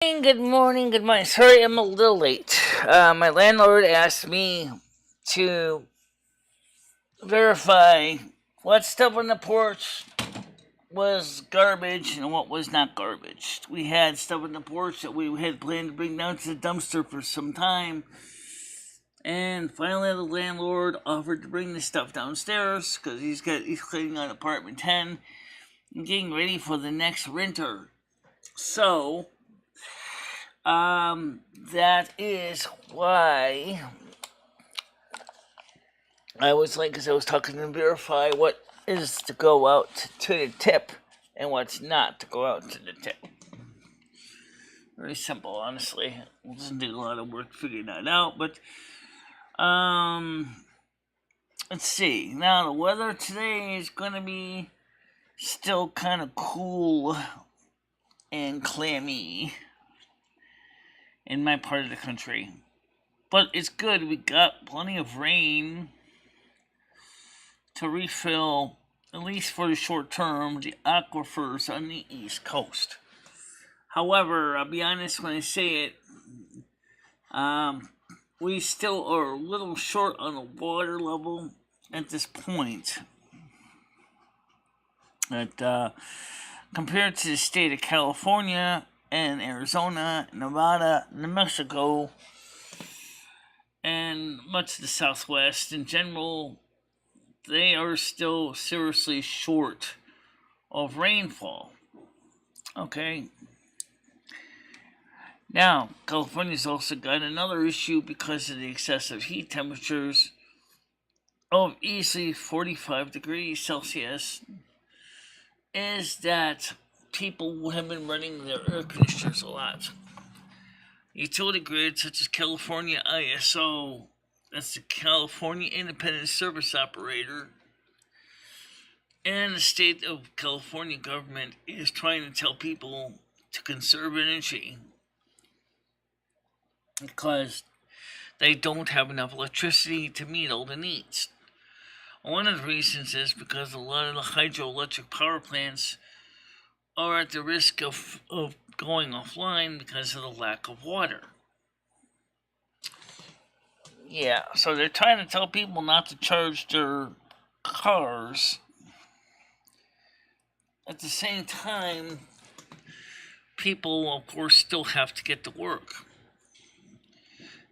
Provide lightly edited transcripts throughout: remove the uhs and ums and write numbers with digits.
Good morning, good morning. Sorry I'm a little late. My landlord asked me to verify what stuff on the porch was garbage and what was not garbage. We had stuff on the porch that we had planned to bring down to the dumpster for some time. And finally the landlord offered to bring the stuff downstairs because he's cleaning on apartment 10 and getting ready for the next renter. So that is why I was late, because I was talking to verify what is to go out to the tip and what's not to go out to the tip. Very simple, honestly. It doesn't take a lot of work figuring that out, but let's see. Now the weather today is going to be still kind of cool and clammy in my part of the country. But it's good. We got plenty of rain to refill, at least for the short term, the aquifers on the East Coast. However, I'll be honest when I say it, we still are a little short on the water level at this point. But compared to the state of California and Arizona, Nevada, New Mexico, and much of the Southwest in general, they are still seriously short of rainfall. Okay. Now, California's also got another issue because of the excessive heat temperatures of easily 45 degrees Celsius, is that people have been running their air conditioners a lot. Utility grids such as California ISO, that's the California Independent Service Operator, and the state of California government is trying to tell people to conserve energy because they don't have enough electricity to meet all the needs. One of the reasons is because a lot of the hydroelectric power plants are at the risk of going offline because of the lack of water. Yeah, so they're trying to tell people not to charge their cars. At the same time, people, of course, still have to get to work.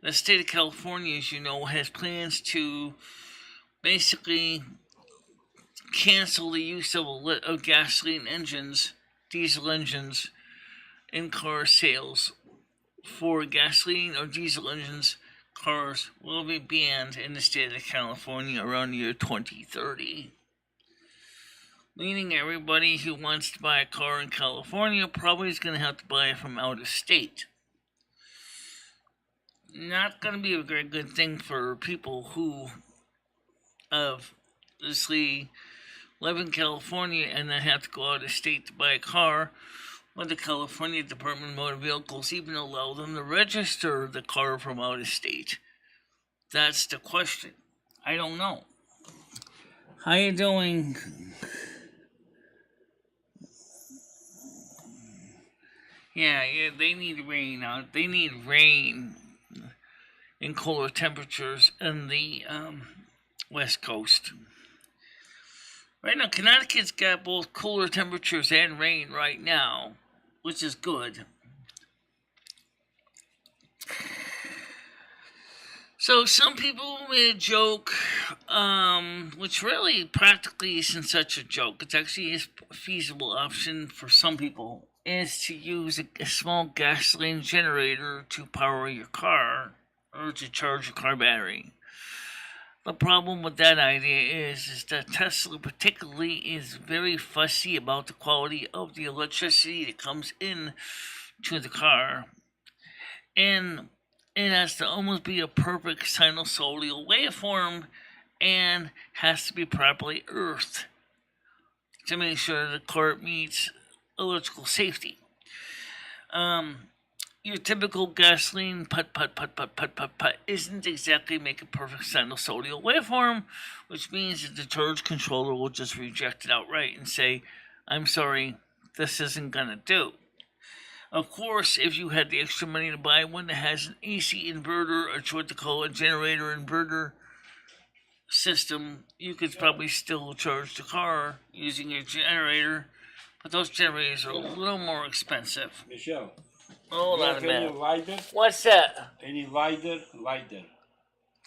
The state of California, as you know, has plans to basically cancel the use of gasoline engines, diesel engines, in car sales. For gasoline or diesel engines, cars will be banned in the state of California around the year 2030. Meaning everybody who wants to buy a car in California probably is going to have to buy it from out of state. Not going to be a very good thing for people who obviously live in California and then have to go out of state to buy a car. When the California Department of Motor Vehicles even allow them to register the car from out of state? That's the question. I don't know. How you doing? Yeah, they need rain out. They need rain in cooler temperatures in the West Coast. Right now, Connecticut's got both cooler temperatures and rain right now, which is good. So some people made a joke, which really practically isn't such a joke. It's actually a feasible option for some people, is to use a small gasoline generator to power your car or to charge your car battery. The problem with that idea is that Tesla particularly is very fussy about the quality of the electricity that comes in to the car. And it has to almost be a perfect sinusoidal waveform and has to be properly earthed to make sure the car meets electrical safety. Your typical gasoline put isn't exactly make a perfect sinusoidal waveform, which means that the charge controller will just reject it outright and say, I'm sorry, this isn't gonna do. Of course, if you had the extra money to buy one that has an AC inverter, or what they call a generator inverter system, you could probably still charge the car using your generator, but those generators are a little more expensive. Michelle. Hold on a minute. Any lighter? What's that? Any lighter? Is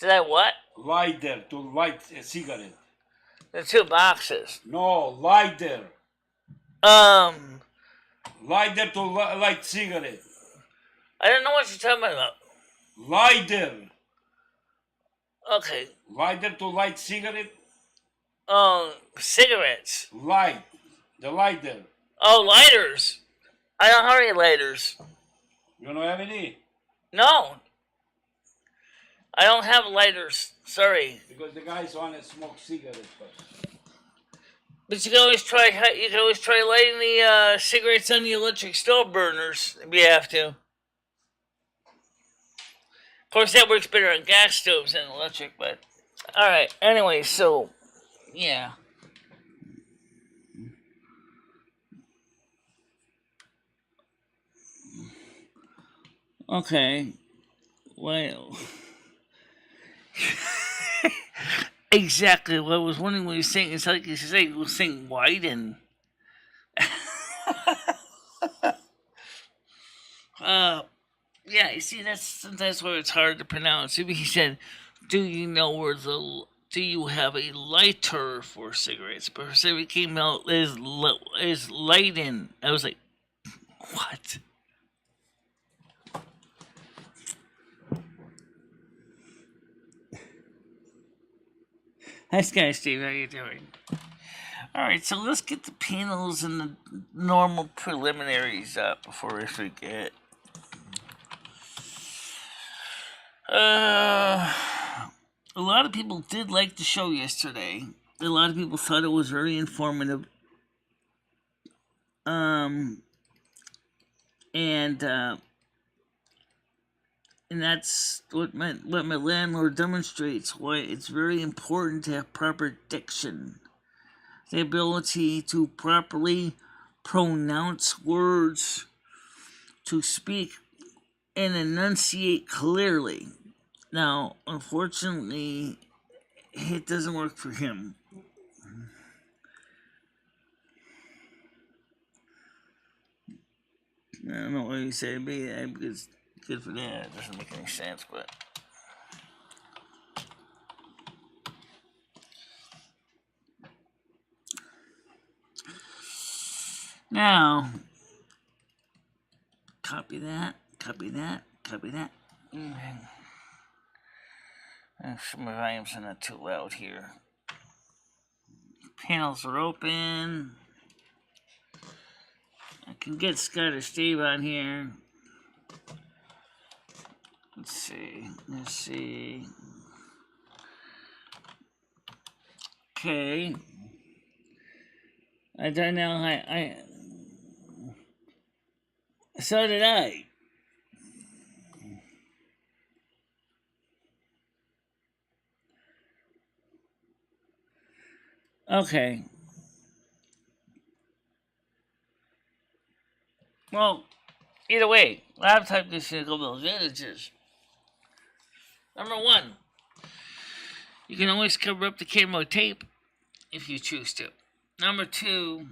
that what? Lighter to light a cigarette. The 2 boxes. No, lighter. Lighter to light cigarette. I don't know what you're talking about. Lighter. Okay. Lighter to light cigarette. Cigarettes. Light. The lighter. Oh, lighters. I don't have any lighters. You don't have any? No. I don't have lighters. Sorry. Because the guys want to smoke cigarettes first. But you can always try. You can always try lighting the cigarettes on the electric stove burners if you have to. Of course, that works better on gas stoves than electric. But all right. Anyway, so yeah. Okay. Well. Exactly what I was wondering what he was saying. It's like he was saying Wyden. Yeah, you see, that's sometimes where it's hard to pronounce. Maybe he said, do you have a lighter for cigarettes? But so it came out as Leiden. I was like, what? Nice guy, Steve. How you doing? All right, so let's get the panels and the normal preliminaries up before I forget. A lot of people did like the show yesterday. A lot of people thought it was very informative. And that's what my landlord demonstrates, why it's very important to have proper diction. The ability to properly pronounce words, to speak and enunciate clearly. Now, unfortunately, it doesn't work for him. I don't know what you say, but yeah, because good for that. It doesn't make any sense, but now copy that. Some volumes are not too loud here. Panels are open. I can get Scott or Steve on here. Let's see. Okay. I don't know. So did I. Okay. Well, either way, laptop gives you a couple of advantages. Number one, you can always cover up the camera with tape if you choose to. Number two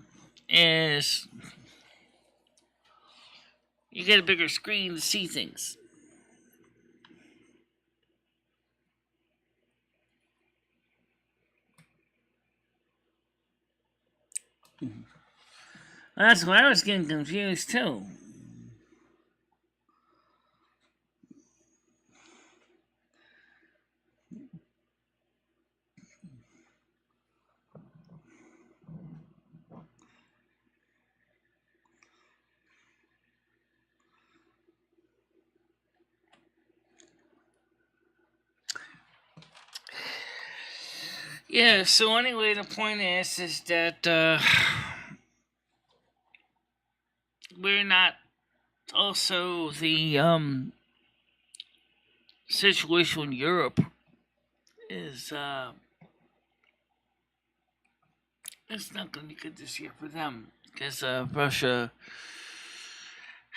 is you get a bigger screen to see things. That's why I was getting confused too. Yeah, so anyway, the point is that we're not also the situation in Europe is it's not going to be good this year for them because Russia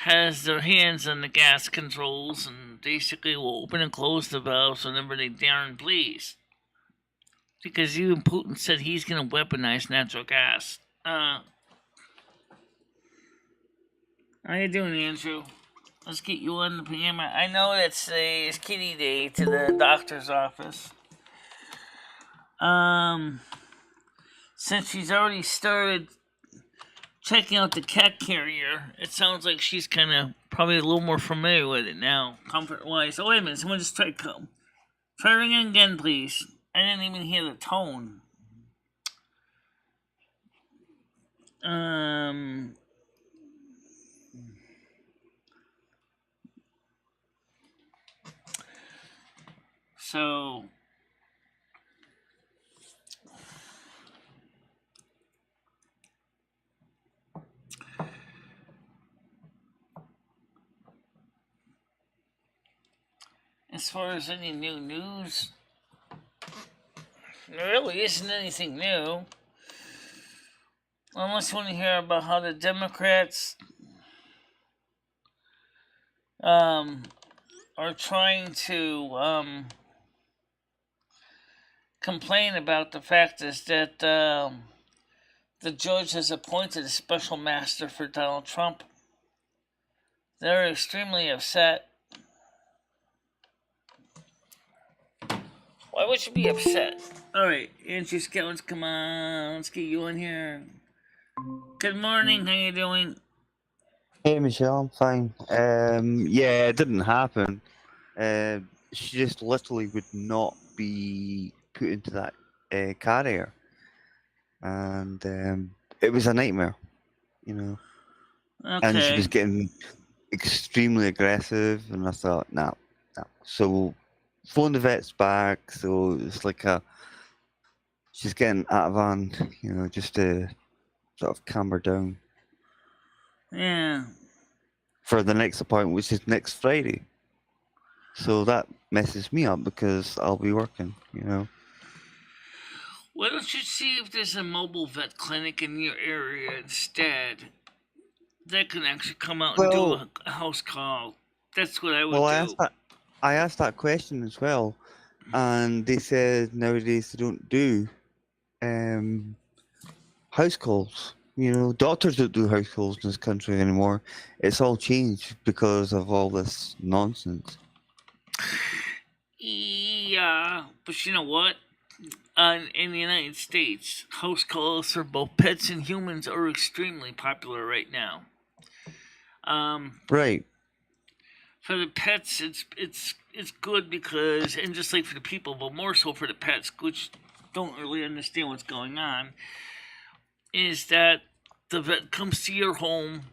has their hands on the gas controls and basically will open and close the valves whenever they darn please. Because even Putin said he's going to weaponize natural gas. How you doing, Andrew? Let's get you on the PM. I know that today is kitty day to the doctor's office. Since she's already started checking out the cat carrier, it sounds like she's kind of probably a little more familiar with it now, comfort-wise. Oh, wait a minute. Someone just tried to come. Try ringing again, please. I didn't even hear the tone. So... as far as any new news, there really isn't anything new. Unless you want to hear about how the Democrats are trying to complain about the fact is that the judge has appointed a special master for Donald Trump. They're extremely upset. Why would you be upset? Alright, Andrew Skellins, come on, let's get you in here. Good morning, how you doing? Hey Michelle, I'm fine. Yeah, it didn't happen. She just literally would not be put into that carrier, and it was a nightmare, you know. Okay. And she was getting extremely aggressive, and I thought, nah. So phone the vets back. So it's like she's getting Ativan, you know, just to sort of calm her down. Yeah. For the next appointment, which is next Friday. So that messes me up because I'll be working, you know. Why don't you see if there's a mobile vet clinic in your area instead that can actually come out and do a house call? That's what I would do. I asked that question as well, and they said nowadays they don't do house calls. You know, doctors don't do house calls in this country anymore. It's all changed because of all this nonsense. Yeah, but you know what? In the United States, house calls for both pets and humans are extremely popular right now. Right. For the pets, it's good because, and just like for the people, but more so for the pets, which don't really understand what's going on, is that the vet comes to your home,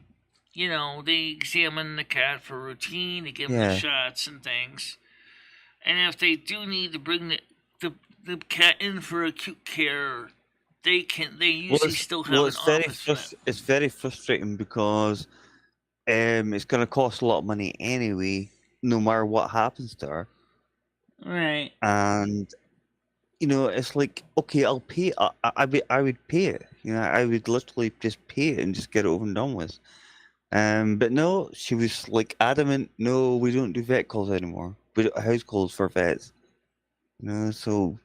you know, they examine the cat for routine, they give them the shots and things. And if they do need to bring the cat in for acute care, they usually still have an office for that. It's very frustrating because it's going to cost a lot of money anyway, no matter what happens to her. Right. And you know, it's like, okay, I'll pay. I would pay it. You know, I would literally just pay it and just get it over and done with. But no, she was like adamant. No, we don't do vet calls anymore. We do house calls for vets. You know, so.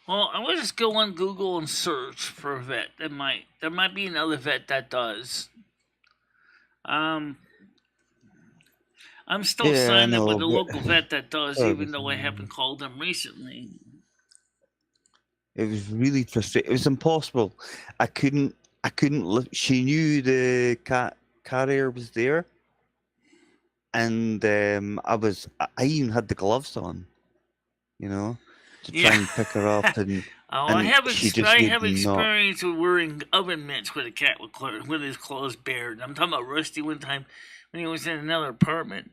Well, I would just go on Google and search for a vet. There might be another vet that does. I'm still signed up with a local vet that does, even though I haven't called them recently. It was really frustrating. It was impossible. I couldn't look. She knew the cat carrier was there, and I even had the gloves on, you know, to try and pick her up. And I have experience with wearing oven mitts with a cat with his claws bared. I'm talking about Rusty one time when he was in another apartment.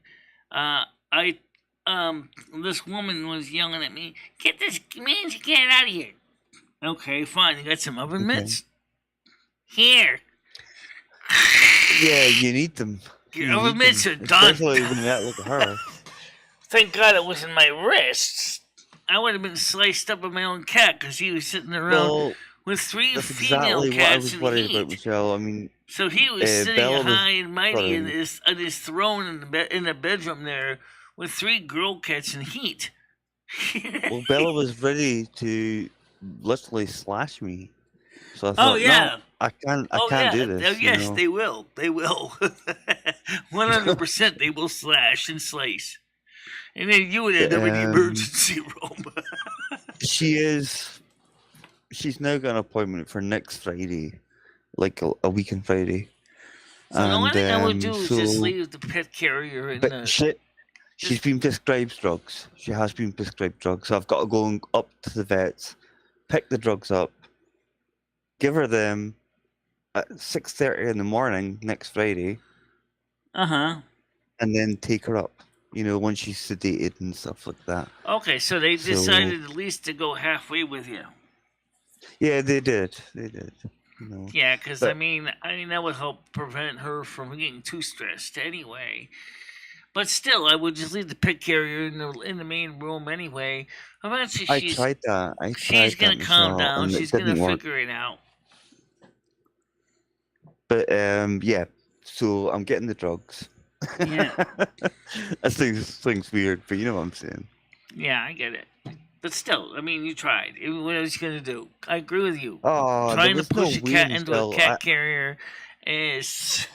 This woman was yelling at me, "Get this mangy cat out of here!" Okay, fine. You got some oven mitts? Here. Yeah, you need them. Your oven mitts are done. Especially when that look at her. Thank God it wasn't my wrists. I would have been sliced up by my own cat because he was sitting around with three That's female exactly what I cats was in worried about, heat. Michelle. I mean, So he was sitting Bella was high and mighty in sorry. his throne in the bedroom there with three girl cats in heat. Well, Bella was ready to literally slash me. So I Oh thought, no, yeah. I Oh can't yeah. do this. You Yes, know. they will. They will. 100% they will slash and slice. And then you would end up in the um, emergency room. she is. She's now got an appointment for next Friday, like a week on Friday, So the only and thing I would do is just so. leave the pet carrier in But the. she's been prescribed drugs. She has been prescribed drugs. So I've got to go up to the vets, pick the drugs up, give her them at 6:30 in the morning next Friday, Uh-huh. and then take her up. You know, when she's sedated and stuff like that. Okay, so they So decided at least to go halfway with you. yeah, they did. They did. You know, Yeah, because but I mean that would help prevent her from getting too stressed anyway. But still, I would just leave the pet carrier in the main room anyway. Eventually, I tried that. I she's tried that, gonna calm Michelle, down. and it She's gonna didn't work. figure it out. But yeah. So I'm getting the drugs. Yeah, That thing's weird, but you know what I'm saying. yeah, I get it. But still, I mean, you tried. What else you gonna do? I agree with you. Oh, there Trying to was no push a way, cat into a Michelle. cat carrier is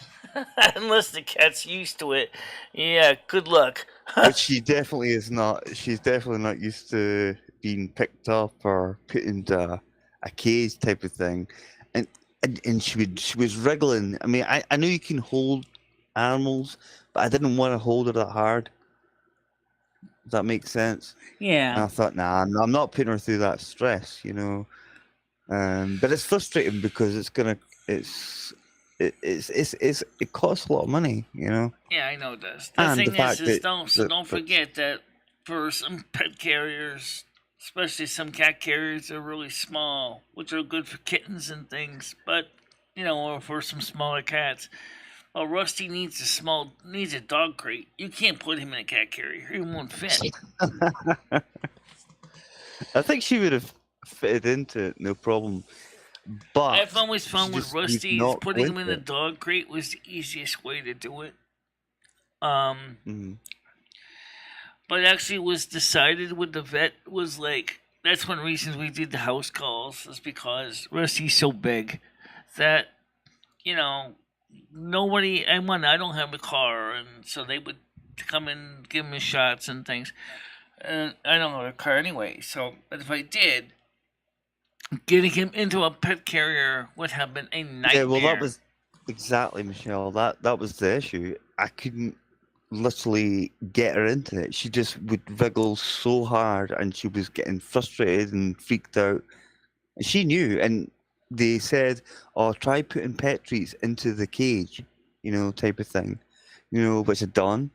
unless the cat's used to it. Yeah, good luck. But she definitely is not. She's definitely not used to being picked up or put into a cage type of thing. And she was wriggling. I mean, I know you can hold animals, but I didn't want to hold her that hard. Does that make sense? And Yeah. I thought, nah, I'm not putting her through that stress, you know. But it's frustrating because it costs a lot of money, you know. Yeah, I know this. The And the thing fact is that don't forget that for some pet carriers, especially some cat carriers, are really small, which are good for kittens and things. But you know, or for some smaller cats. Well, Rusty needs a dog crate. You can't put him in a cat carrier; he won't fit. I think she would have fitted into it, no problem. But I've always found she with just would Rusty, not go putting him in into a it. dog crate was the easiest way to do it. Mhm. But actually was decided with the vet was like that's one reason we did the house calls is because Rusty's so big that you know nobody and one I don't have a car and so they would come and give me shots and things and I don't have a car anyway so but if I did getting him into a pet carrier would have been a nightmare. Yeah, well, that was exactly, Michelle. That was the issue. I couldn't literally get her into it. She just would wriggle so hard, and she was getting frustrated and freaked out. And she knew, and they said, "Oh, try putting pet treats into the cage," you know, type of thing. You know, which I'd done,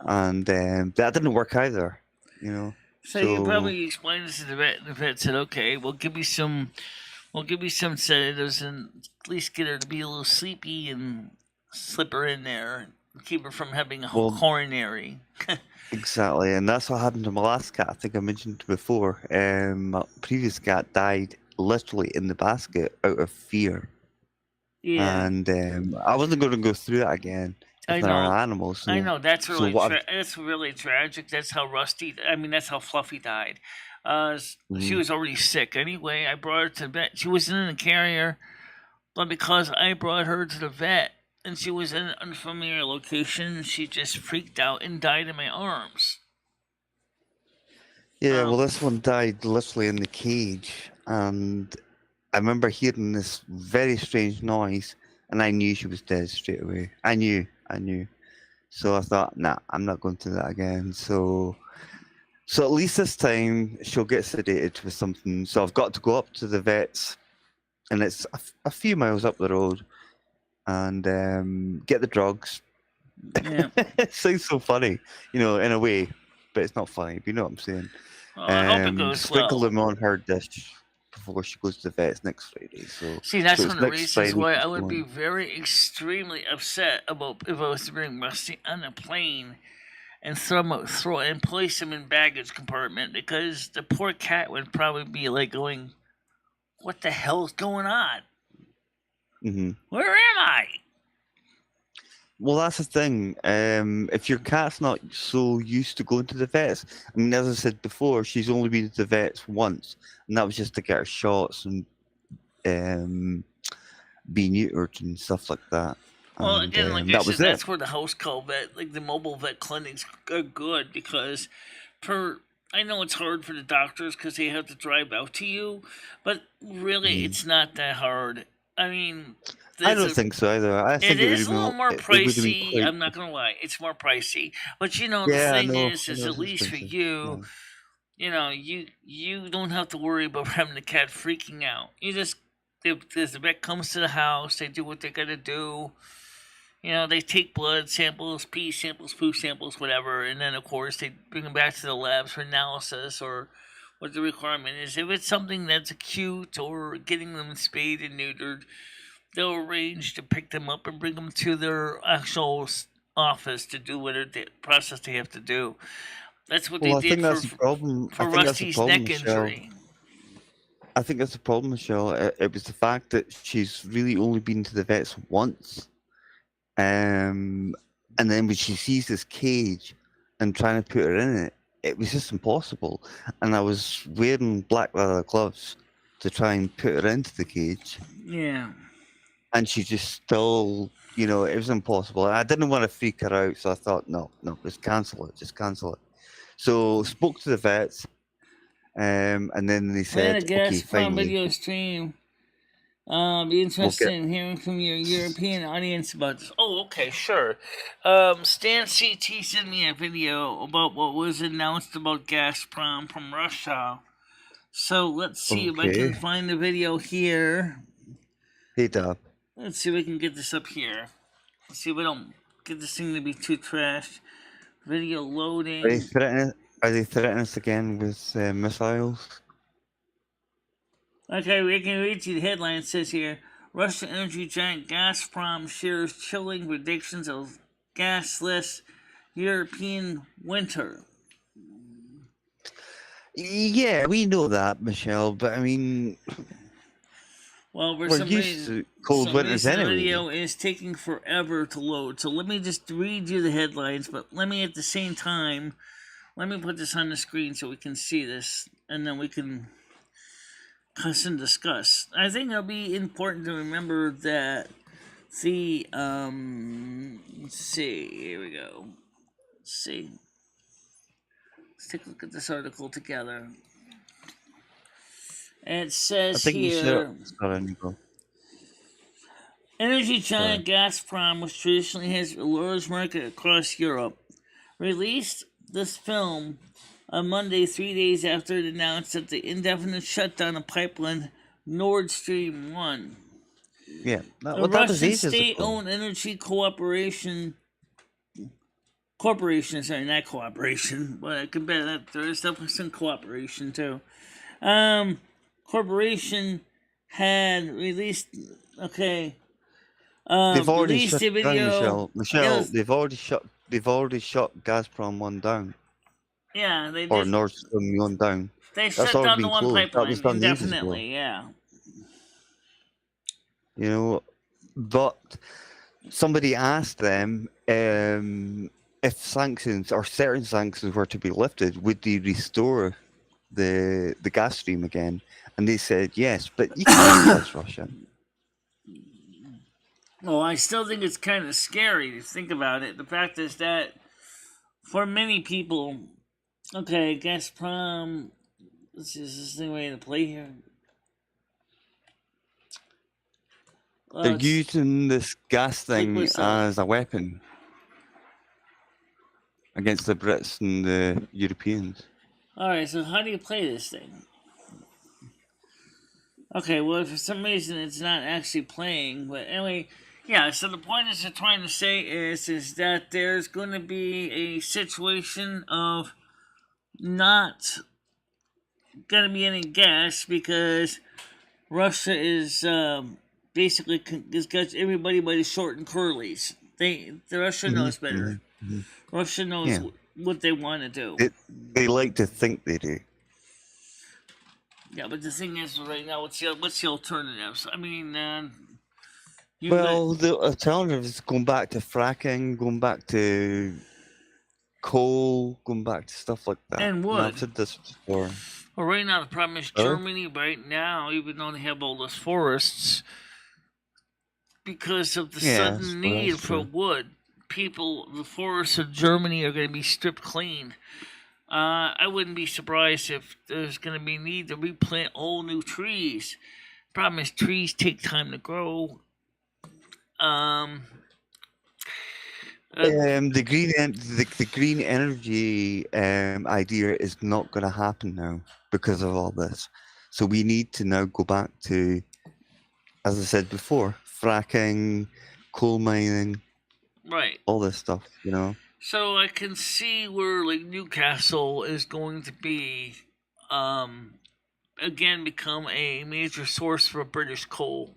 and that didn't work either. You know, So you probably explained this to the vet, and the vet said, "Okay, we'll give you some sedatives, and at least get her to be a little sleepy, and slip her in there, and keep her from having a coronary." Exactly, and that's what happened to my last cat. I think I mentioned before. My previous cat died literally in the basket out of fear. Yeah, And I wasn't going to go through that again. I If there know. are animals, so, I know that's so really what? that's really tragic. That's how Rusty. I mean, that's how Fluffy died. She Mhm. was already sick anyway. I brought her to the vet. She was in a carrier, but because I brought her to the vet and she was in an unfamiliar location, she just freaked out and died in my arms. Yeah, well, this one died literally in the cage, and I remember hearing this very strange noise, and I knew she was dead straight away. I knew. So I thought, nah, I'm not going to do that again. So at least this time she'll get sedated with something. So I've got to go up to the vets, and it's a few miles up the road, and get the drugs. Yeah. It sounds so funny, you know, in a way, but it's not funny. But you know what I'm saying? Well, I hope it goes Sprinkle well. them on her dish before she goes to the vets next Friday. So See, that's so one it's of the next reasons Friday why she's I would be going. very extremely upset about if I was to bring Rusty on a plane and throw and place him in baggage compartment because the poor cat would probably be like going, what the hell's going on? Hmm. Where am I? Well, that's the thing. If your cat's not so used to going to the vets, I mean, as I said before, she's only been to the vets once, and that was just to get her shots and be neutered and stuff like that. Well, And again, like I that said, was it. that's where the house call vet, like the mobile vet clinics, are good because, I know it's hard for the doctors because they have to drive out to you, but really, Mhm. it's not that hard. I mean, I there's don't a think so either. I it think it would is have a little been more it would have been pricey. quite. I'm not gonna lie, it's more pricey. But the Yeah, thing I is know at it's least for expensive. Yeah. you, you don't have to worry about having the cat freaking out. You just the vet comes to the house, they do what they gotta do. They take blood samples, pee samples, poo samples, whatever, and then of course they bring them back to the labs for analysis or what the requirement is. If it's something that's acute or getting them spayed and neutered, they'll arrange to pick them up and bring them to their actual office to do whatever the process they have to do. That's what they Well, I think did that's the problem. I for think that's the Rusty's problem, neck Michelle. injury. I think that's the problem, Michelle. It was the fact that she's really only been to the vets once. And then when she sees this cage and trying to put her in it, it was just impossible. And I was wearing black leather gloves to try and put her into the cage. Yeah. And she just still, it was impossible. I didn't want to freak her out, so I thought, no, just cancel it. So spoke to the vets, and then they I had a said, okay, guest from finally, video stream. Be we'll interested get. in hearing from your European audience about this. Oh, okay, sure. Stan CT sent me a video about what was announced about Gazprom from Russia. So let's see if I can Okay. find the video here. Hey, Dab. Let's see if we can get this up here. Let's see if we don't get this thing to be too trashed. Video Are they loading. threatening? Are they threatening us again with missiles? Okay, we can read you the headline. It says here Russian energy giant Gazprom shares chilling predictions of gasless European winter. Yeah, we know that, Michelle. But I mean, Well, for we're some used reason, to cold winters the anyway. video is taking forever to load. So let me just read you the headlines, but let me at the same time, let me put this on the screen so we can see this, and then we can cuss and discuss. I think it'll be important to remember that the let's see, here we go. Let's see. Let's take a look at this article together. And it I says think you should. here Sorry, Nico. energy Sorry. giant Gazprom, which traditionally has a large market across Europe, released this film on Monday, 3 days after it announced that the indefinite shutdown of pipeline Nord Stream 1. Yeah, The that was Russian ages ago. state-owned energy corporation, sorry, not cooperation, but I can bet that there is definitely some cooperation too. Corporation had released, okay, They've already released shut a it down, video. Michelle. Michelle, Yes. they've already shut Gazprom 1 down, Yeah, they or did. Nord Stream 1 down. They That's shut already down the been one closed. That was pipeline done ages ago. indefinitely. Yeah. But somebody asked them if sanctions or certain sanctions were to be lifted, would they restore the gas stream again? And they said yes, but you can't trust Russia. Well, I still think it's kind of scary to think about it. The fact is that for many people, okay, Gazprom, this is the way to play here. They're using this gas thing what's up? as a weapon against the Brits and the Europeans. Alright, so how do you play this thing? Okay, well, for some reason it's not actually playing, but anyway, yeah, so the point is they're trying to say is that there's going to be a situation of not going to be any gas because Russia is basically has got everybody by the short and curlies. The Russia knows better. Russia knows what they want to do. They like to think they do. Yeah, but the thing is, right now, what's the alternatives? I mean, Well, the alternative is going back to fracking, going back to coal, going back to stuff like that. And You know, I've wood. said this before. Well, right now the problem is Oh? Germany. Right now, even though they have all those forests, because of the Yeah, sudden well, need that's for true. wood, the forests of Germany are going to be stripped clean. I wouldn't be surprised if there's going to be need to replant all new trees. Problem is, trees take time to grow. Um, uh, The green energy idea is not going to happen now because of all this. So we need to now go back to, as I said before, fracking, coal mining, right. all this stuff. You know. So I can see where like Newcastle is going to be, again become a major source for British coal.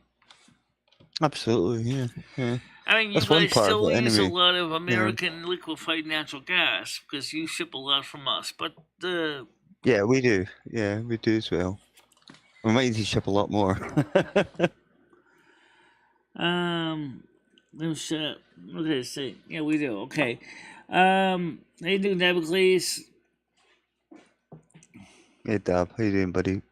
Absolutely, yeah. I mean, you That's one guys part of still it, use a anyway. lot of You know. American liquefied natural gas because you ship a lot from us. But the Yeah, we do. Yeah, we do as well. We might need to ship a lot more. no shit. Okay, say yeah, we do. Okay, they do Nebuchadnezzar. Hey, Dab, how you doing, buddy?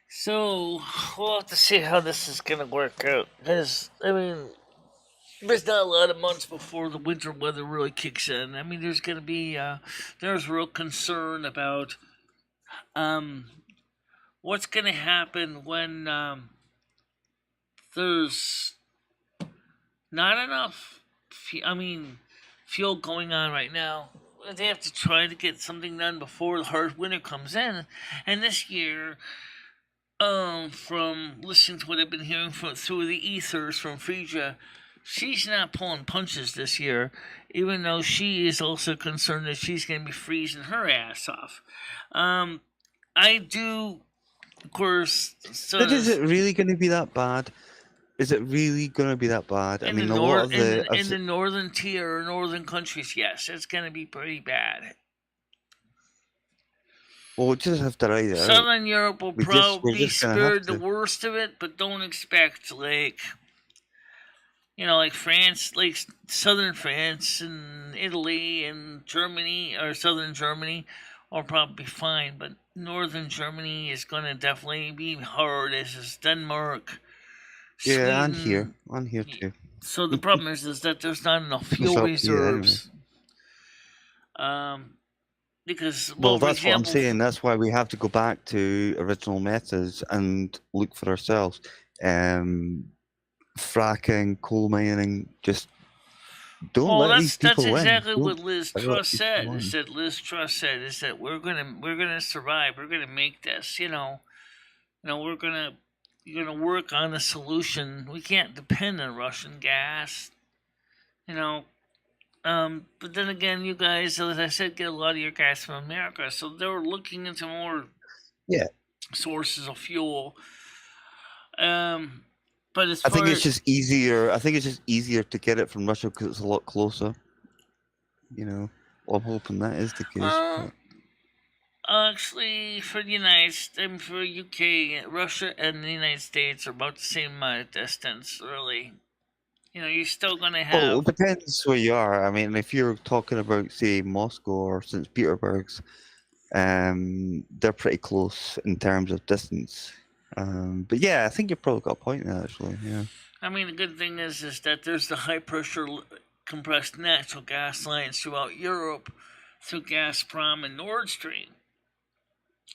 So we'll have to see how this is gonna work out. Because I mean, there's not a lot of months before the winter weather really kicks in. I mean, there's gonna be there's real concern about what's gonna happen when there's not enough. Fuel going on right now. They have to try to get something done before the hard winter comes in, and this year, from listening to what I've been hearing through the ethers from Frisia, she's not pulling punches this year, even though she is also concerned that she's going to be freezing her ass off. I do, of course. But is it really going to be that bad? Is it really going to be that bad? I mean, a lot of in the northern tier, northern countries, yes, it's going to be pretty bad. Well, we just have to ride it out. Southern Europe will probably be spared the to. worst of it, but don't expect like France, like southern France and Italy and Germany or southern Germany will probably be fine, but northern Germany is going to definitely be hard, as is Denmark. Yeah, Sweden. I'm here too. So the problem is that there's not enough fuel reserves. Because well, that's example, what I'm saying. That's why we have to go back to original methods and look for ourselves. Fracking, coal mining, just don't let these people win. That's exactly what Liz Truss said. Liz Truss said is that we're gonna survive. We're gonna make this. You're gonna work on a solution. We can't depend on Russian gas. But then again, you guys, as I said, get a lot of your gas from America, so they're looking into more sources of fuel. But I think it's just easier. I think it's just easier to get it from Russia because it's a lot closer. Well, I'm hoping that is the case. Actually, for the United States, for UK, Russia and the United States are about the same distance, really. You're still going to have... Well, it depends where you are. I mean, if you're talking about, say, Moscow or St. Petersburg's, they're pretty close in terms of distance. But yeah, I think you've probably got a point there, actually, yeah. I mean, the good thing is that there's the high-pressure compressed natural gas lines throughout Europe through Gazprom and Nord Stream,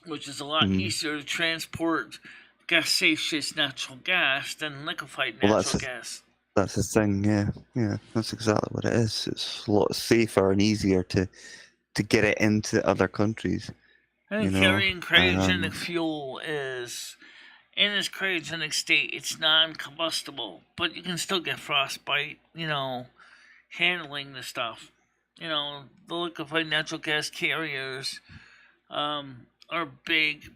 which is a lot easier to transport gaseous natural gas than liquefied natural gas. That's the thing, yeah. That's exactly what it is. It's a lot safer and easier to get it into other countries. And carrying cryogenic fuel is, in its cryogenic state, it's non-combustible, but you can still get frostbite, handling the stuff. The liquefied natural gas carriers are big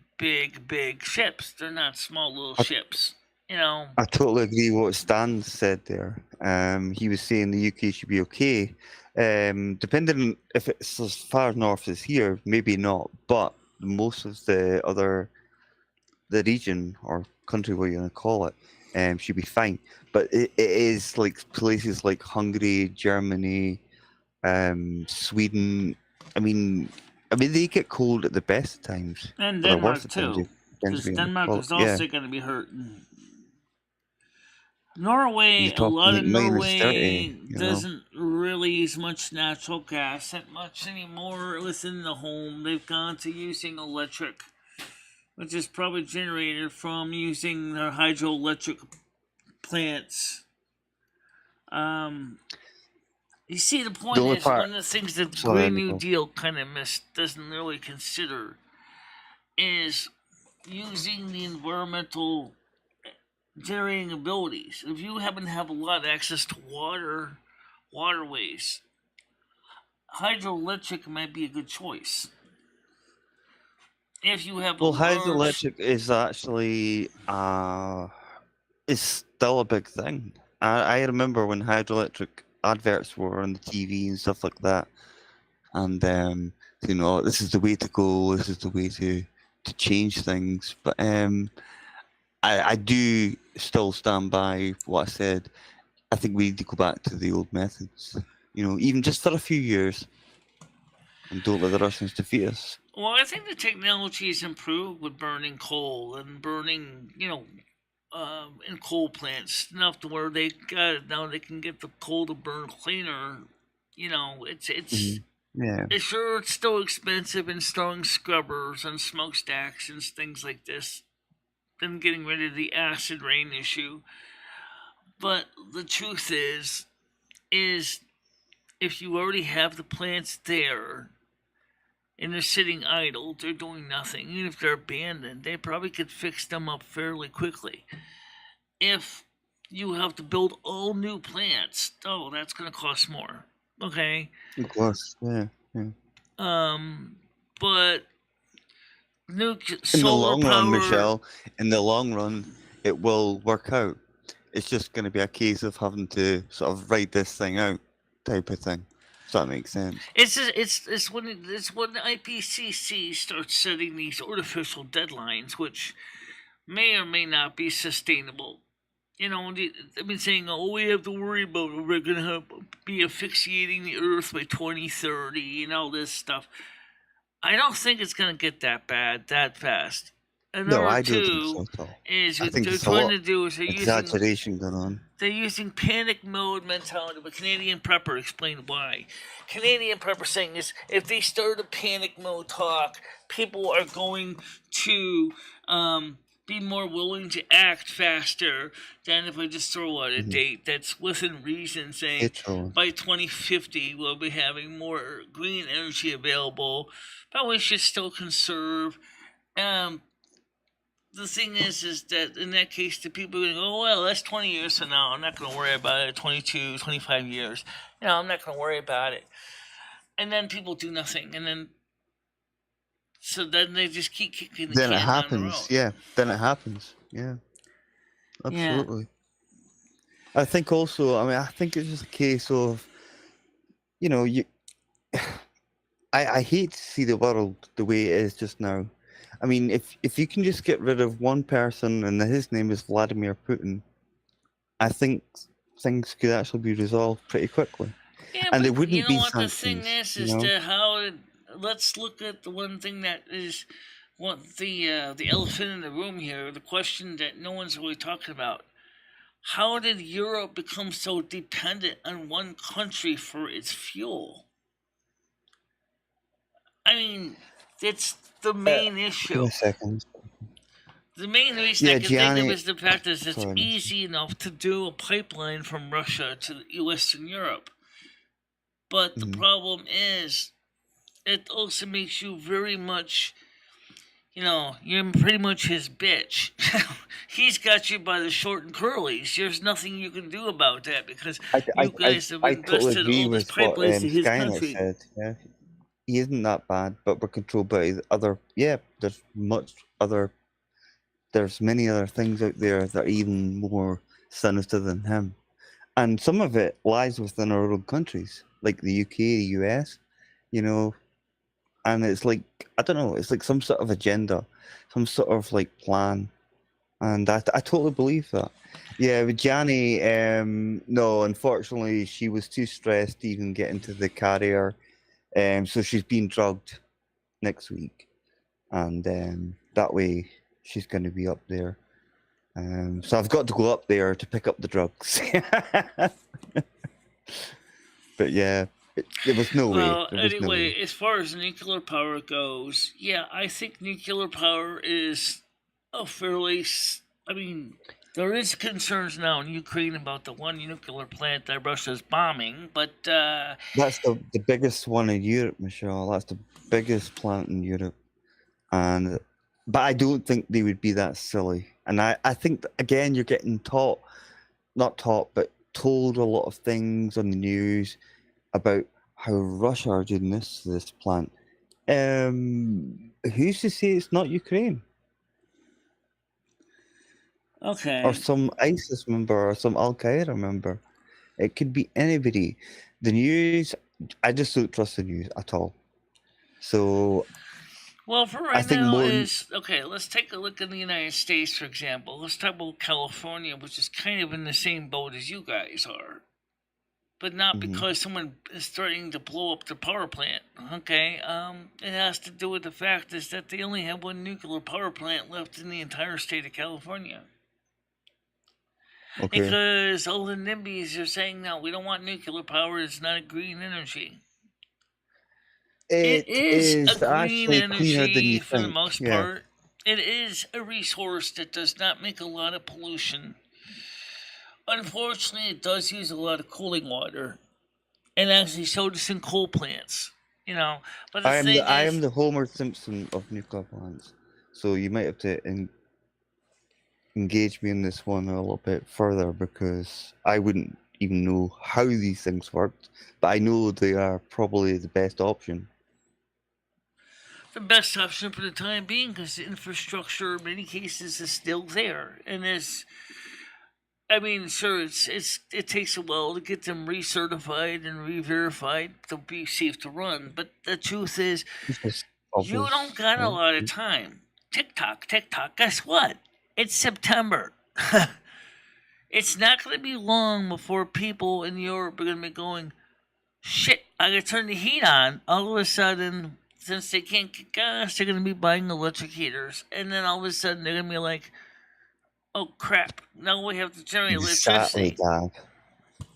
ships. They're not small little ships. I totally agree with what Stan said there. He was saying the UK should be okay. Depending on if it's as far north as here, maybe not. But most of the region or country, what you're gonna call it, should be fine. But it is like places like Hungary, Germany, Sweden. I mean they get cold at the best of times, And or the worst Denmark of times. too, Depends because what you want to Denmark call it. is Yeah, also going to be hurting. Norway, you're a talking lot like of -30. Norway You know. doesn't really use much natural gas that much anymore within the home. They've gone to using electric, which is probably generated from using their hydroelectric plants. Um, you see, the The point only is part. one of the things that the Sorry, Green New Nicole. Deal kind of doesn't really consider is using the environmental generating abilities. If you happen to have a lot of access to waterways, hydroelectric might be a good choice. If you have a Well, large, hydroelectric is actually is still a big thing. I remember when hydroelectric adverts were on the TV and stuff like that, and this is the way to go. This is the way to change things. But I do still stand by what I said. I think we need to go back to the old methods. Even just for a few years, and don't let the Russians defeat us. well, I think the technology has improved with burning coal and burning, in coal plants enough to where they got it now. They can get the coal to burn cleaner. It's Yeah. sure it's still expensive installing scrubbers and smokestacks and things like this. Than getting rid of the acid rain issue. But the truth is if you already have the plants there and they're sitting idle, they're doing nothing. Even if they're abandoned, they probably could fix them up fairly quickly. If you have to build all new plants, that's going to cost more. Okay. Of course. Yeah. But In the solar long run, power. Michelle, in the long run, it will work out. It's just going to be a case of having to sort of write this thing out, type of thing. Does that make sense? It's when the IPCC starts setting these artificial deadlines, which may or may not be sustainable. I've been saying, we have to worry about we're gonna be asphyxiating the Earth by 2030 and all this stuff. I don't think it's gonna get that bad that fast. And No, number I don't think two so at all. is I what think they're there's a trying lot to do is exaggeration going on. they're using panic mode mentality. But Canadian Prepper explained why. Canadian Prepper saying is if they start a panic mode talk, people are going to be more willing to act faster than if I just throw out a date that's within reason, saying by 2050 we'll be having more green energy available, but we should still conserve. The thing is that in that case, the people are going to go, well, that's 20 years from now. I'm not going to worry about it. 22, 25 years. I'm not going to worry about it. And then people do nothing. And then, so then they just keep kicking the can down the road. Yeah. Then it happens. Yeah. Absolutely. Yeah. I think also, I think it's just a case of, I hate to see the world the way it is just now. I mean, if you can just get rid of one person and his name is Vladimir Putin, I think things could actually be resolved pretty quickly. Yeah, and but there wouldn't be what sanctions. The thing is to how. Let's look at the one thing that is what the elephant in the room here. The question that no one's really talking about. How did Europe become so dependent on one country for its fuel? I mean, it's the main issue. Give me a second. The main reason I can think of is the fact that it's easy enough to do a pipeline from Russia to Western Europe. But the problem is, it also makes you very much, you're pretty much his bitch. He's got you by the short and curlies. There's nothing you can do about that because you guys have invested all this pipelines to his country. Said, yeah. He isn't that bad, but we're controlled by other. Yeah, there's many other things out there that are even more sinister than him, and some of it lies within our own countries, like the UK, the US. and it's like, I don't know, it's like some sort of agenda, some sort of like plan, and I totally believe that. Yeah, with Gianni, no, unfortunately, she was too stressed to even get into the carrier, so she's being drugged next week, and that way she's going to be up there. So I've got to go up there to pick up the drugs. But yeah, there was no way. Well, There was no anyway, way. as far as nuclear power goes, yeah, I think nuclear power is a fairly. I mean, there is concerns now in Ukraine about the one nuclear plant that Russia's bombing, but That's the biggest one in Europe, Michelle. That's the biggest plant in Europe, but I don't think they would be that silly. And I think that, again, you're getting not taught, but told a lot of things on the news about how Russia are doing this to this plant. Who's to say it's not Ukraine okay. or some ISIS member or some Al Qaeda member? It could be anybody. The news, I just don't trust the news at all. So Well, for I right think now more. is okay. Let's take a look at the United States, for example. Let's talk about California, which is kind of in the same boat as you guys are, but not Mhm. because someone is threatening to blow up the power plant. Okay, it has to do with the fact is that they only have one nuclear power plant left in the entire state of California. Okay. Because all the NIMBYs are saying, no, we don't want nuclear power. It's not a green energy. It is a green actually cleaner than energy you for the think. most Yeah. part. It is a resource that does not make a lot of pollution. Unfortunately, it does use a lot of cooling water, and actually so does in coal plants. You know, but the I am thing is, the Homer Simpson of nuclear plants. So you might have to engage me in this one a little bit further, because I wouldn't even know how these things worked, but I know they are probably the best option. the best option for the time being, because the infrastructure in many cases is still there, and is. I mean, sure, it takes a while to get them recertified and re-verified to be safe to run. But the truth is, It's just you don't obvious, got a right? lot of time. Tick tock, tick tock. Guess what? It's September. It's not going to be long before people in Europe are going to be going, shit, I got to turn the heat on. All of a sudden, since they can't get gas, they're going to be buying electric heaters. And then all of a sudden, they're going to be like, oh crap, now we have to generate Exactly, electricity. Dad.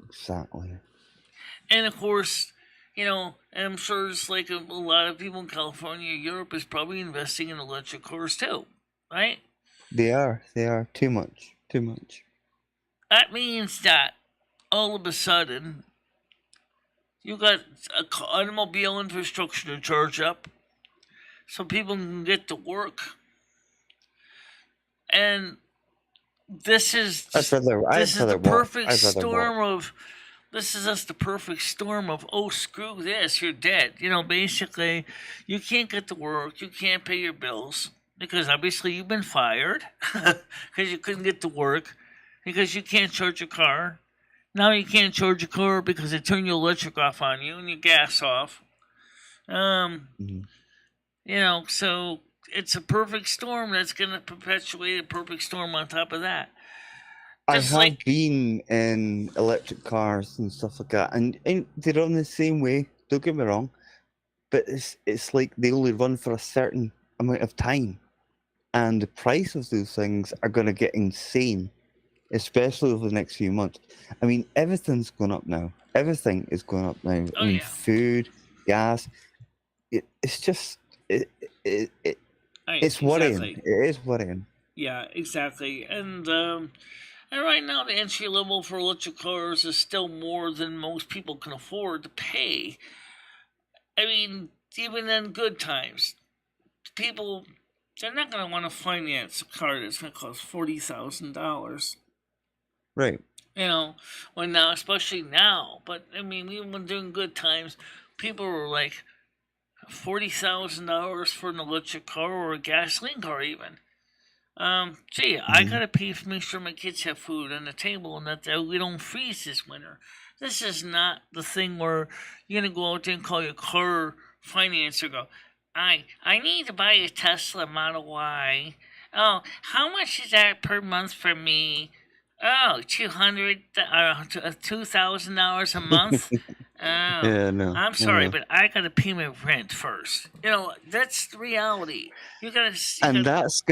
Exactly. And of course, and I'm sure it's like a lot of people in California, Europe is probably investing in electric cars too, right? They are too much. That means that all of a sudden, you got automobile infrastructure to charge up so people can get to work. And this is I'd rather the walk. perfect I'd rather storm walk. of this is just the perfect storm of, oh, screw this, you're dead. Basically, you can't get to work, you can't pay your bills because obviously you've been fired because you couldn't get to work, because you can't charge your car. Now you can't charge your car because they turn your electric off on you and your gas off. Mhm. So it's a perfect storm that's going to perpetuate a perfect storm on top of that. I Just have like been in electric cars and stuff like that, and they run the same way. Don't get me wrong, but it's like they only run for a certain amount of time, and the price of those things are going to get insane, especially over the next few months. I mean, everything's going up now. Everything is going up now. Oh, I mean, yeah. food, gas. It's just it's exactly. worrying. It is worrying. Yeah, exactly. And right now, the entry level for electric cars is still more than most people can afford to pay. I mean, even in good times, people, they're not going to want to finance a car that's going to cost $40,000. Right. When now, especially now. But I mean, even when during good times, people were like $40,000 for an electric car or a gasoline car, even. I gotta pay to make sure my kids have food on the table and that we don't freeze this winter. This is not the thing where you're gonna go out there and call your car financer go, I need to buy a Tesla Model Y. Oh, how much is that per month for me? Oh, $2,000 a month. Oh, Yeah, no, I'm sorry, but I gotta pay my rent first. That's the reality. You gotta, and that's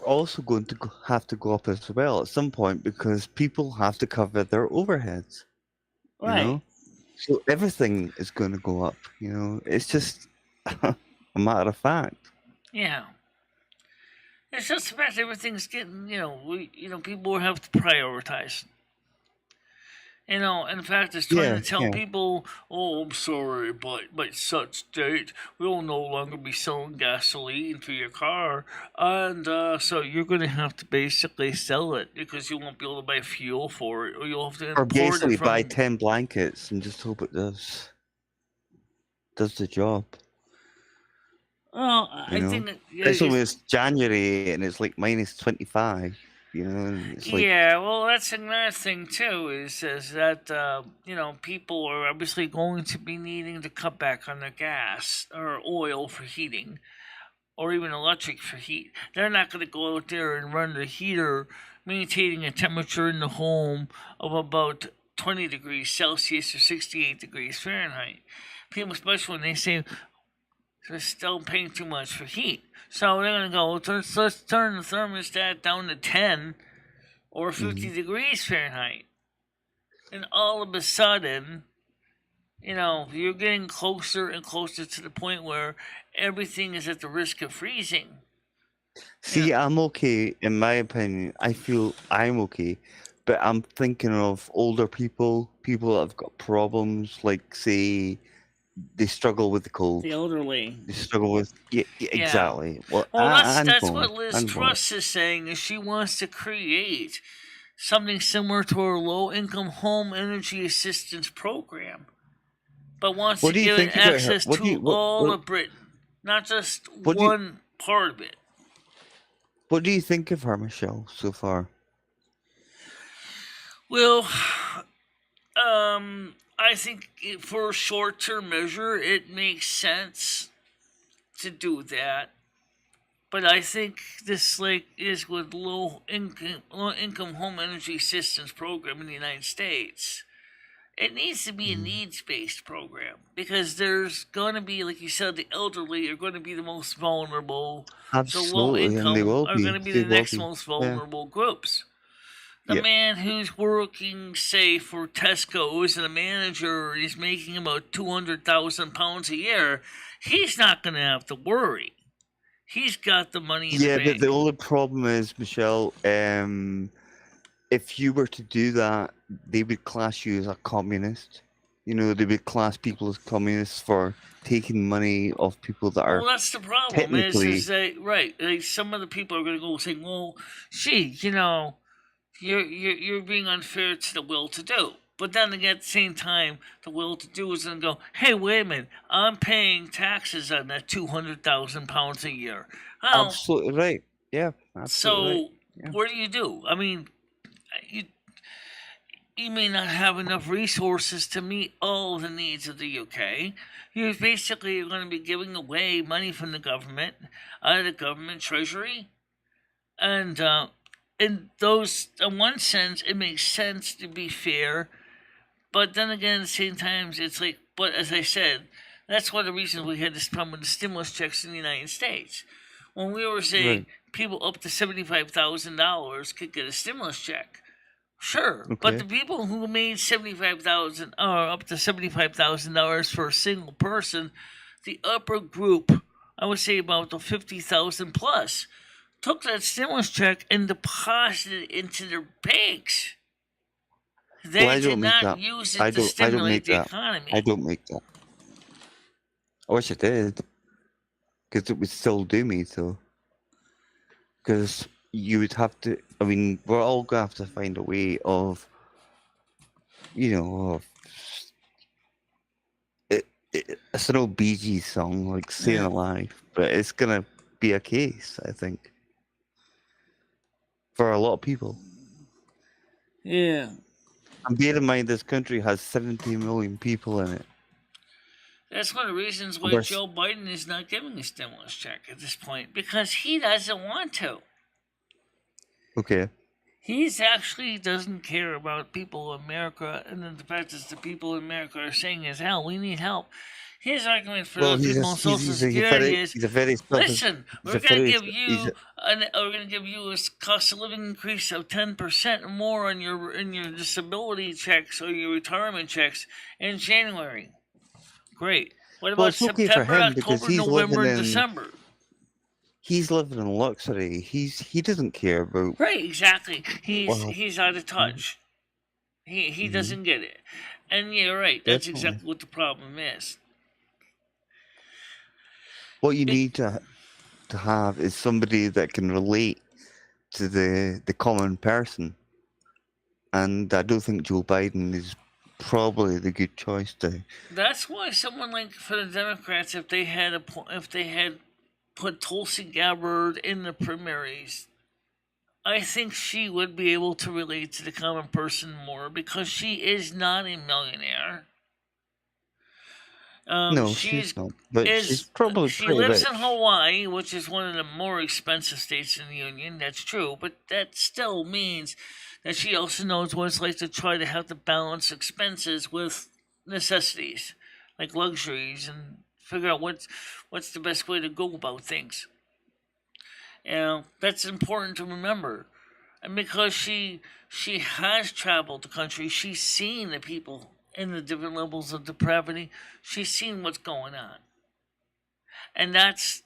also going to have to go up as well at some point because people have to cover their overheads. You right. know, so everything is going to go up. It's just a matter of fact. Yeah. It's just the fact everything's getting, people will have to prioritize. In fact, it's trying Yeah, to tell yeah. people, oh, I'm sorry, but by such date, we'll no longer be selling gasoline for your car. And so you're going to have to basically sell it because you won't be able to buy fuel for it, or you'll have to Or import it basically buy from. 10 blankets and just hope it does the job. Well, I think Especially when it's January and it's like minus 25. And it's like, yeah, well, that's another thing too. Is that people are obviously going to be needing to cut back on their gas or oil for heating, or even electric for heat. They're not going to go out there and run the heater, maintaining a temperature in the home of about 20 degrees Celsius or 68 degrees Fahrenheit. People, especially when they say they're still paying too much for heat. So they're going to go, let's turn the thermostat down to 10 or 50 degrees Fahrenheit. And all of a sudden, you're getting closer and closer to the point where everything is at the risk of freezing. see, I'm okay. In my opinion, I feel I'm okay. But I'm thinking of older people that have got problems, like, say, they struggle with the cold. The elderly. They struggle with exactly. Well, that's what Liz Truss is saying. Is she wants to create something similar to her low-income home energy assistance program, but wants to give it access to all of Britain, not just one part of it. What do you think of her, Michelle, so far? Well, I think for a short-term measure, it makes sense to do that. But I think this is with low income home energy assistance program in the United States. It needs to be a needs based program because there's going to be, like you said, the elderly are going to be the most vulnerable. Absolutely, so low income and they will are going to be the next most vulnerable groups. The man who's working, say, for Tesco's and a manager is making about £200,000 a year, he's not going to have to worry. He's got the money in the bank. But the only problem is, Michelle, if you were to do that, they would class you as a communist. They would class people as communists for taking money off people that are. Well, that's the problem. Technically, is that, right? Some of the people are going to go saying, "Well, gee, you're being unfair to the well-to-do." But then again, at the same time, the will-to-do is going to go, hey, wait a minute, I'm paying taxes on that £200,000 a year. Well, absolutely right. Yeah, absolutely. So, what do? I mean, you may not have enough resources to meet all the needs of the UK. You're basically going to be giving away money from the government, out of the government treasury. And in one sense, it makes sense to be fair. But then again, at the same time, it's like, but as I said, that's one of the reasons we had this problem with the stimulus checks in the United States. When we were saying people up to $75,000 could get a stimulus check, sure, but the people who made $75,000 or up to $75,000 for a single person, the upper group, I would say about the 50,000 plus, took that stimulus check and deposited it into their banks. They did not use it to stimulate the economy. I don't make that. I wish I did, because it would still do me so. Because you would have to. I mean, we're all gonna have to find a way of, it's an old Bee Gees song, like "Staying Alive," but it's gonna be a case, I think, for a lot of people. Yeah. And bear in mind, this country has 70 million people in it. That's one of the reasons why There's- Joe Biden is not giving a stimulus check at this point, because he doesn't want to. Okay. He's actually doesn't care about people in America, and then the fact is the people in America are saying is, hell, we need help. His argument for those people on Social Security is, he's a very selfish. listen, he's we're a going to very- give he's you a- we're going to give you a cost of living increase of 10% more on your disability checks or your retirement checks in January. Great. What about Well, it's okay for September, him because October, he's November, living and in- December? He's living in luxury. He doesn't care about. Right, exactly. Well, He's out of touch. He Mhm. doesn't get it. And you're right, that's Definitely. exactly what the problem is. What you need to have is somebody that can relate to the common person, and I don't think Joe Biden is probably the good choice to. That's why someone like for the Democrats, if they had put Tulsi Gabbard in the primaries, I think she would be able to relate to the common person more because she is not a millionaire. No, she's not. But she's probably she pretty lives rich. in Hawaii, which is one of the more expensive states in the union. That's true, but that still means that she also knows what it's like to try to have to balance expenses with necessities, like luxuries, and figure out what's the best way to go about things. That's important to remember, and because she has traveled the country, she's seen the people in the different levels of depravity. She's seen what's going on. And that's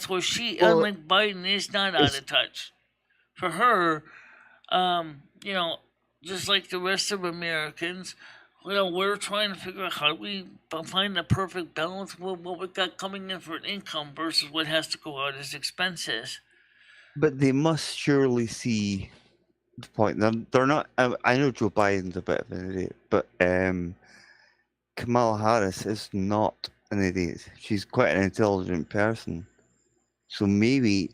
where she, Well, unlike Biden, is not out of touch. For her, just like the rest of Americans, we're trying to figure out how do we find the perfect balance with what we've got coming in for an income versus what has to go out as expenses. But they must surely see the point. They're not. I know Joe Biden's a bit of an idiot, but Kamala Harris is not an idiot. She's quite an intelligent person. So maybe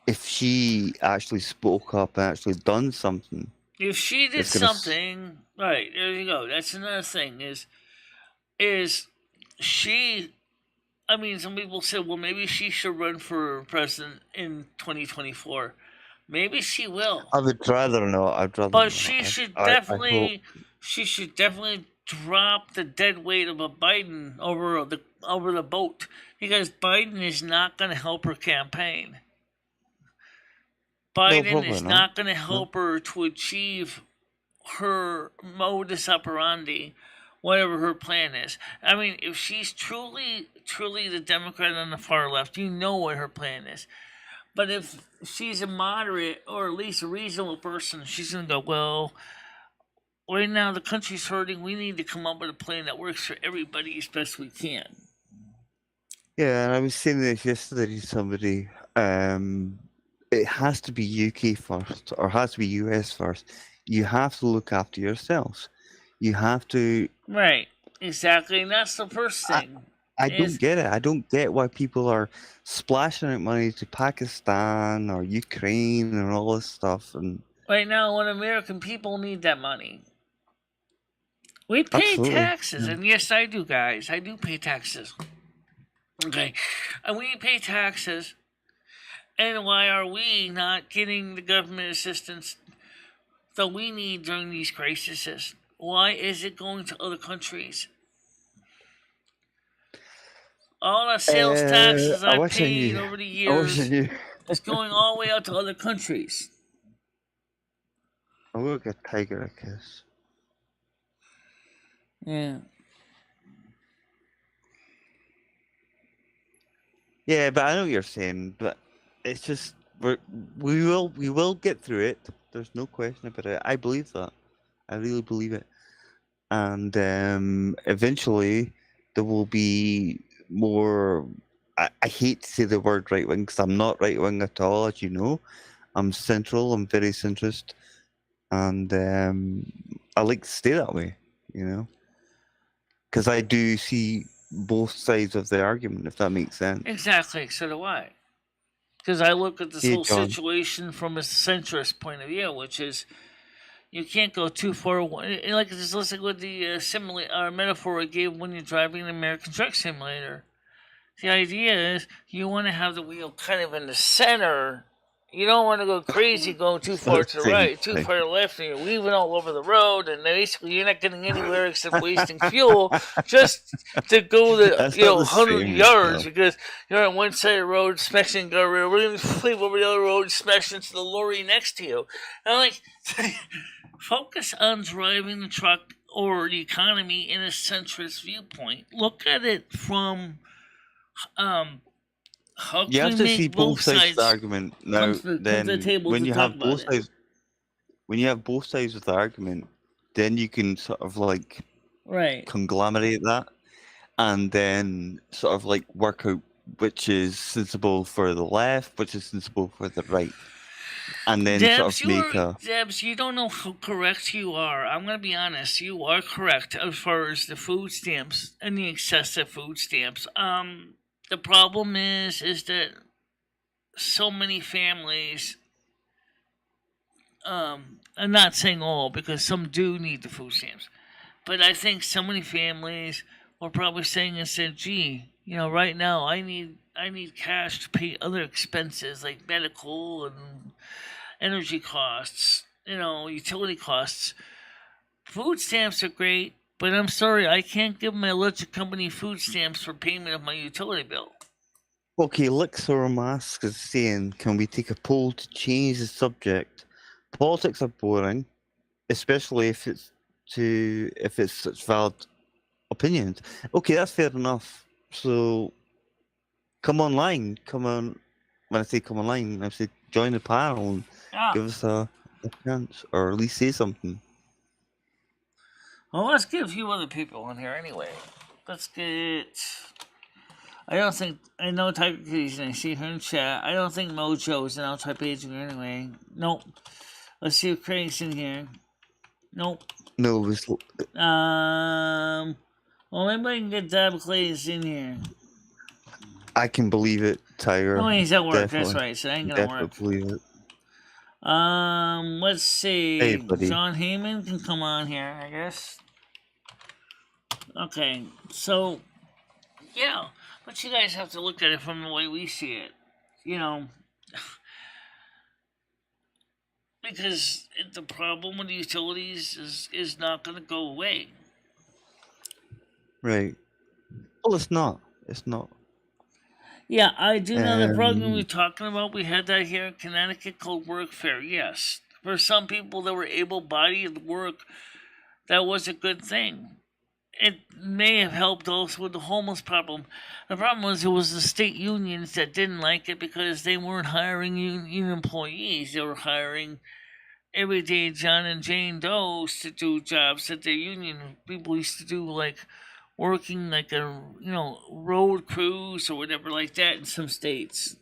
if she actually spoke up and actually done something, if she did it's gonna something, right, there you go. That's another thing is she. I mean, some people say, well, maybe she should run for president in 2024. Maybe she will. I would rather not. I'd rather. But not. she should I hope- definitely drop the dead weight of a Biden over the boat, because Biden is not going to help her campaign. Biden probably is not. not going to help her to achieve her modus operandi, whatever her plan is. I mean, if she's truly the Democrat on the far left, you know what her plan is. But if she's a moderate or at least a reasonable person, she's going to go, well, right now the country's hurting. We need to come up with a plan that works for everybody as best we can. Yeah, and I was saying this yesterday to somebody. It has to be UK first, or has to be US first. You have to look after yourselves. You have to. Right, exactly. And that's the first thing. I don't get it. I don't get why people are splashing out money to Pakistan or Ukraine and all this stuff. And right now, when American people need that money, we pay Absolutely. taxes. And yes, I do, guys. I do pay taxes. Okay. And we pay taxes. And why are we not getting the government assistance that we need during these crises? Why is it going to other countries? All the sales taxes I I wish I paid knew. over the I wish I years knew. is going all the way out to other countries. I'm gonna get Tiger a kiss. Yeah. Yeah, but I know what you're saying. But it's just we will get through it. There's no question about it. I believe that. I really believe it. And eventually there will be more. I hate to say the word right wing because I'm not right wing at all, as you know. I'm central. I'm very centrist, and I like to stay that way. You know, because I do see both sides of the argument, if that makes sense. Exactly, so do I. Because I look at this Hey, whole John. situation from a centrist point of view, which is, You can't go too far. Like just listen with the metaphor I gave when you're driving an American Truck Simulator. The idea is you want to have the wheel kind of in the center. You don't want to go crazy going too far to the Same right, too thing. far to the left, and you're weaving all over the road, and basically you're not getting anywhere except wasting fuel just to go the That's not the 100 same, yards Michelle. because you're on one side of the road, smashing guardrail, we're going to flip over the other road, smash into the lorry next to you. And I'm like, focus on driving the truck or the economy in a centrist viewpoint. Look at it from how You can have we to see make both both sides of the sides argument. come Now, to the then, table when to you talk have about both it? sides, when you have both sides of the argument, then you can sort of like Right. conglomerate that, and then sort of like work out which is sensible for the left, which is sensible for the right, and then sort of make a. Debs, you don't know how correct you are. I'm gonna be honest. You are correct as far as the food stamps and the excessive food stamps. The problem is that so many families. I'm not saying all because some do need the food stamps, but I think so many families are probably saying and said, "Gee, right now I need cash to pay other expenses like medical and energy costs, utility costs. Food stamps are great, but I'm sorry, I can't give my electric company food stamps for payment of my utility bill." Okay, Lixormask is saying, can we take a poll to change the subject? Politics are boring, especially if it's such valid opinions. Okay, that's fair enough. So come online. Come on. When I say come online, I say join the panel and Ah, give us a chance, or at least say something. well, let's get a few other people in here anyway. Let's get. I know Tiger Kitty's and I see her in chat. I don't think Mojo's, and I'll try paging her anyway. Nope. Let's see if Craig's in here. Nope. No, it was, Well, maybe I can get Dab Clay's in here. I can believe it, Tiger. Oh, he's at work. Definitely. That's right. So I ain't gonna work. Definitely believe it. Let's see. Hey, buddy. John Heyman can come on here, I guess. Okay, so yeah, but you guys have to look at it from the way we see it, because the problem with the utilities is not going to go away. Right. Well, it's not. It's not. Yeah, I do know the program we're talking about. We had that here in Connecticut called Workfare. Yes, for some people that were able-bodied work, that was a good thing. It may have helped also with the homeless problem. The problem was it was the state unions that didn't like it because they weren't hiring union employees. They were hiring everyday John and Jane Does to do jobs that their union people used to do, like working like a road crews or whatever like that in some states.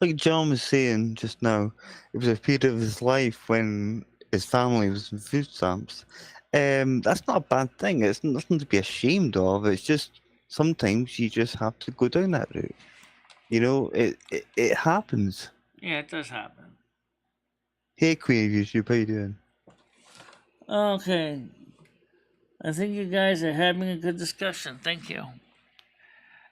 Like John was saying just now, it was a period of his life when his family was in food stamps. That's not a bad thing. It's nothing to be ashamed of. It's just sometimes you just have to go down that route. It happens. Yeah, it does happen. Hey, Queen of YouTube, how you doing? Okay. I think you guys are having a good discussion. Thank you.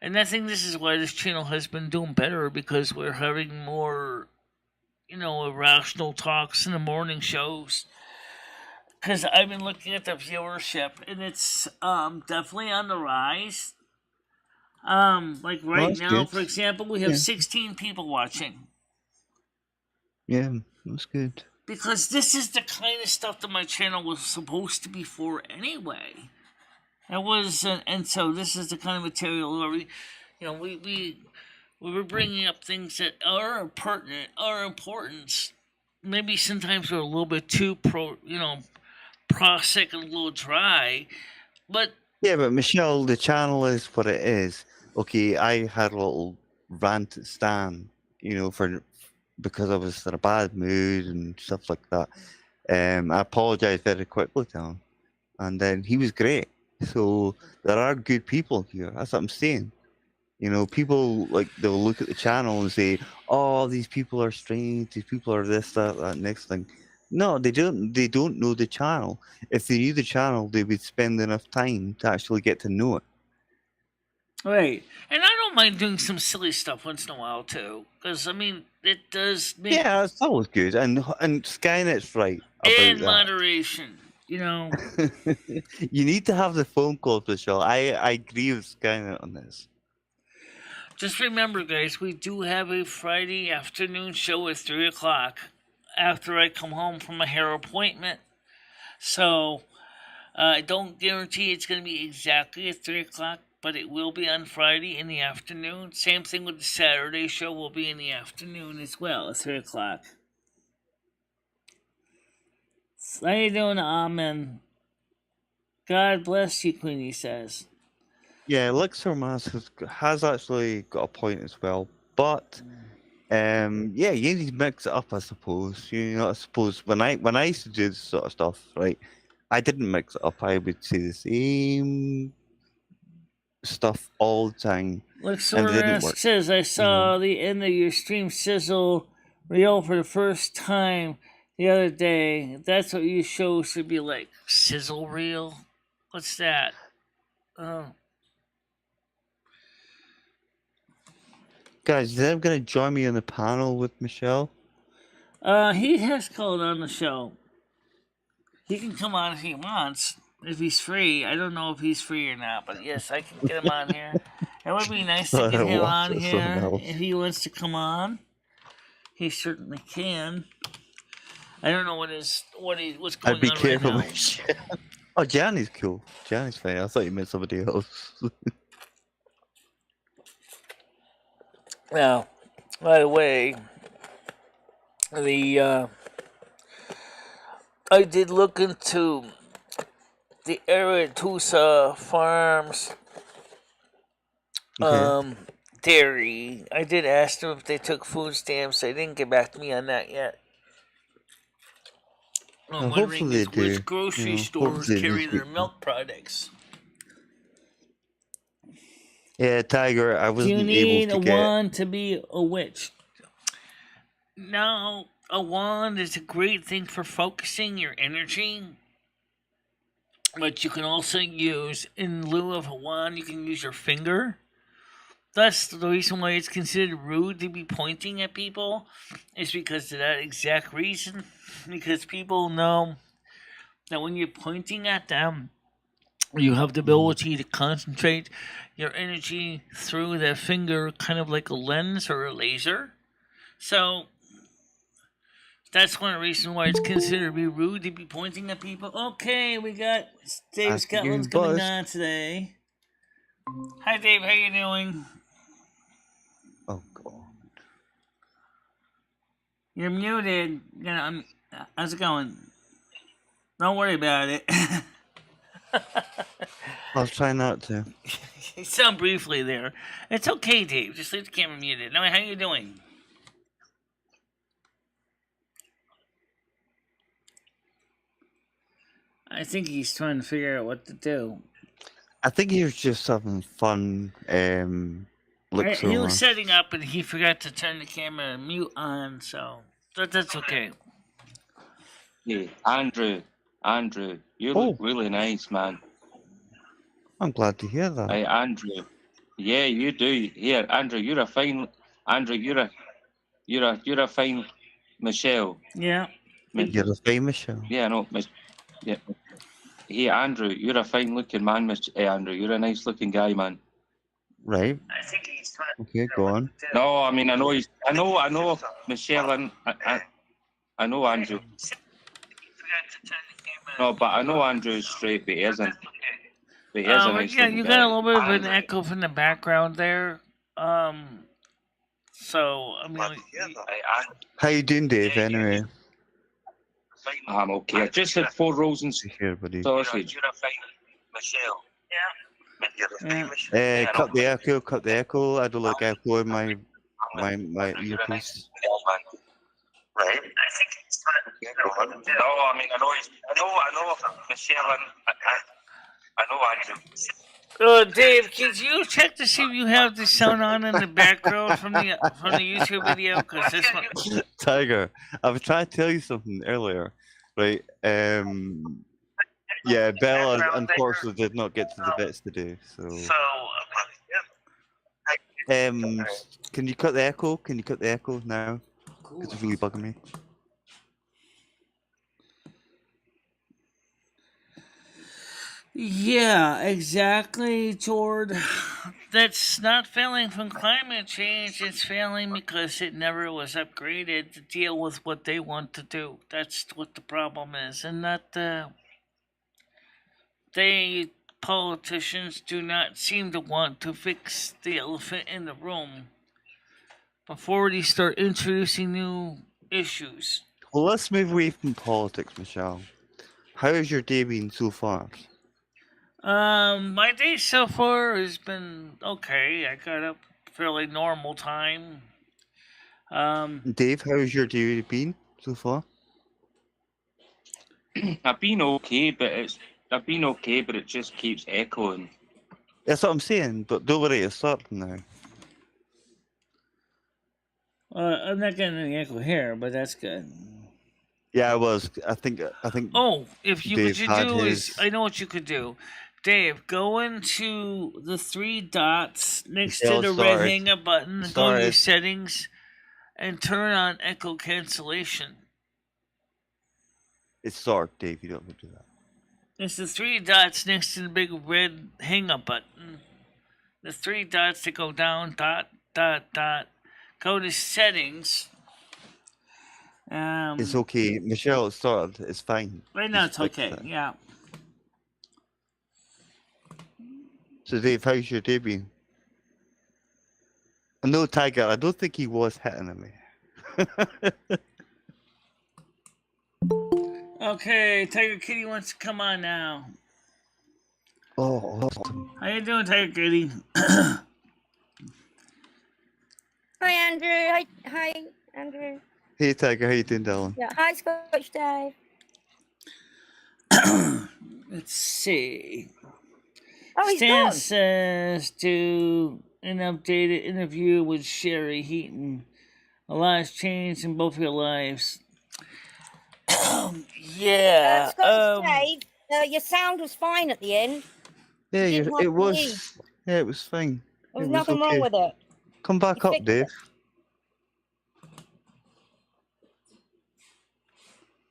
And I think this is why this channel has been doing better, because we're having more, irrational talks in the morning shows. Because I've been looking at the viewership, and it's definitely on the rise. Like right now, good. for example, we have 16 people watching. Yeah, that's good. Because this is the kind of stuff that my channel was supposed to be for anyway. It was, and so this is the kind of material where we were bringing up things that are pertinent, are important. Maybe sometimes we're a little bit too prosaic and a little dry, but yeah, but Michelle, the channel is what it is. Okay, I had a little rant at Stan, because I was in a bad mood and stuff like that. I apologized very quickly to him, and then he was great. So there are good people here. That's what I'm saying. People they'll look at the channel and say, "Oh, these people are strange. These people are this, that, next thing." No, they don't. They don't know the channel. If they knew the channel, they would spend enough time to actually get to know it. Right. And I don't mind doing some silly stuff once in a while too, because I mean it does make Yeah, it's always good, and Skynet's right about in that. moderation. You know, You need to have the phone calls, Michelle. I agree with Skynet on this. just remember, guys, we do have a Friday afternoon show at 3:00 after I come home from a hair appointment. So I don't guarantee it's going to be exactly at 3:00, but it will be on Friday in the afternoon. Same thing with the Saturday show, will be in the afternoon as well at 3:00. How you doing, Amen? God bless you, Queenie says. Yeah, Elixir Mask has actually got a point as well, but yeah, you need to mix it up, I suppose. You know, I suppose when I used to do this sort of stuff, right, I didn't mix it up. I would say the same stuff all the time, and it didn't work. Says, I saw the end of your stream sizzle reel for the first time the other day. That's what your show should be like. Sizzle reel? What's that? Oh. Guys, is anyone going to join me on the panel with Michelle? He has called on the show. He can come on if he wants, if he's free. I don't know if he's free or not, but yes, I can get him on here. It would be nice to get him on here if he wants to come on. He certainly can. I don't know what's going on. I'd be careful, right now. Michelle. Oh, Johnny's cool. Johnny's fine. I thought you meant somebody else. Now, by the way, I did look into the Aretusa Farms dairy. I did ask them if they took food stamps. They didn't get back to me on that yet. I'm wondering hopefully they which do. grocery stores carry their milk products. Yeah, Tiger, I wasn't able to get... Do you need a wand to be a witch? No, a wand is a great thing for focusing your energy. But you can also use, in lieu of a wand, you can use your finger. That's the reason why it's considered rude to be pointing at people. Is because of that exact reason. Because people know that when you're pointing at them, you have the ability to concentrate your energy through their finger, kind of like a lens or a laser. So that's one of the reasons why it's considered to be rude to be pointing at people. Okay, we got Dave Scotland's coming on today. Hi, Dave. How you doing? Oh, God. You're muted. How's it going? Don't worry about it. I'll try not to. You sound briefly there. It's okay, Dave. Just leave the camera muted. Now, how you doing? I think he's trying to figure out what to do. I think he was just having fun. He was setting up and he forgot to turn the camera mute on, so that's okay. Hey, Andrew, you look really nice, man. I'm glad to hear that. Hey, Andrew. Yeah, you do. Here, Andrew, you're a fine Michelle. Yeah. You're a fine Michelle. Yeah, no, yeah. Hey, Andrew, you're a fine looking man, Hey, Andrew, you're a nice looking guy, man. Right. I think he's trying. Okay, go on. No, I mean, I know Michelle and I know Andrew. No, but I know Andrew's straight, but he isn't. But he is a nice you got a little bit of an echo from the background there. So I mean, how you doing, Dave? Anyway, I'm okay. I just had 4 rolls and sausage. Cut the echo. I don't like echo in my earpiece. Right. I think he's trying to get on. No, I mean, I know Michelle and I know Andrew. Dave, could you check to see if you have the sound on in the background from the YouTube video? Because this one. Tiger, I was trying to tell you something earlier. right? Yeah, Bella unfortunately did not get to the vets today. So, can you cut the echo? Can you cut the echo now? Because it's really bugging me. Yeah, exactly, Jord. That's not failing from climate change. It's failing because it never was upgraded to deal with what they want to do. That's what the problem is, and not they politicians do not seem to want to fix the elephant in the room before they start introducing new issues. Well, let's move away from politics, Michelle. How has your day been so far? My day so far has been okay. I got up fairly normal time. Dave, how's your day been so far? I've been okay, but it just keeps echoing. That's what I'm saying, but don't worry, it's starting now. I'm not getting any echo here, but that's good. Yeah, I was. I think. Oh, if you Dave could had do his- is, I know what you could do. Dave, go into the three dots next Michelle, to the red sorry. hang up button, go to Sorry. your settings, and turn on echo cancellation. It's dark, Dave. You don't have to do that. It's the three dots next to the big red hang up button. The three dots that go down, dot, dot, dot. Go to settings. It's okay, Michelle. It started. It's fine. Right now Just it's fix okay, it. yeah. So, Dave, how's your day been? No, Tiger. I don't think he was hitting at me. Okay, Tiger Kitty wants to come on now. Oh, awesome. How you doing, Tiger Kitty? Hi, Andrew. Hi, Andrew. Hey, Tiger. How you doing, Dylan? Yeah. Hi, Scotch Dave. Let's see. Oh, he's Stan gone. says do an updated interview with Sherry Heaton. A lot has changed in both your lives. Yeah. Scotch Dave, your sound was fine at the end. Yeah, You didn't have it to was. leave. Yeah, it was fine. There was It was nothing okay. wrong with it. Come back You up, fixed Dave. it.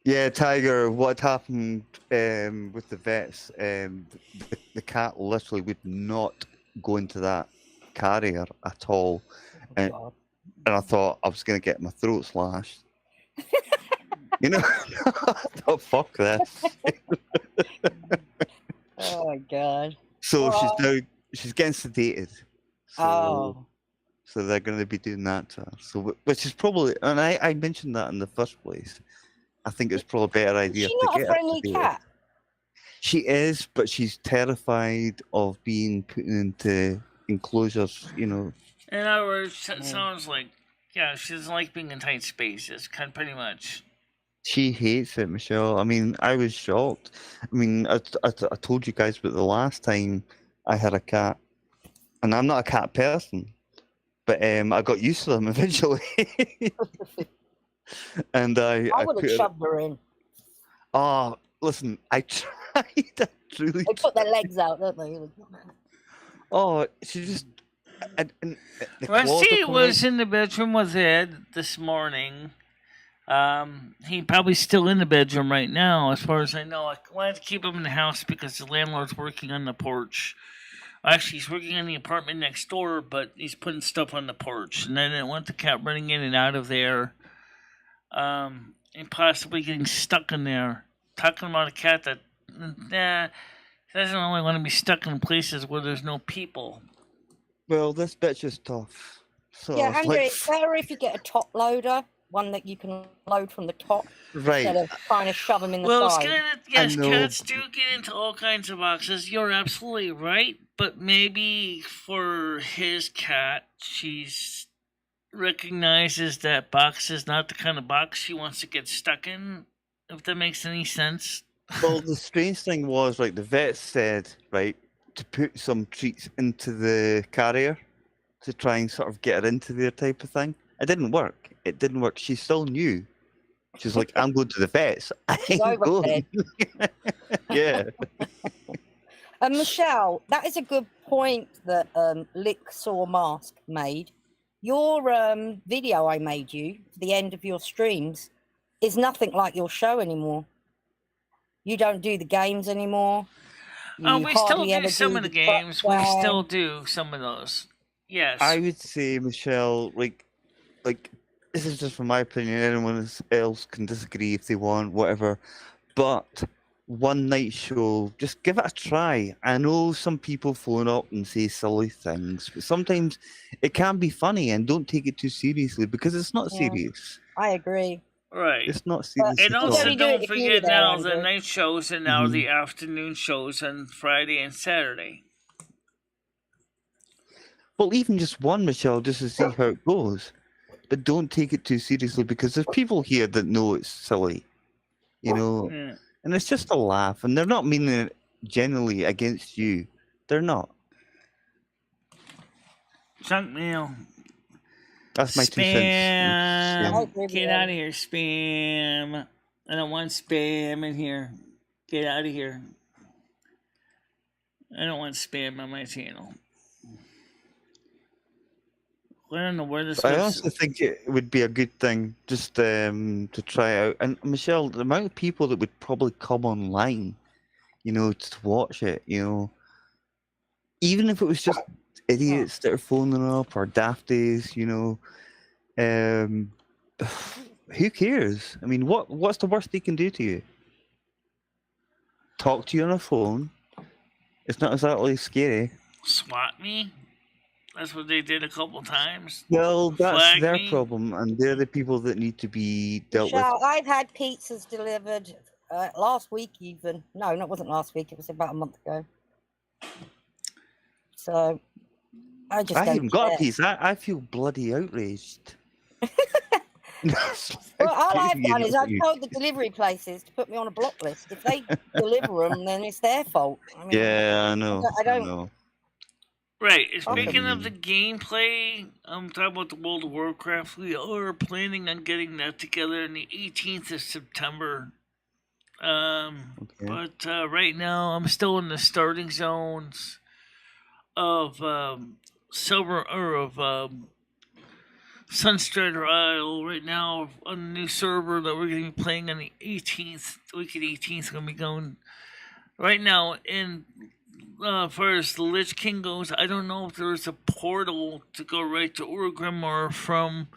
Yeah, Tiger, what happened with the vets, the cat literally would not go into that carrier at all. And, God. and I thought I was going to get my throat slashed. You know, I thought, fuck this. Oh my God. So Oh. she's getting sedated. So, Oh. so they're going to be doing that to her. So, which is probably, and I mentioned that in the first place. I think it's probably a better idea Is she to not get a her friendly sedated. cat? She is, but she's terrified of being put into enclosures, you know. In other words, it sounds like, yeah, she doesn't like being in tight spaces, kind of pretty much. She hates it, Michelle. I mean, I was shocked. I mean, I told you guys about the last time I had a cat, and I'm not a cat person, but I got used to them eventually. And I would put have her- shoved her in. Oh, listen, I tried. I truly They put their legs out, don't they? Oh, she just. And the claws Rusty are coming was out. in the bedroom with Ed this morning. He probably still in the bedroom right now, as far as I know. I wanted to keep him in the house because the landlord's working on the porch. Actually, he's working on the apartment next door, but he's putting stuff on the porch. And I didn't want the cat running in and out of there, and possibly getting stuck in there. Talking about a cat that, doesn't really want to be stuck in places where there's no people. Well, this bitch is tough. So Yeah, it's Andrew, like, it's better if you get a top loader, one that you can load from the top, right. instead of trying to shove them in the Well, side. yes, know. cats do get into all kinds of boxes. You're absolutely right, but maybe for his cat, she's recognizes that box is not the kind of box she wants to get stuck in. If that makes any sense. Well, the strange thing was, like, the vet said, right, to put some treats into the carrier to try and sort of get her into there type of thing. It didn't work. It didn't work. She's still new. She's like, I'm going to the vets. I She's ain't going. overfed. Yeah. And Michelle, that is a good point that Lick Saw Mask made. Your video I made you for the end of your streams is nothing like your show anymore. You don't do the games anymore. You We still hardly do ever some do of the the games. We crackdown. still do some of those. Yes. I would say, Michelle, like this is just from my opinion. Anyone else can disagree if they want, whatever. But one night show, just give it a try. I know some people phone up and say silly things, but sometimes it can be funny, and don't take it too seriously because it's not Yeah. serious. I agree. Right. It's not serious And at also, all. only do it don't if you were forget there, now the Andrew. night shows and now the afternoon shows on Friday and Saturday. Well, even just one, Michelle, just to see how it goes. But don't take it too seriously because there's people here that know it's silly, you know, Yeah. and it's just a laugh, and they're not meaning it generally against you. They're not. Junk mail. That's my 2 cents. I agree with Get you. out of here, spam. I don't want spam in here. Get out of here. I don't want spam on my channel. I don't know where this I was. also think it would be a good thing just to try out. And Michelle, the amount of people that would probably come online, you know, to watch it, you know, even if it was just idiots that are phoning up or dafties, you know, who cares? I mean, what's the worst they can do to you? Talk to you on a phone. It's not exactly scary. Swat me? That's what they did a couple times. Well, that's Flag their me? problem, and they're the people that need to be dealt with. Michelle, I've had pizzas delivered last week even. No, it wasn't last week. It was about a month ago. So I just I don't haven't got a care. piece. I feel bloody outraged. Well, all I've done is I've told the delivery places to put me on a block list. If they deliver them, then it's their fault. I mean, Yeah, I know. I don't. know. Right. Okay. Speaking of the gameplay, I'm talking about the World of Warcraft. We are planning on getting that together on the 18th of September. Okay. But right now, I'm still in the starting zones of Sunstrider Isle right now on a new server that we're going to be playing on the 18th. The week of the 18th, going to be going right now. In as far as the Lich King goes, I don't know if there's a portal to go right to Urgrimmar from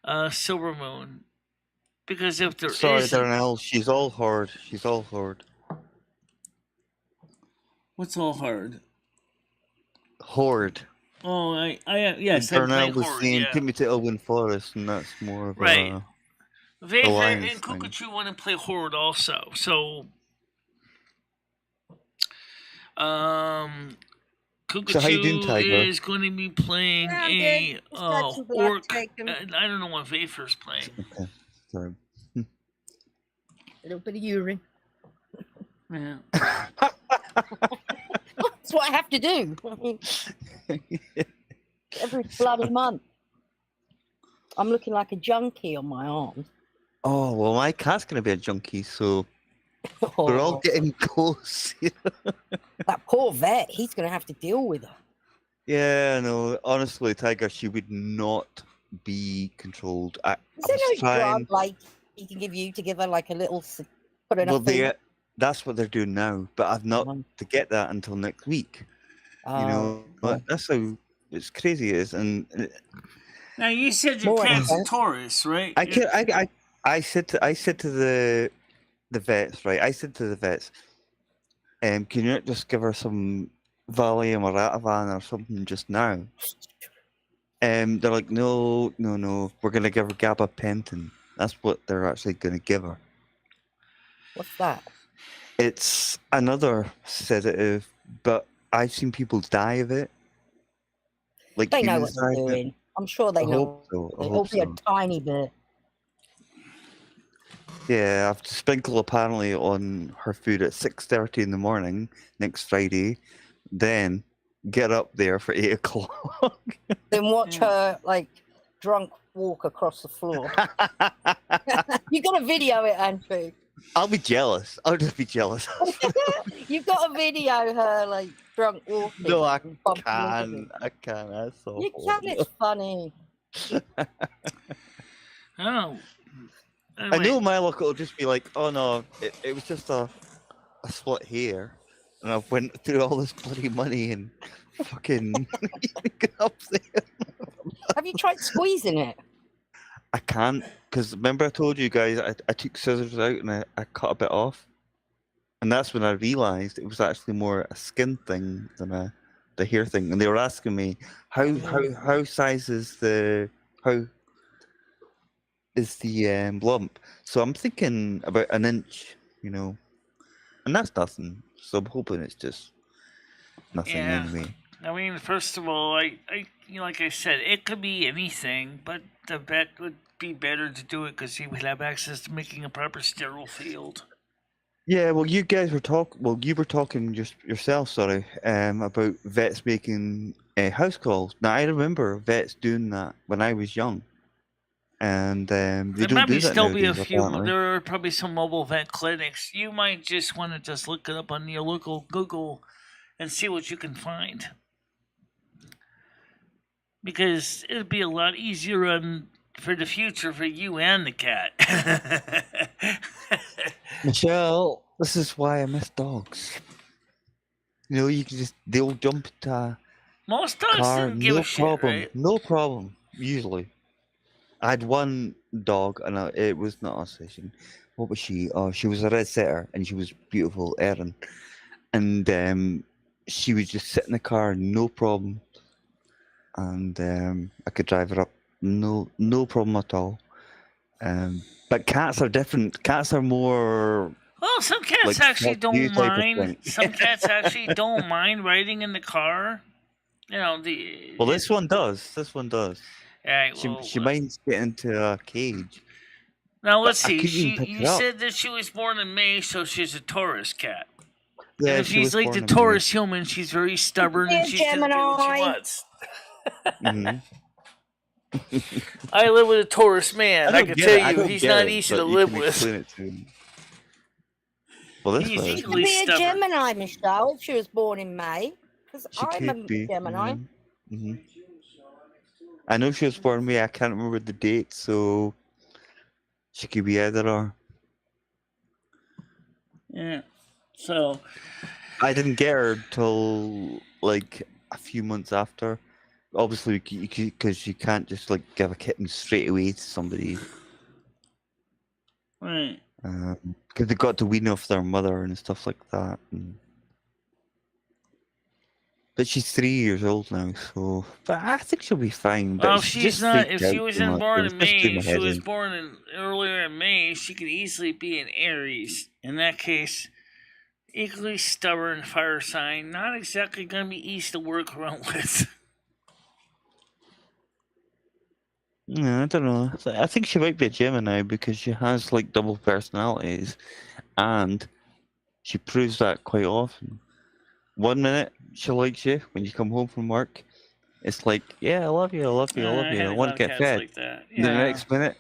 Silvermoon. Because if there Sorry, isn't- Darnell. She's all hard. What's all hard? Horde. Oh, yes, I Darnell play was Horde, saying, yeah. take me to Elwyn Forest, and that's more of Right. Vader alliance and thing. Kukachu want to play Horde also, so Kukachu So how you doing, Tiger? is going to be playing Yeah, I'm a good. Just had some blood orc. taken. I don't know what Vader's playing. Okay. Sorry. A little bit of urine. Yeah. That's what I have to do. I mean, every bloody month. I'm looking like a junkie on my arm. Oh, well, my cat's going to be a junkie, so we're all getting close. That poor vet, he's going to have to deal with her. Yeah, no, honestly, Tiger, she would not be controlled. Is there no drug like he can give you to give her like a little put in Well, a food? that's what they're doing now, but I've not to get that until next week. You know, but that's how it's crazy it is, and Now you said your cat's a Taurus, right? I said to the vets, right? I said to the vets, can you not just give her some Valium or Ativan or something just now? They're like, no, we're gonna give her gabapentin. That's what they're actually gonna give her. What's that? It's another sedative, but I've seen people die of it. Like They know what humans they're die of it. doing. I'm sure they I know. hope so. I It'll hope be a so. tiny bit. Yeah, I have to sprinkle apparently on her food at 6:30 in the morning next Friday, then get up there for 8 o'clock. Then watch her like drunk walk across the floor. You got to video it, Andrew. I'll be jealous. I'll just be jealous. You've got to video her like drunk walking. No, I and bumping into can. them. I can. That's so You can. It's funny. Oh. I know my luck will just be like, oh no, it was just a split hair, and I went through all this bloody money and fucking get up there. Have you tried squeezing it? I can't, because remember I told you guys I took scissors out and I cut a bit off, and that's when I realised it was actually more a skin thing than the hair thing. And they were asking me how size is the lump. So I'm thinking about an inch, you know, and that's nothing. So I'm hoping it's just nothing anyway. I mean, first of all, I like I said, it could be anything, but the vet would be better to do it because he would have access to making a proper sterile field. Yeah, well, you guys were you were talking just yourself, sorry, about vets making house calls. Now I remember vets doing that when I was young, and they There don't might do that still be a nowadays, few. apparently. There are probably some mobile vet clinics. You might just want to just look it up on your local Google and see what you can find. Because it'd be a lot easier for the future for you and the cat. Michelle, this is why I miss dogs. You know, they'll jump into a Most dogs car, didn't give no a shit, problem, right? no problem, usually. I had one dog, and it was not a session. What was she? Oh, she was a red setter, and she was beautiful, Erin. And she would just sit in the car, no problem. And I could drive her up, no problem at all. But cats are different. Cats are more. Well, some cats like actually fuck you don't type of mind. thing. Some cats actually don't mind riding in the car. You know, Well, this one does. This one does. Alright, She minds getting into a cage. Now let's I see. couldn't even pick You her up. said that she was born in May, so she's a Taurus cat. Yeah, and if she she's was like born the in May. Taurus human, she's very stubborn and she's gonna do what she Gemini. wants. Mhm. I live with a Taurus man. I don't can get tell it, I you, don't he's get not it, easy but to you live can with. explain it to him. Well, this He's was. She equally could be a stubborn. Gemini, Michelle, if she was born in May. Because She I'm could a be. Gemini. Mhm. I know she was born in May. I can't remember the date, so she could be either or. Yeah. So, I didn't get her till like a few months after. Obviously, because you can't just like give a kitten straight away to somebody. right. Because they got to wean off their mother and stuff like that. But she's 3 years old now, so. But I think she'll be fine. But Well, if she she's just not, freaked if she out was too much. born It was in just doing May, my if she head was in. born earlier in May, she could easily be an Aries. In that case, equally stubborn fire sign, not exactly going to be easy to work around with. Yeah, I don't know. I think she might be a Gemini because she has like double personalities, and she proves that quite often. 1 minute she likes you when you come home from work. It's like, yeah, I love you, I love you, I love I you. had I a want lot to of get cats fed. like that. The Yeah. next minute,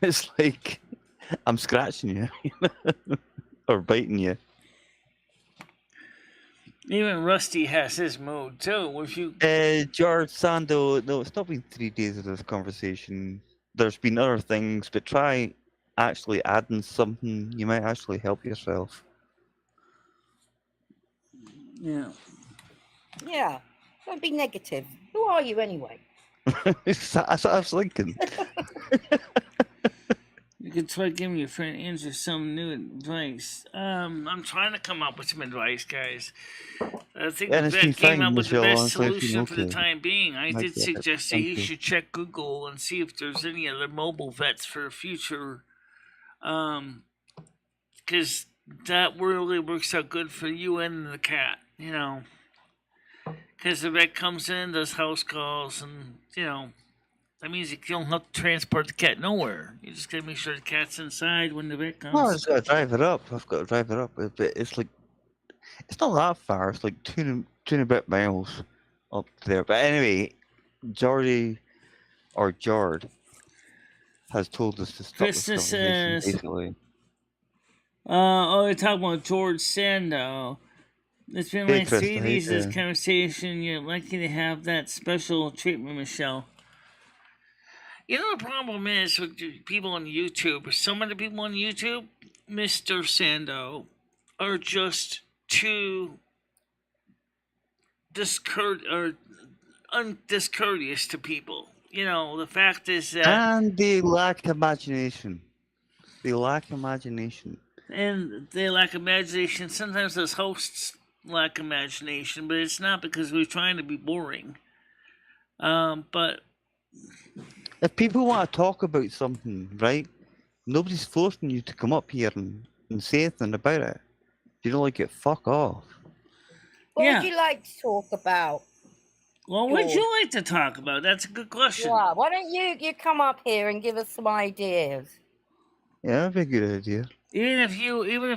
it's like I'm scratching you or biting you. Even Rusty has his mood too. If you George Sando, no, it's not been 3 days of this conversation. There's been other things, but try actually adding something. You might actually help yourself. yeah. Yeah. Don't be negative. Who are you anyway? That's what I was thinking. You could try giving your friend Andrew some new advice. I'm trying to come up with some advice, guys. I think And the it's been vet came fine, up with the Michelle, best honestly, it's been solution for the okay. time being. I Might did get it. suggest that Thank you you. should check Google and see if there's any other mobile vets for future, because that really works out good for you and the cat, you know. Because the vet comes in, does house calls, and, you know, that means you don't have to transport the cat nowhere. You just gotta make sure the cat's inside when the vet comes. No, I've just got to drive it up. I've got to drive it up. But it's like, it's not that far. It's like two and a bit miles up there. But anyway, Jordy or Jord has told us to stop this Krista conversation, says, basically. you're talking about George Sando. It's been Hey, like Krista, 3 how you days of this doing? conversation. You're lucky to have that special treatment, Michelle. You know, the problem is with people on YouTube, some of the people on YouTube, Mr. Sando, are just too undiscourteous to people. You know, the fact is that, And they lack imagination. They lack imagination. and they lack imagination. Sometimes those hosts lack imagination, but it's not because we're trying to be boring. But If people want to talk about something, right, nobody's forcing you to come up here and say anything about it. If you don't like it, fuck off. What Yeah. would you like to talk about? Well, what would you like to talk about? That's a good question. Yeah, why don't you come up here and give us some ideas? Yeah, that'd be a good idea. Even if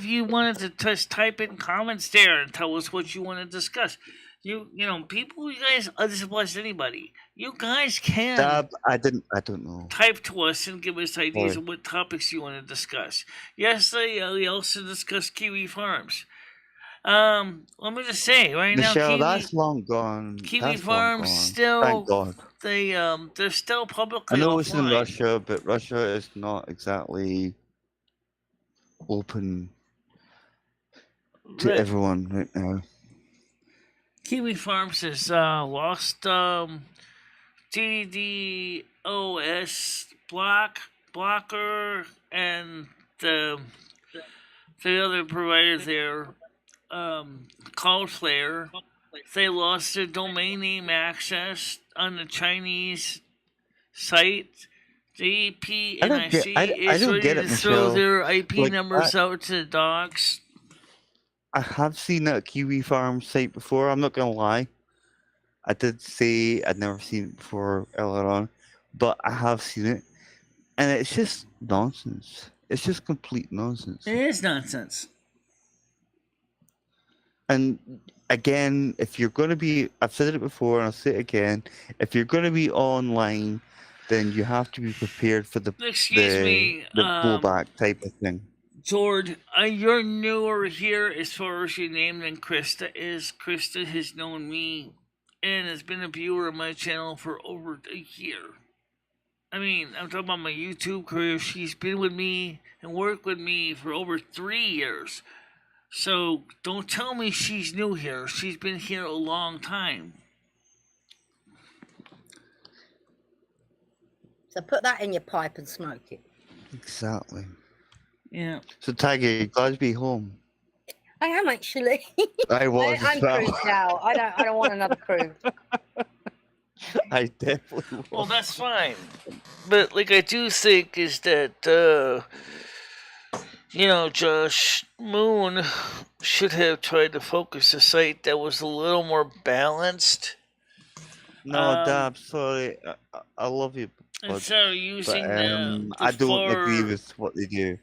you wanted to just type in comments there and tell us what you want to discuss, you know, people, you guys, this applies to anybody. You guys can Dab, I don't know. type to us and give us ideas Sorry. of what topics you want to discuss. Yesterday, we also discussed Kiwi Farms. Let me just say right Michelle, now, that's long gone. Kiwi That's long Farms gone. still, Thank God. they're still I publicly know it's in offline. Russia, but Russia is not exactly open to Right. everyone right now. Kiwi Farms has lost DDoS blocker and the other provider there, Cloudflare. They lost their domain name access on the Chinese site. The EPNIC I is don't ready get to it, throw Michelle. their IP Like, numbers out to the dogs. I have seen that Kiwi Farm site before. I'm not gonna lie. I did say I'd never seen it before earlier on, but I have seen it, and it's just nonsense. It's just complete nonsense. It is nonsense. And again, if you're going to be, I've said it before and I'll say it again, if you're going to be online, then you have to be prepared for the blowback type of thing. George, you're newer here as far as your name than Krista is. Krista has known me and has been a viewer of my channel for over a year. I mean, I'm talking about my YouTube career. She's been with me and worked with me for over 3 years. So don't tell me she's new here. She's been here a long time. So put that in your pipe and smoke it. Exactly. Yeah. So Tiger, glad to be home. I am actually. I was. I'm cruised out. I don't want another cruise. I definitely was. Well, that's fine. But like I do think is that you know, Josh Moon should have tried to focus a site that was a little more balanced. No, Dab, sorry. I love you. Instead of using I don't agree with what they do.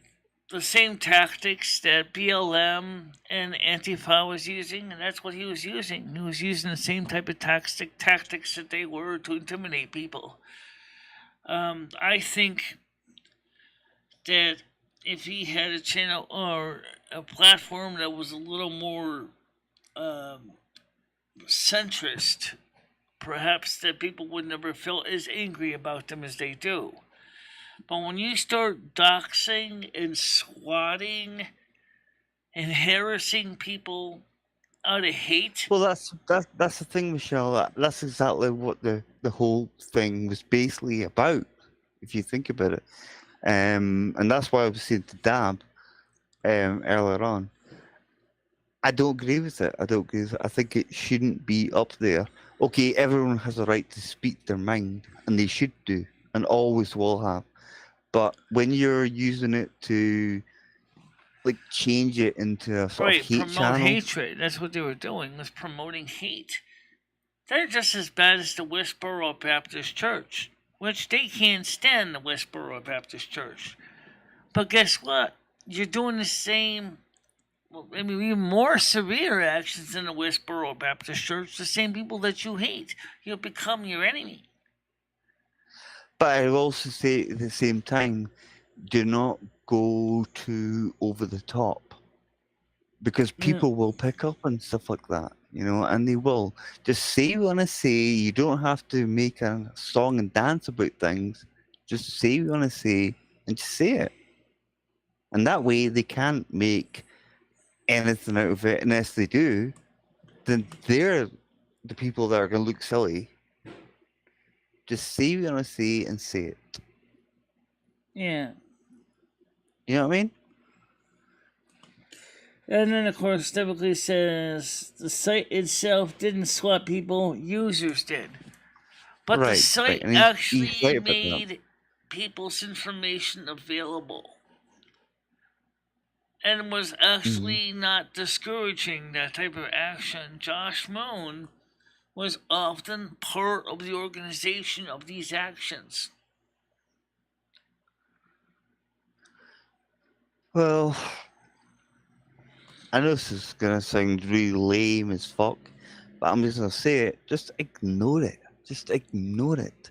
The same tactics that BLM and Antifa was using, and that's what he was using. He was using the same type of tactics that they were to intimidate people. I think that if he had a channel or a platform that was a little more centrist, perhaps that people would never feel as angry about them as they do. But when you start doxing and swatting and harassing people out of hate, well, that's the thing, Michelle. That's exactly what the whole thing was basically about, if you think about it. And that's why I was saying to Dab earlier on. I don't agree with it. I think it shouldn't be up there. Okay, everyone has a right to speak their mind, and they should do, and always will have. But when you're using it to, like, change it into a sort of hate promote channel, hatred. That's what they were doing, was promoting hate. They're just as bad as the Westboro Baptist Church, which they can't stand the Westboro Baptist Church. But guess what? You're doing the same, I mean, even more severe actions than the Westboro Baptist Church, the same people that you hate. You'll become your enemy. But I will also say at the same time, do not go too over the top, because people will pick up on stuff like that, and they will. Just say what you want to say. You don't have to make a song and dance about things. Just say what you want to say and just say it. And that way they can't make anything out of it. Unless they do, then they're the people that are going to look silly. Just say what you want to say and say it. Yeah. You know what I mean? And then, of course, typically says the site itself didn't swat people, users did. But the Right. site And actually he's right about that. made people's information available. And was actually not discouraging that type of action. Josh Moon was often part of the organization of these actions. Well, I know this is gonna sound really lame as fuck, but I'm just gonna say it. Just ignore it. Just ignore it.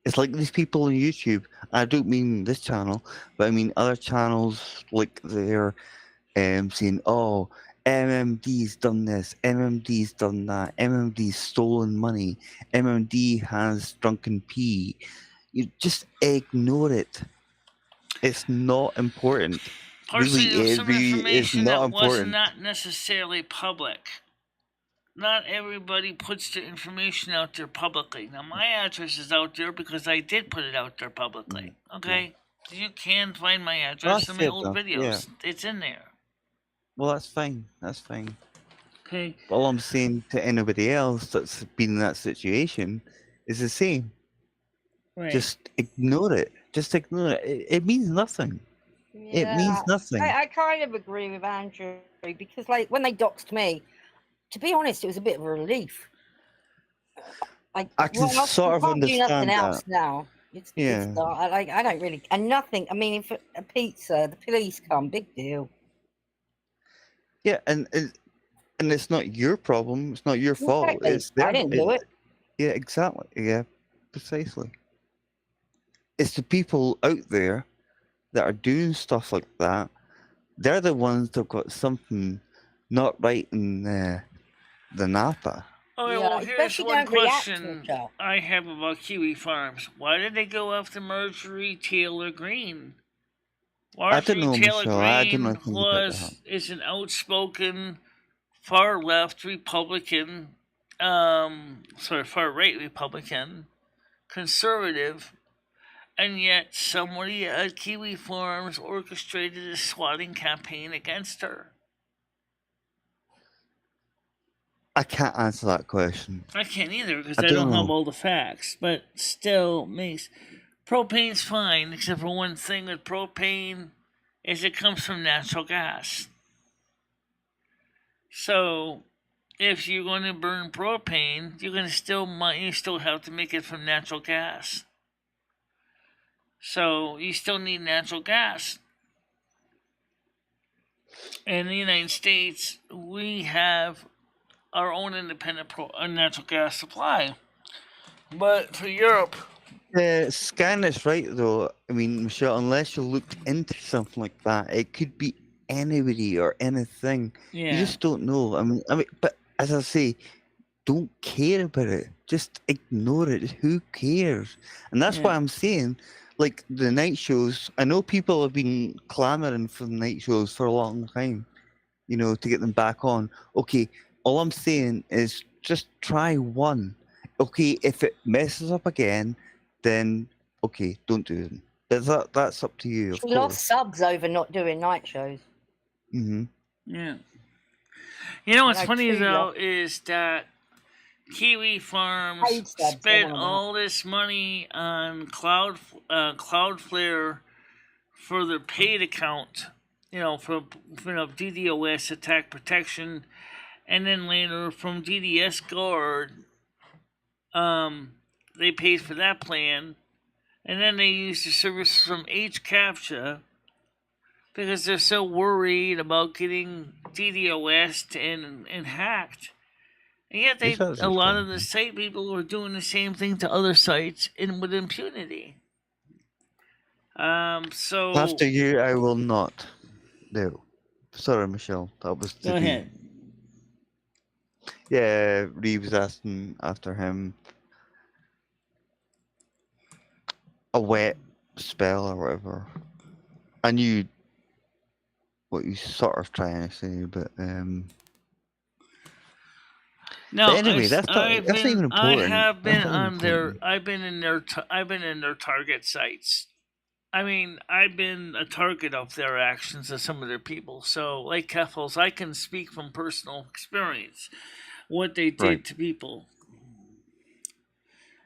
It's like these people on YouTube. I don't mean this channel, but I mean other channels, like they're saying, "Oh, MMD's done this, MMD's done that, MMD's stolen money, MMD has drunken pee." You just ignore it. It's not important. Personally, Really, there was it some really is information not that was important. not necessarily public. Not everybody puts their information out there publicly. Now, my address is out there because I did put it out there publicly. Okay? You can find my address in my fair old enough, videos. yeah. It's in there. Well, that's fine. That's fine. Okay? But all I'm saying to anybody else that's been in that situation is the same. Right. Just ignore it. Just ignore it. It means nothing. It means nothing. I kind of agree with Andrew, because like when they doxed me, to be honest, it was a bit of a relief. Like, I can well, sort of can't do nothing understand else that. now. It's Yeah. I don't really, and nothing. I mean, if a pizza, the police come, big deal. Yeah, and it's not your problem. It's not your fault. Exactly. It's their. I didn't do it. Yeah, exactly. Yeah, precisely. It's the people out there that are doing stuff like that. They're the ones that've got something not right in the Napa. Okay, Yeah, well, here's especially one don't react to question it. I have about Kiwi Farms. Why did they go after Marjorie Taylor Greene? I don't know, Taylor Michelle. I don't know Greene anything about that. is an outspoken far left Republican, far right Republican, conservative, and yet somebody at Kiwi Farms orchestrated a swatting campaign against her. I can't answer that question. I can't either because I I don't have know. all the facts, but still makes propane's fine, except for one thing with propane is it comes from natural gas. So if you're going to burn propane, you still have to make it from natural gas. So you still need natural gas. In the United States, we have our own independent natural gas supply. But for Europe, Scanner's right, though. I mean, Michelle, unless you looked into something like that, it could be anybody or anything. yeah. You just don't know. I mean, but as I say, don't care about it. Just ignore it. Who cares? And that's why I'm saying, like, the night shows, I know people have been clamoring for the night shows for a long time, to get them back on. Okay, all I'm saying is just try one. Okay, if it messes up again, then okay, don't do it. But that's up to you, of She course. lost subs over not doing night shows. Mm-hmm. Yeah. You know what's Like funny two though lost. is that Kiwi Farms Paid subs, spent they want all this money on Cloudflare for their paid account, for DDoS attack protection, and then later from DDS Guard, they paid for that plan, and then they used the service from HCAPTCHA because they're so worried about getting DDoS'd and hacked. And yet, These are a lot of fun. the site people are doing the same thing to other sites with impunity. So After you, I will not. No. Sorry, Michelle. That was to go do. ahead. Yeah, Reeves asking after him a wet spell or whatever. I knew what you sort of trying to say, but No, But anyway, that's not even I important. have That's been not even on their, important. I've been in their target sites. I mean, I've been a target of their actions of some of their people. So, like Keffels, I can speak from personal experience what they did Right. to people.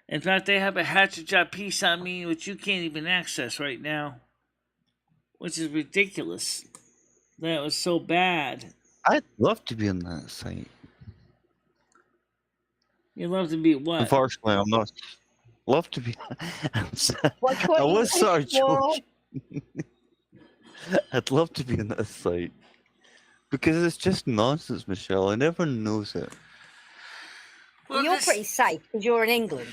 In fact, they have a hatchet job piece on me which you can't even access right now, which is ridiculous. That was so bad. I'd love to be on that site. You'd love to be what? Unfortunately, I'm not. Love to be. Watch what I you was sort of wish for. joking. I'd love to be on that site because it's just nonsense, Michelle, and everyone knows it. Well, You're this- pretty safe because you're in England.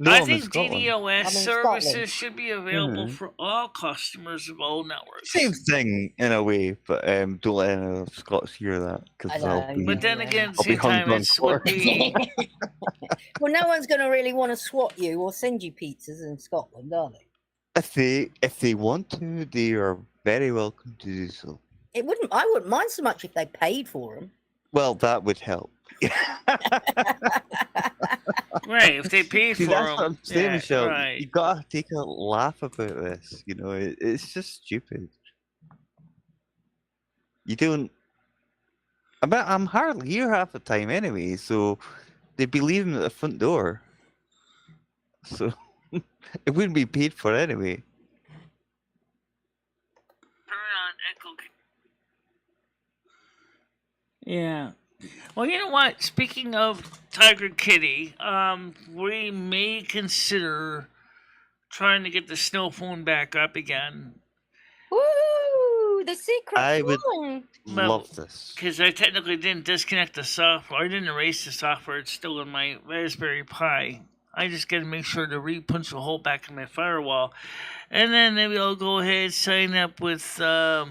No, I I'm in think Scotland. DDoS I'm in services Scotland. should be available Mhm. for all customers of all networks. Same thing in a way, but don't let any of Scots hear that I because know, I'll be, But then yeah. again, at the I'll be same time, hung on it's would court. be Well, no one's going to really want to swat you or send you pizzas in Scotland, are they? If they want to, they are very welcome to do so. I wouldn't mind so much if they paid for them. Well, that would help. right if they paid See, for that's them. what I'm saying, Michelle. Right. You gotta take a laugh about this. You know, it's just stupid. You don't. I'm hardly here half the time anyway, so they'd be leaving at the front door. So it wouldn't be paid for anyway. Turn on Echo. Yeah. Well, you know what? Speaking of Tiger Kitty, we may consider trying to get the snow phone back up again. Woo! The secret I would phone. Well, love this. Because I technically didn't disconnect the software. I didn't erase the software. It's still in my Raspberry Pi. I just got to make sure to re-punch a hole back in my firewall. And then maybe I'll go ahead and sign up with that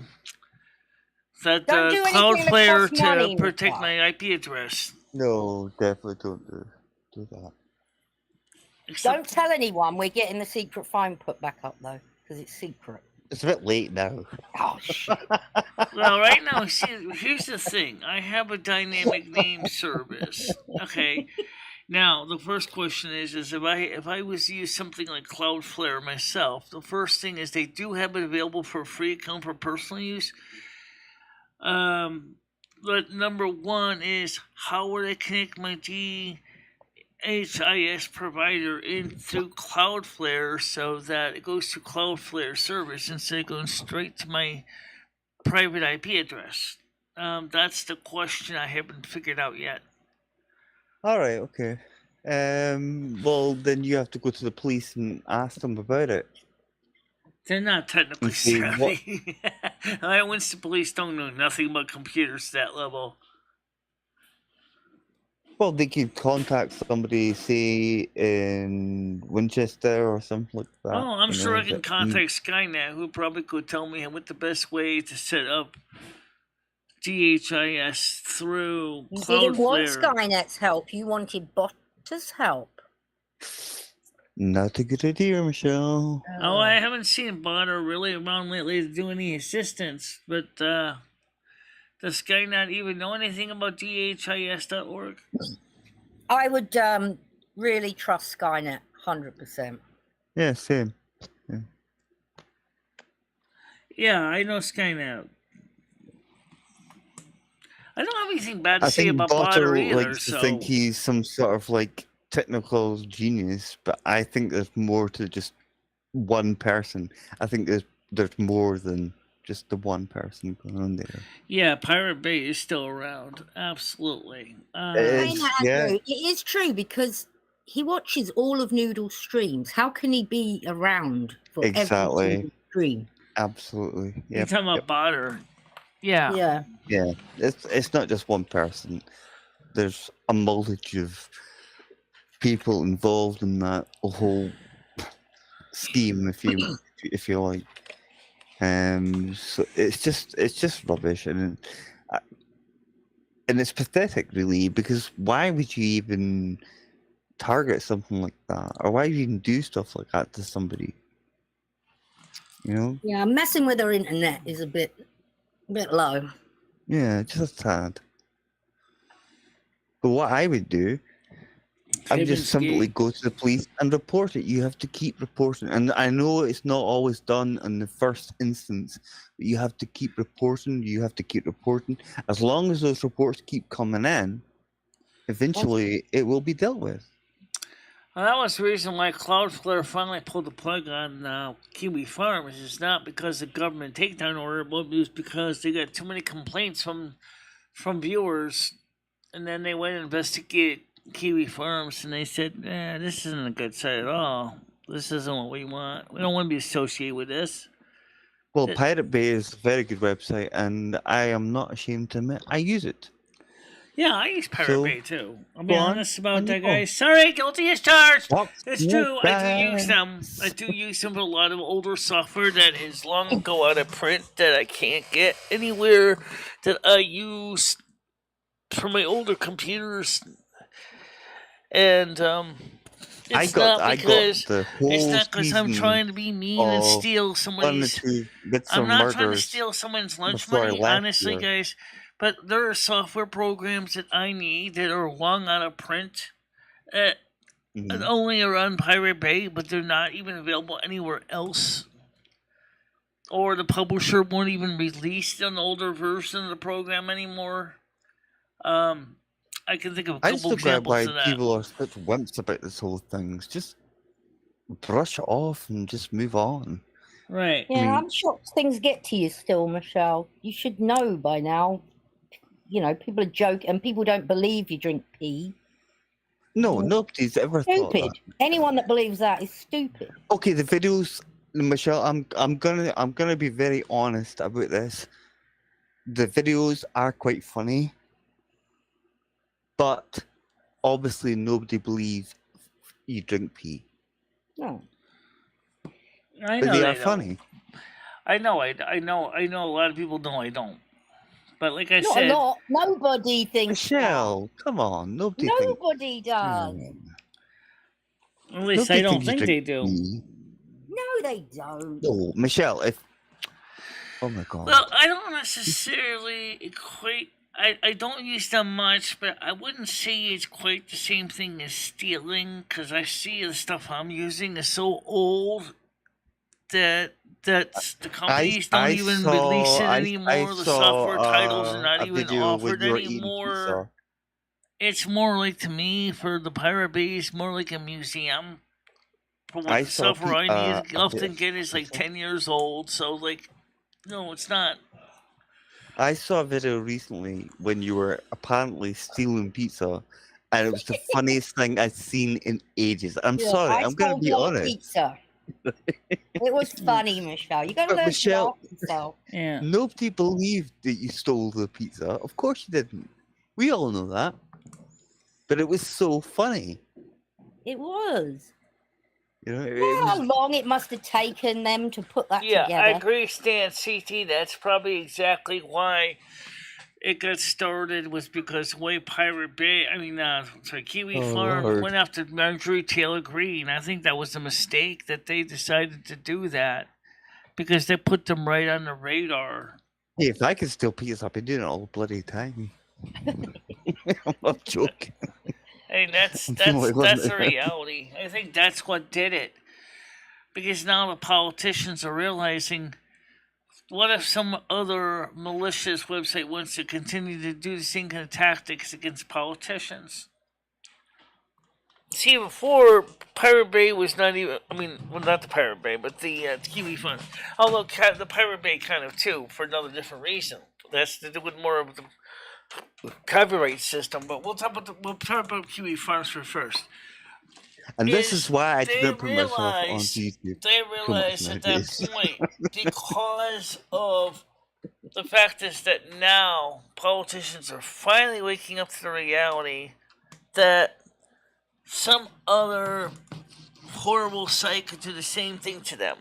Don't do anything that Cloudflare costs money, to protect Michelle. my IP address. No, definitely don't do that. Don't tell anyone we're getting the secret phone put back up, though, because it's secret. It's a bit late now. Oh, shit. Well, right now, see, here's the thing. I have a dynamic name service. Okay. Now, the first question is if I was to use something like Cloudflare myself, the first thing is they do have it available for a free account for personal use. But number one is how would I connect my DHIS provider in through Cloudflare so that it goes to Cloudflare service instead of going straight to my private IP address? That's the question I haven't figured out yet. All right, okay. Well, then you have to go to the police and ask them about it. They're not technically And see what- savvy. I once the police don't know nothing about computers to that level. Well, they could contact somebody, say in Winchester or something like that. Oh, I'm you sure know, I can that- contact Skynet, who probably could tell me what the best way to set up DHIS through You didn't want Cloudflare. Skynet's help. You wanted Botter's help. Not a good idea, Michelle. Oh, I haven't seen Bonner really around lately to do any assistance, but does Skynet even know anything about DHIS.org? I would really trust Skynet, 100%. Yeah, same. Yeah, I know Skynet. I don't have anything bad to I say think about Botter Bonner either, likes to so... think he's some sort of like technical genius, but I think there's more to just one person. I think there's more than just the one person going on there. Yeah, Pirate Bay is still around. Absolutely. It's- Saying that, yeah. Andrew, it is true because he watches all of Noodle's streams. How can he be around for Exactly. every single stream? Absolutely. You're Yeah. talking about Bonner. Yeah. Yeah. Yeah. It's not just one person. there's a multitude of people involved in that whole scheme, if you like. So it's just rubbish, and it's pathetic, really, because why would you even target something like that, or why would you even do stuff like that to somebody? You know? Yeah, messing with our internet is a bit low. Yeah, just a tad. But what I would do, I would just simply go to the police and report it. You have to keep reporting. And I know it's not always done in the first instance, but you have to keep reporting. You have to keep reporting. As long as those reports keep coming in, eventually it will be dealt with. Well, that was the reason why Cloudflare finally pulled the plug on Kiwi Farms. It's not because the government takedown order, but it was because they got too many complaints from viewers, and then they went and investigated Kiwi Farms, and they said, this isn't a good site at all. This isn't what we want. We don't want to be associated with this. Well, Pirate Bay is a very good website, and I am not ashamed to admit I use it. Yeah, I use Pirate Bay too. I'll be go on, honest about that, go. guys. Sorry, guilty as charged. What? It's true. I do use them. I do use some of a lot of older software that is long ago out of print that I can't get anywhere that I use for my older computers. And it's not because I'm trying to be mean and steal somebody's. I'm not trying to steal someone's lunch money, honestly, guys. But there are software programs that I need that are long out of print that only are on Pirate Bay, but they're not even available anywhere else. Or the publisher won't even release an older version of the program anymore. I can think of a couple examples of that. People are such wimps about this whole thing. Just brush it off and just move on. Right. Yeah, I'm shocked things get to you still, Michelle. You should know by now. You know, people are joking, and people don't believe you drink pee. No, nobody's ever thought that. Anyone that believes that is stupid. Okay, the videos, Michelle. I'm gonna be very honest about this. The videos are quite funny, but obviously nobody believes you drink pee. No. I know but they are funny. I know. A lot of people know I don't. But like I Not said, a lot. Nobody thinks Michelle, come on, nobody does. At least I don't think they do. No, they don't. No, Michelle, oh my God. Well, I don't necessarily equate. I don't use them much, but I wouldn't say it's quite the same thing as stealing, because I see the stuff I'm using is so old that the companies don't even release it anymore. The software titles are not even offered anymore. It's more like, to me, for the Pirate Bay, it's more like a museum. For what the software I often get is like 10 years old, so like, no, it's not. I saw a video recently when you were apparently stealing pizza, and it was the funniest thing I've seen in ages. I'm sorry, I'm going to be honest. Pizza. It was funny, Michelle. You got to learn to laugh at yourself. Yeah. Nobody believed that you stole the pizza. Of course you didn't. We all know that. But it was so funny. It was. You know, how long it must have taken them to put that together. Yeah, I agree, Stan CT. That's probably exactly why it got started, was because the way Pirate Bay, Kiwi Farm went after Marjorie Taylor Greene. I think that was a mistake that they decided to do that, because they put them right on the radar. Hey, if I could steal pizza, I've been doing it all the bloody time. I'm not joking. Hey, that's the reality. I think that's what did it. Because now the politicians are realizing, what if some other malicious website wants to continue to do the same kind of tactics against politicians? See, before, Pirate Bay was not even, not the Pirate Bay, but the Kiwi Fund. Although the Pirate Bay kind of too, for another different reason. That's to do with more of the copyright system, but we'll talk about Kiwi Farms first. And this is why I didn't put myself on YouTube. They realized at that point, because of the fact is that now politicians are finally waking up to the reality that some other horrible site could do the same thing to them.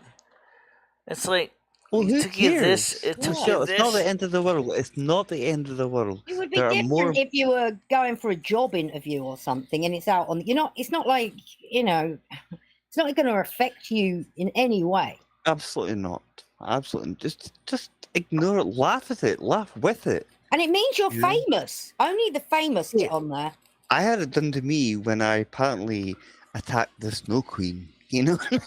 It's like, Well, it who took you this, cares? it took Michelle, you it's not the this. end of the world. It's not the end of the world. It would be There are different more. if you were going for a job interview or something, and it's out on. It's not like it's not going to affect you in any way. Absolutely not. Absolutely. Just ignore it. Laugh at it. Laugh with it. And it means you're Yeah. famous. Only the famous get on there. I had it done to me when I apparently attacked the Snow Queen. You know, and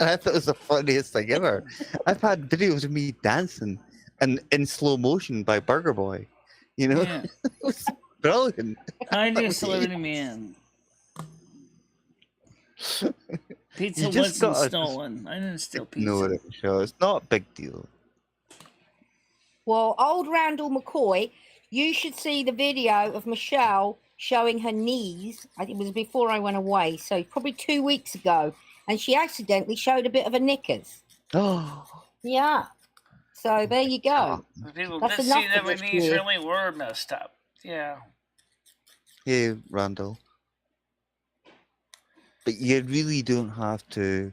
I thought it was the funniest thing ever. I've had videos of me dancing and in slow motion by Burger Boy. You know, Yeah. it was brilliant. I do Celebrity Man. Pizza just wasn't gotta stolen. I didn't steal pizza. No, Michelle, it's not a big deal. Well, old Randall McCoy, you should see the video of Michelle showing her knees. I think it was before I went away, so probably 2 weeks ago. And she accidentally showed a bit of her knickers. Oh, Yeah. So there you go. People That's did enough see that for my this knees year. really were messed up. Yeah. hey, Randall. But you really don't have to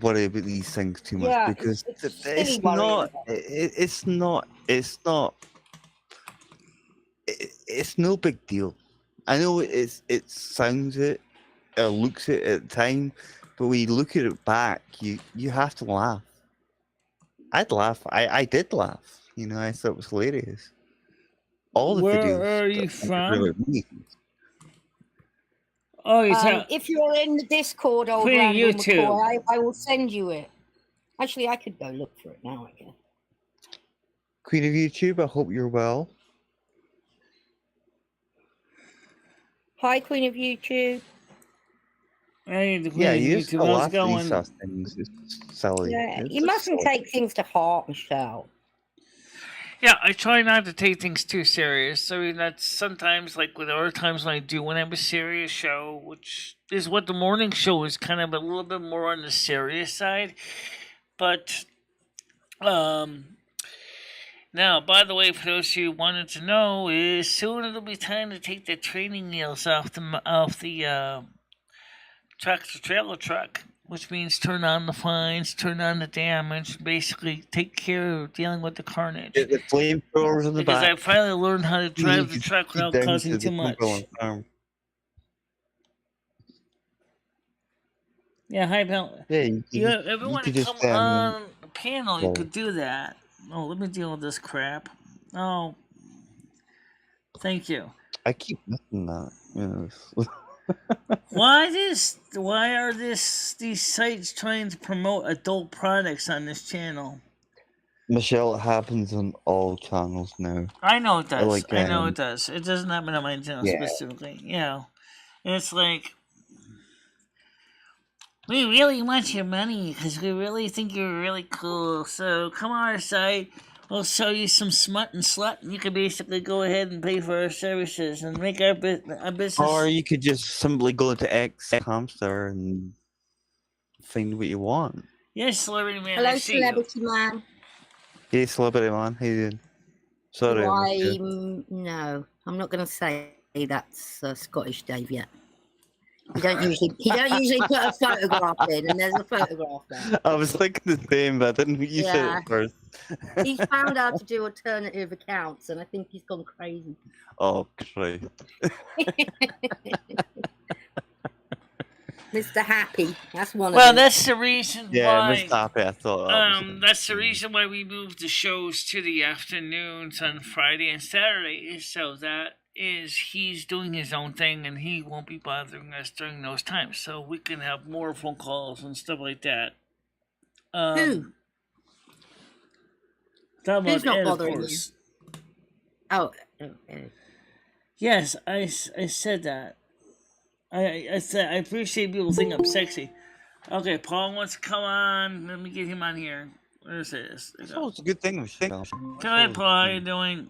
worry about these things too much Yeah, because it's silly it's worrying not. about It's not. It's not. It's no big deal. I know it sounds it or looks it at the time, but when you look at it back, you have to laugh. I'd laugh. I did laugh. You know, I thought it was hilarious. All the Where videos. are you that from? were me. Oh, you tell. If you're in the Discord, old Queen of Randall YouTube. McCoy, I will send you it. Actually, I could go look for it now, I guess. Queen of YouTube, I hope you're well. Hi, Queen of YouTube. Hey, the Queen Yeah, of you just YouTube. gotta How's it laugh at these going? sort of things. It's silly. Yeah, It's you just mustn't silly. take things to heart, Michelle. Yeah, I try not to take things too serious. I mean, that's sometimes like with other times when I do when I have a serious show, which is what the morning show is kind of a little bit more on the serious side. But now, by the way, for those who wanted to know, is soon it'll be time to take the training wheels off the tractor trailer truck, which means turn on the fines, turn on the damage, basically take care of dealing with the carnage. Get the flamethrowers in the Because I back. finally learned how to You drive the can truck speed without down causing to too the much. mobile farm. Yeah, hi, pal. Yeah, you Yeah, could everyone to just come on the panel, you well, could do that. Oh, let me deal with this crap. Oh, thank you. I keep missing that. You know. Why are these sites trying to promote adult products on this channel? Michelle, it happens on all channels now. I know it does. Like, I know it does. It doesn't happen on my channel yeah. specifically. You know, it's like we really want your money because we really think you're really cool. So come on our site. We'll show you some smut and slut, and you can basically go ahead and pay for our services and make our business. Or you could just simply go into X Hamster and find what you want. Yes, Celebrity Man. Hello, I see you. Celebrity Man. Hey, celebrity man, how you doing? Sorry, I missed you. No, I'm not going to say that's Scottish Dave yet. He don't usually put a photograph in, and there's a photograph there. I was thinking the same, but I didn't. You said Yeah. it first. He's found out to do alternative accounts, and I think he's gone crazy. Oh, Christ. Mr. Happy, that's one Well, of them. that's the reason Yeah, why. Mr. Happy, I thought that was That's the reason why we moved the shows to the afternoons on Friday and Saturday. So that is he's doing his own thing and he won't be bothering us during those times. So we can have more phone calls and stuff like that. Who? Talking Who's about not Ed, of bothering you? course. Oh. Yes, I said that. I said I appreciate people think I'm sexy. Okay, Paul wants to come on. Let me get him on here. Where is this? There you go. it's a good thing. Michelle. Go ahead, Paul. How you doing?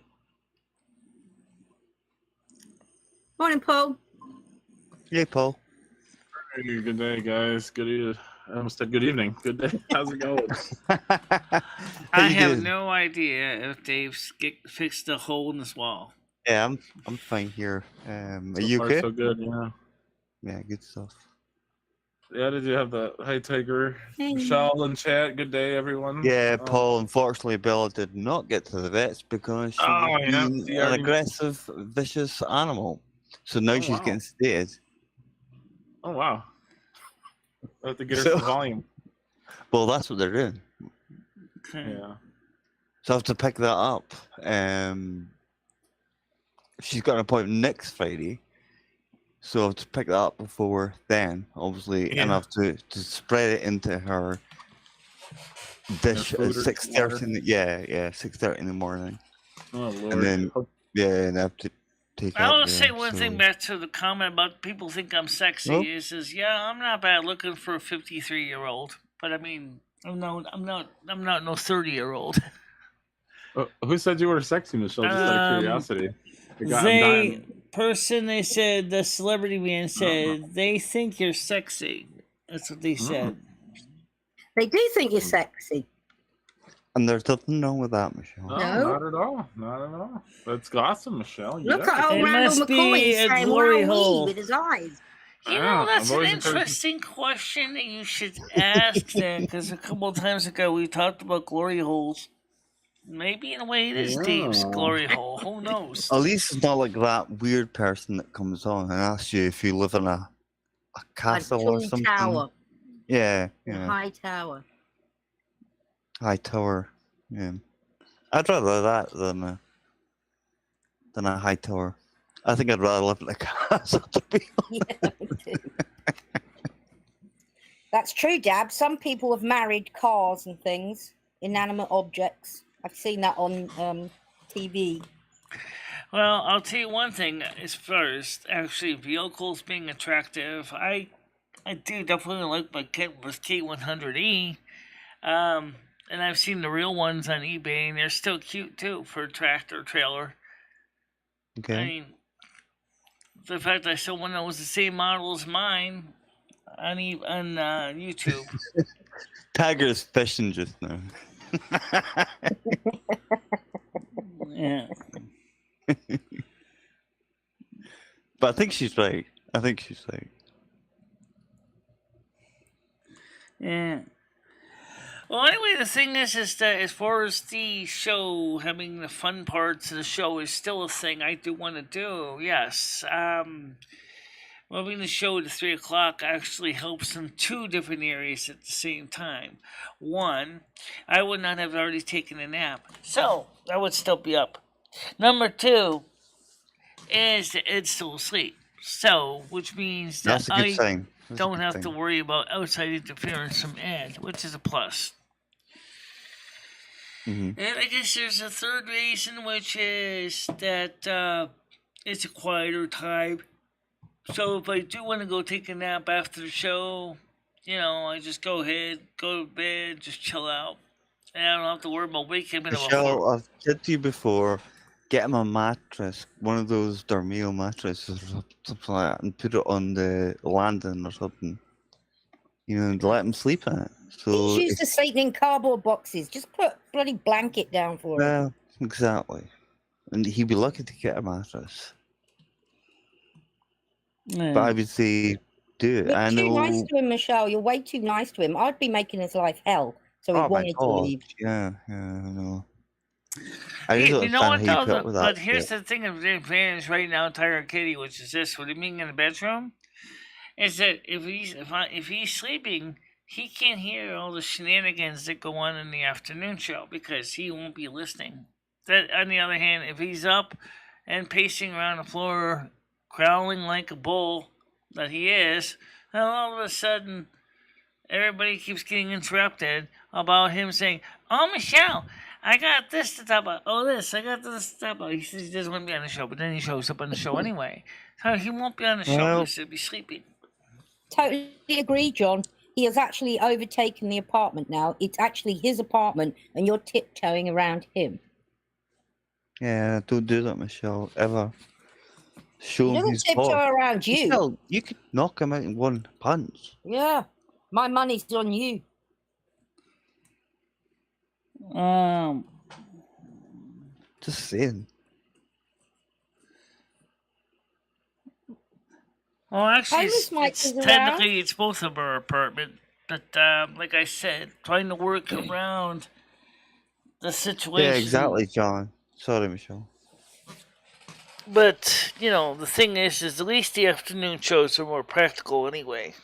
Morning, Paul. Yeah, Paul. Hey, good day, guys. Good I almost said good evening. Good day. How's it going? I have no idea if they've fixed the hole in this wall. Yeah, I'm fine here. Are So you far, okay? so good. Yeah. Yeah, good stuff. Yeah. Did you have the hi Tiger, Michelle in chat? Good day, everyone. Yeah, Paul. Unfortunately, Bella did not get to the vets because she Oh, was yeah, being she an already- aggressive, vicious animal. So now Oh, she's wow. getting sedated. Oh wow. I have to get her So- some volume. Well, that's what they're doing. Okay. Yeah. So I have to pick that up. She's got an appointment next Friday. So I have to pick that up before then, obviously, and I Yeah. have to spread it into her dish food at or 6:30. Yeah, 6:30 in the morning, Oh Lord. and then and I have to take I out will there, say one thing so- back to the comment about people think I'm sexy Oh. is yeah, I'm not bad looking for a 53-year-old, but I mean, I'm not no 30-year-old. Who said you were sexy, Michelle? Just out of curiosity. I'm dying. They said, the celebrity man said, they think you're sexy. That's what they said. They do think you're sexy. And there's nothing wrong with that, Michelle. No, No. not at all. Not at all. That's awesome, Michelle. Look Yeah. at old It Randall must be McCoy a saying, glory wow, hole. with his eyes. You Yeah, know, that's I've an always encouraged- interesting question that you should ask there, because a couple of times ago we talked about glory holes. Maybe in a way it is Dave's Yeah. glory hole. Who knows? At least it's not like that weird person that comes on and asks you if you live in a castle or tall something. tower. Yeah, A yeah. high tower. High tower. Yeah. I'd rather that than a high tower. I think I'd rather live in a castle, to be honest. Yeah, me too. That's true, Dab. Some people have married cars and things, inanimate objects. I've seen that on TV. Well, I'll tell you one thing as far as actually vehicles being attractive. I do definitely like my Kenworth K100E. And I've seen the real ones on eBay, and they're still cute too for a tractor trailer. Okay. I mean, the fact I saw one that was the same model as mine on YouTube. Tiger's fishing just now. Yeah. But I think she's right. Yeah. Well, anyway, the thing is that as far as the show, having the fun parts of the show is still a thing I do want to do. Yes. Moving the show to 3 o'clock actually helps in two different areas at the same time. One, I would not have already taken a nap, so I would still be up. Number two is that Ed's still asleep, so which means that That's a good sign. That's a don't good have thing. to worry about outside interference from Ed, which is a plus. Mhm. And I guess there's a third reason, which is that it's a quieter time. So if I do want to go take a nap after the show, I just go ahead, go to bed, just chill out. And I don't have to worry about waking up. Michelle, I've said to you before, get him a mattress, one of those Dormeo mattresses or something like that, and put it on the landing or something. And let him sleep in it. So He's used to sleeping in cardboard boxes. Just put a bloody blanket down for him. well, exactly. And he'd be lucky to get a mattress. Yeah. But I would say do it. You're I too know. nice to him, Michelle. You're way too nice to him. I'd be making his life hell. So he Oh my wanted to God! leave. Yeah, I know. I just don't You know what, understand how you though? put up with that. But here's the thing of the advantage right now, Tiger Kitty, which is this: what I mean in the bedroom is that if he's sleeping, he can't hear all the shenanigans that go on in the afternoon show because he won't be listening. That, on the other hand, if he's up and pacing around the floor, growling like a bull that he is, then all of a sudden everybody keeps getting interrupted about him saying, "Oh, Michelle, I got this to talk about. Oh, this, I got this to talk about." He says he doesn't want to be on the show, but then he shows up on the show anyway. So he won't be on the show Well- because he'll be sleeping. Totally agree, John. He has actually overtaken the apartment now. It's actually his apartment, and you're tiptoeing around him. Yeah, don't do that, Michelle. Ever. Show He him doesn't his tiptoe paw. around you. Michelle, you could knock him out in one punch. Yeah. My money's on you. Just saying. Well, actually, Homeless Mike it's is around. technically it's both of our apartment, but like I said, trying to work around the situation. Yeah, exactly, John. Sorry, Michelle. But you know, the thing is at least the afternoon shows are more practical anyway.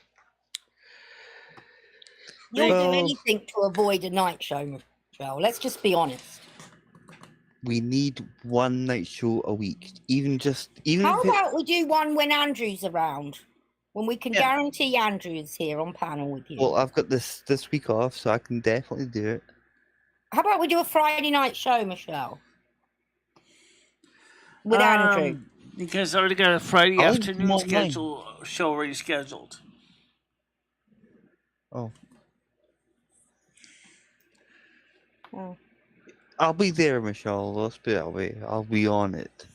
You'll Well- do anything to avoid a night show, Michelle. Let's just be honest. We need one night show a week. Even How if about we do one when Andrew's around? When we can Yeah. guarantee Andrew's here on panel with you. well, I've got this week off, so I can definitely do it. How about we do a Friday night show, Michelle? With Andrew. Because I already got a Friday Oh, afternoon come on, show already scheduled. Oh, Oh. I'll be there, Michelle. Let's put it that way. I'll be on it.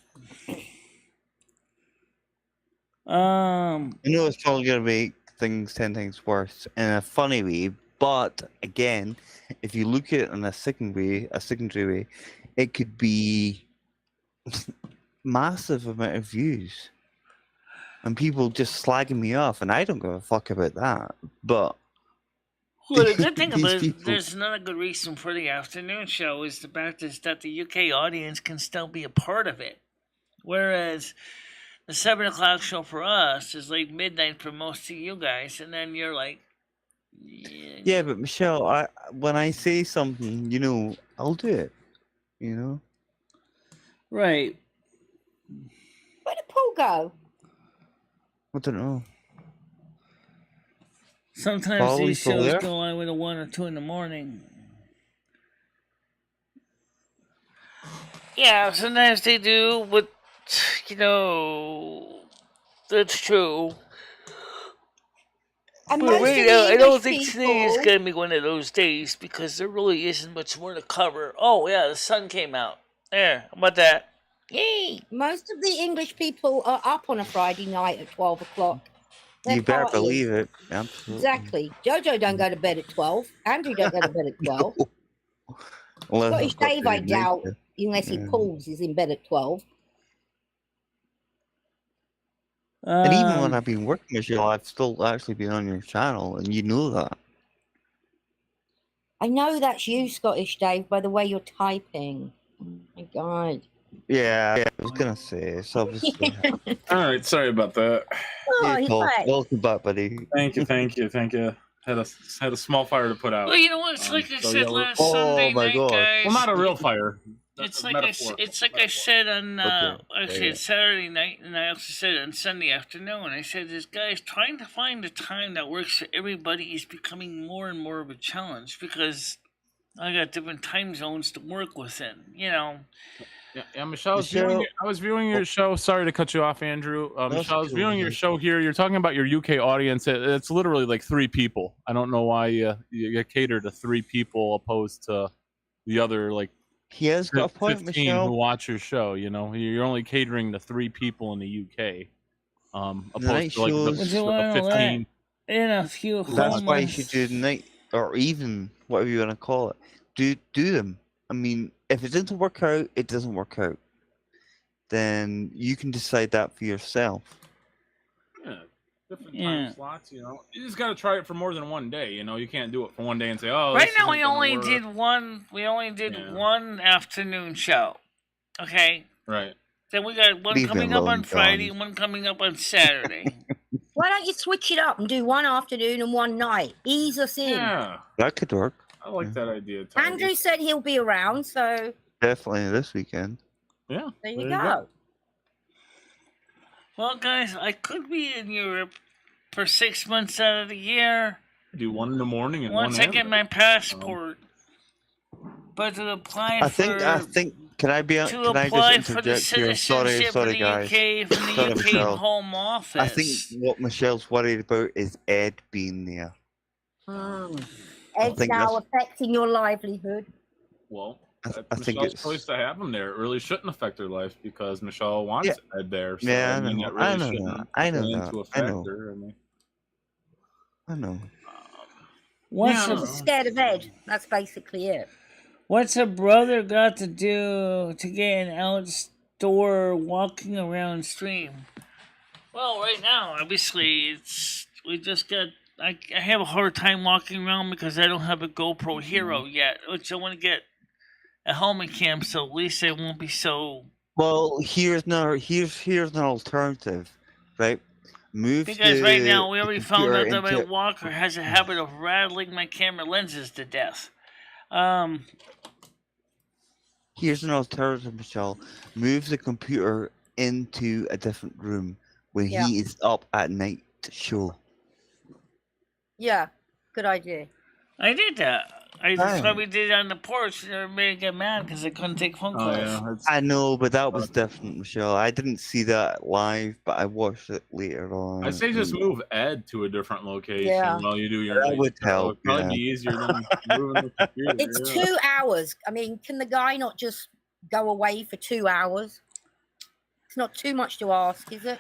I know it's probably gonna make things 10 times worse in a funny way, but again, if you look at it in a secondary way, it could be massive amount of views and people just slagging me off, and I don't give a fuck about that. But well, the good thing these about it, people- there's another good reason for the afternoon show is the fact is that the UK audience can still be a part of it, whereas the 7 o'clock show for us is like midnight for most of you guys, and then you're like, yeah, but Michelle, when I say something, you know, I'll do it. You know. right. Where did Paul go? I don't know. Sometimes Paul, you these still shows there? go on with a 1 or 2 in the morning. Yeah, sometimes they do, but you know, that's true. And But most right of now, the I don't English think today is people- going to be one of those days because there really isn't much more to cover. Oh, yeah, the sun came out. There, how about that? Yay! Most of the English people are up on a Friday night at 12 o'clock. They're You better partying. believe it. Absolutely. Exactly. Jojo don't go to bed at 12. Andrew don't go to bed at 12. Unless Scottish I've got Dave, the I night doubt, shift. unless he Yeah. pulls, is in bed at 12. And even when I've been working with you, I've still actually been on your channel, and you know that. I know that's you, Scottish Dave, by the way you're typing. Oh my God. Yeah, I was gonna say it's obviously. All right, sorry about that. Oh, Hey, he's Paul, back. welcome back, buddy. Thank you. Had a small fire to put out. Well, you know what? It's like I so said yeah, we're- last Oh Sunday my night, God. guys. Well, not a real fire. It's A like metaphor. I said on Okay. actually Yeah. it's Saturday night, and I also said on Sunday afternoon. I said this guy's trying to find a time that works for everybody is becoming more and more of a challenge because I got different time zones to work within. You know, Yeah, Michelle, Michelle- I was viewing your show. Sorry to cut you off, Andrew. Michelle, I was cool, viewing your man. show here. You're talking about your UK audience. It's literally like 3 people. I don't know why you cater to 3 people opposed to the other like He has got a point, 15 Michelle. who watch your show. You know, you're only catering to 3 people in the UK, night opposed to like shows- Would you the wanna 15. in a few That's why you moments- should do the night, or even whatever you want to call it. Do them. I mean, if it doesn't work out, it doesn't work out. Then you can decide that for yourself. Yeah, different Yeah. time slots. You know, you just got to try it for more than one day. You know, you can't do it for one day and say, "Oh." Right this now, isn't we gonna only work. did one. We only did Yeah. one afternoon show. Okay. Right. Then we got one Leave me coming up alone, on Friday John. and one coming up on Saturday. Why don't you switch it up and do one afternoon and one night? Ease us in. Yeah, That could work. I like that idea. Tony. Andrew said he'll be around, so Definitely this weekend. Yeah. there you There you go. Well, guys, I could be in Europe for 6 months out of the year Do one in the morning and once one I get my passport. But to apply I think. Can I be? to Can I apply just for the interject here? citizenship Sorry, of the guys. UK from the Sorry, UK Michelle. Home Office. I think what Michelle's worried about is Ed being there. Ed's think now that's- affecting your livelihood. Well, I that's think Michelle's it's. choice to have him there. It really shouldn't affect her life because Michelle wants Yeah. Ed there. So, Yeah, I that know. really I know shouldn't that. I know play that. into a I know. factor. I mean, I know. What's Yeah. I was scared of Ed. That's basically it. What's a brother got to do to get an outdoor walking around stream? Well, right now, obviously, we just got. I have a hard time walking around because I don't have a GoPro Hero yet, which I want to get a helmet cam, so at least I won't be so. Well, here's an alternative, right? Move Because right now we the already found computer out that my into walker has a habit of rattling my camera lenses to death. Here's an alternative, Michelle. Move the computer into a different room when Yeah. he is up at night to show. Yeah, good idea. I did that. That's why Right. we did it on the porch. And everybody got mad because I couldn't take phone Oh calls. yeah. I know, but that was different, Michelle. I didn't see that live, but I watched it later on. I say just and move Ed to a different location Yeah. while you do your That night would show. help, It'd probably yeah. be easier than moving the computer. It's yeah. 2 hours. I mean, can the guy not just go away for 2 hours? It's not too much to ask, is it?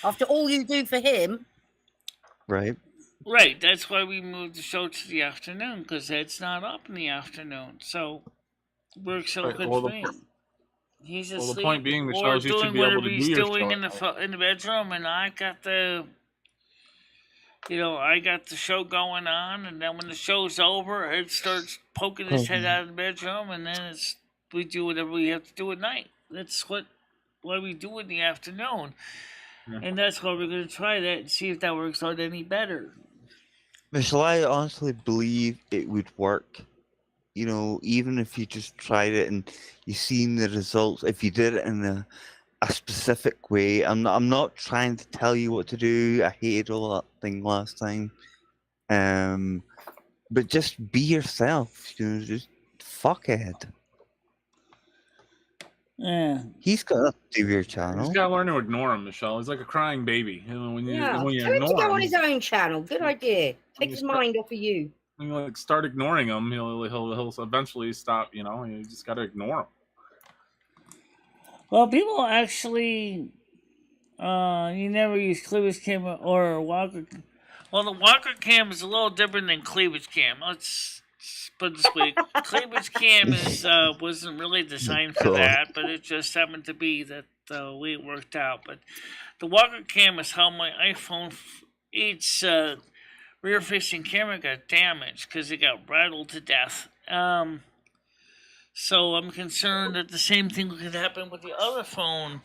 After all you do for him. Right. Right, that's why we moved the show to the afternoon, because Ed's not up in the afternoon. So, works out Right, good well, for the me. po- He's well, the asleep, point being, Michelle, or is you should doing be able whatever to he's do your doing show in the bedroom, and I got the show going on, and then when the show's over, Ed starts poking his head out of the bedroom, and then we do whatever we have to do at night. That's what we do in the afternoon, Yeah. and that's why we're going to try that and see if that works out any better. Michelle, I honestly believe it would work. You know, even if you just tried it and you seen the results, if you did it in a specific way. I'm not trying to tell you what to do. I hated all that thing last time. But just be yourself. You know, just fuck it. Yeah. He's got a TV You channel. just gotta learn to ignore him, Michelle. He's like a crying baby. You know, when you Yeah, tell him to ignore go him, on his own channel. Good idea. Take you his start- mind off of you. when you like start ignoring him, he'll eventually stop. You know, you just gotta ignore him. Well, people actually, you never use cleavage cam or walker. Well, the walker cam is a little different than cleavage cam. Let's put it this way: cleavage cam wasn't really designed for God. that, but it just happened to be that the way it worked out. But the walker cam is how my iPhone, its rear-facing camera got damaged because it got rattled to death. So I'm concerned that the same thing could happen with the other phone.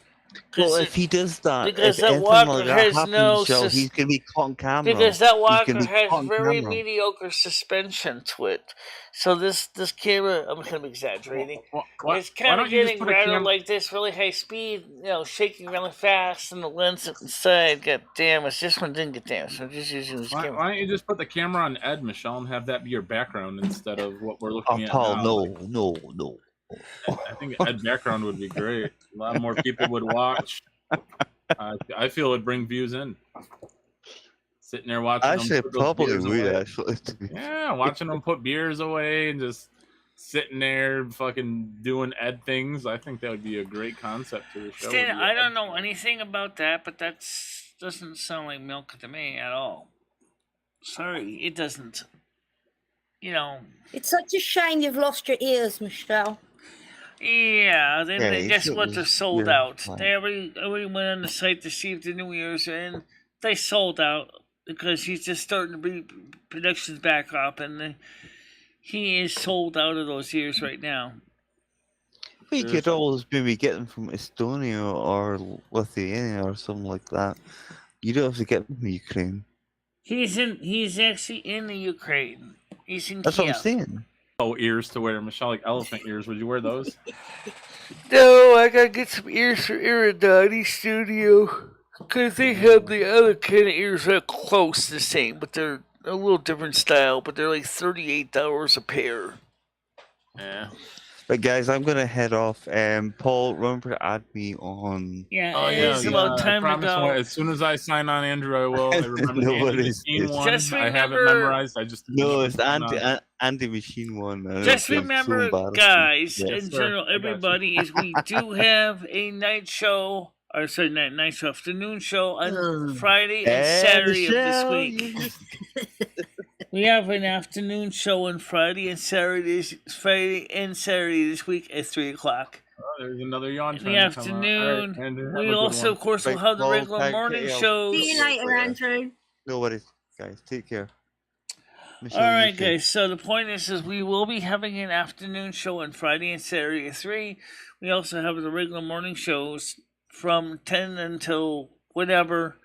Well, if he does that, because if that anything walker like that has happens, no Michelle, sus- he's gonna be caught on camera. Because that He's walker gonna be has caught on very camera. mediocre suspension to it. So this camera, I'm kind of exaggerating. It's kind of getting rattled like this, really high speed, shaking really fast, and the lens inside got damaged. This one didn't get damaged, so I'm just using this camera. Why don't you just put the camera on Ed, Michelle, and have that be your background instead of what we're looking at Paul, now? no. I think Ed background would be great. A lot more people would watch. I feel it'd bring views in. Sitting there watching Actually, them put those probably beers would. away. Actually, Yeah, watching them put beers away and just sitting there fucking doing Ed things. I think that would be a great concept to the show. Stan, I don't know anything about that, but that doesn't sound like milk to me at all. Sorry, it doesn't. It's such a shame you've lost your ears, Michelle. Yeah, guess what? They're sold you're out. fine. They already went on the site to see if the new ears are in. They sold out because he's just starting to bring productions back up, and he is sold out of those ears right now. We could always maybe get them from Estonia or Lithuania or something like that. You don't have to get them from Ukraine. He's actually in the Ukraine. He's in That's Kiev. what I'm saying. Oh, ears to wear, Michelle, like elephant ears. Would you wear those? No, I gotta get some ears for Iridani Studio. Because they have the other kind of ears that are close to the same, but they're a little different style, but they're like $38 a pair. Yeah. But guys, I'm gonna head off. Paul, remember to add me on. Yeah, Oh, it's about time I to promise go. As soon as I sign on Andrew, I will. I remember No, the what Andy is Machine this? one. Just I have it remember- memorized. I just No, it's sign on. Andy Machine one. I Just feel so remember, embarrassed. guys, Yes, in sir. general, I got you. everybody, is we do have a night show, or sorry, night show, afternoon show on Friday and Saturday of this Michelle, week. you just- We have an afternoon show on Friday and Saturday this week at 3:00. Oh, there's another yawn In the trying to come out. All afternoon, right, Andrew, have a we good also, one. of course, will Big have the Paul, regular thank morning you. shows. See you later, Andrew. No worries, guys. Take care. Michelle, All you right, too. guys. So the point is we will be having an afternoon show on Friday and Saturday at 3. We also have the regular morning shows from 10 until whatever.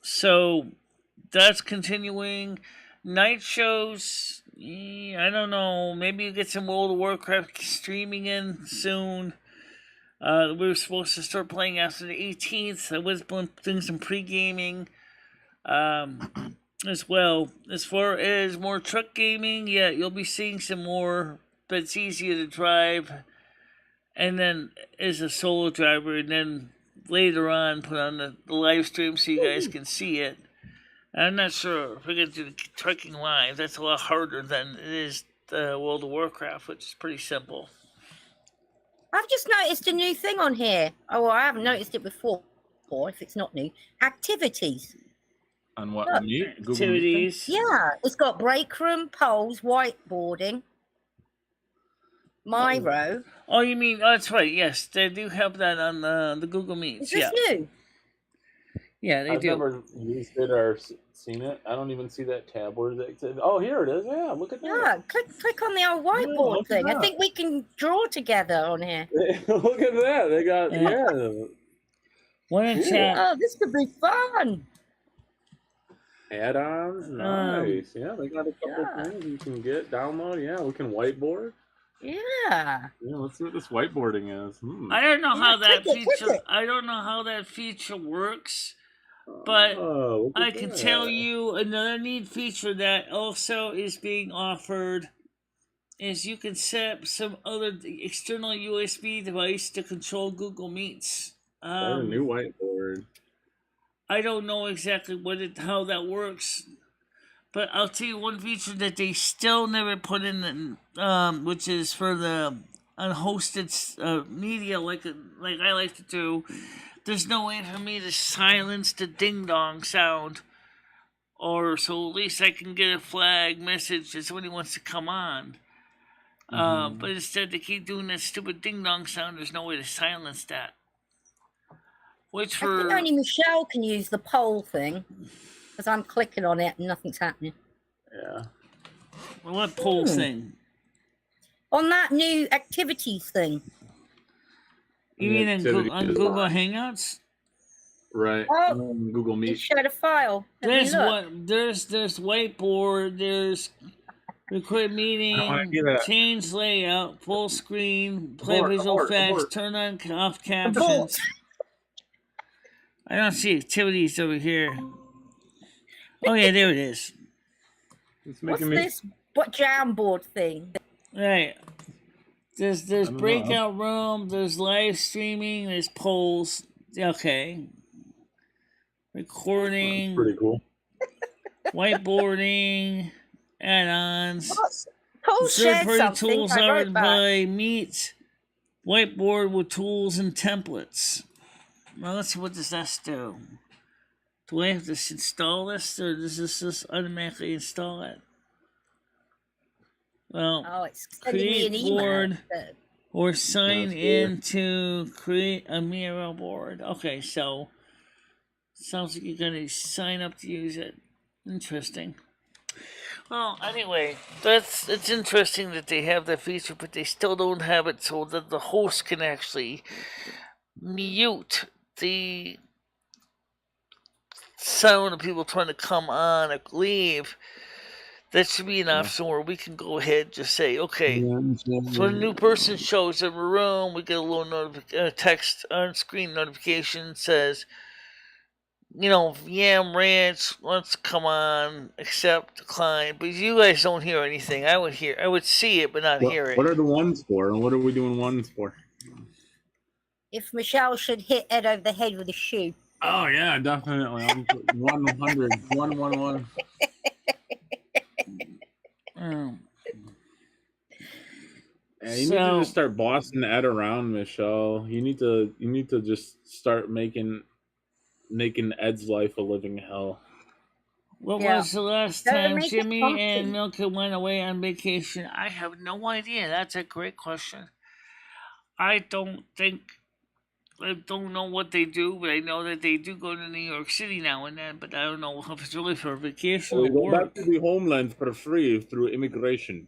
So that's continuing. Night shows, I don't know. Maybe you get some World of Warcraft streaming in soon. We were supposed to start playing after the 18th. I was doing some pre-gaming. As well. As far as more truck gaming, yeah, you'll be seeing some more, but it's easier to drive. And then as a solo driver, and then later on put on the live stream so you guys can see it. I'm not sure if we're going to do the trucking live. That's a lot harder than it is the World of Warcraft, which is pretty simple. I've just noticed a new thing on here. Oh, well, I haven't noticed it before, or if it's not new. Activities. On what? Look, Meet? Google Meet thing? Activities. Yeah, it's got break room, polls, whiteboarding, Miro. Oh, you mean, oh, that's right. Yes, they do have that on the Google Meets. Is this new? Yeah, they I've do. never used it or seen it. I don't even see that tab. Where is it? Oh, here it is. Yeah, look at that. Yeah, click on the old whiteboard look at thing. I that. think we can draw together on here. Look at that. They got, Yeah. One in Cool. chat. Oh, this could be fun. add-ons. Nice. Yeah, they got a couple Yeah. things you can download. Yeah, we can whiteboard. Yeah. Yeah, let's see what this whiteboarding is. I don't know how Yeah, that click feature. it. I don't know how that feature works, but Oh, look I at can that. tell you another neat feature that also is being offered is you can set up some other external USB device to control Google Meets. Got a new whiteboard. I don't know exactly how that works, but I'll tell you one feature that they still never put in, which is for the unhosted media, like I like to do. There's no way for me to silence the ding dong sound, or so at least I can get a flag message that somebody wants to come on. But instead they keep doing that stupid ding dong sound. There's no way to silence that. Which I think for only Michelle can use the poll thing because I'm clicking on it and nothing's happening. Yeah. what poll thing? On that new activities thing. You mean on Activity on is Google on. Hangouts? Right. Oh, Google you Meet. shared a file. Let me There's look. there's whiteboard, there's record meeting, wanna do that. change layout, full screen, play Abort, visual abort, effects, abort. turn on off Abort. captions. I don't see activities over here. Oh yeah, there it is. It's What's making me. this Jamboard thing? Right. There's don't know. breakout room, there's live streaming, there's polls. Okay. Recording, Pretty cool. whiteboarding, add-ons. Paul shared Third-party something. tools I are wrote back. by Meet, whiteboard with tools and templates. Well, let's see, what does this do? Do I have to install this, or does this just automatically install it? Well, Oh, it's sending me an create email. board or sign That's weird. in to create a Miro board. Okay, so sounds like you're gonna sign up to use it. Interesting. Well, anyway, it's interesting that they have that feature, but they still don't have it so that the host can actually mute the sound of people trying to come on or leave. That should be an option where we can go ahead and just say, okay, so when a new person shows in the room, we get a little text on screen notification says, Yam Ranch wants to come on, accept, decline. But you guys don't hear anything. I would see it, but not hear it. What are the ones for? And what are we doing ones for? If Michelle should hit Ed over the head with a shoe. Oh yeah, definitely. I'm 100, 111. Yeah, you need to just start bossing Ed around, Michelle. You need to just start making Ed's life a living hell. What Yeah. was the last Gotta time make it Jimmy and comfy. Milka went away on vacation? I have no idea. That's a great question. I don't know what they do, but I know that they do go to New York City now and then, but I don't know if it's really for vacation We or go back work. to the homeland for free through immigration.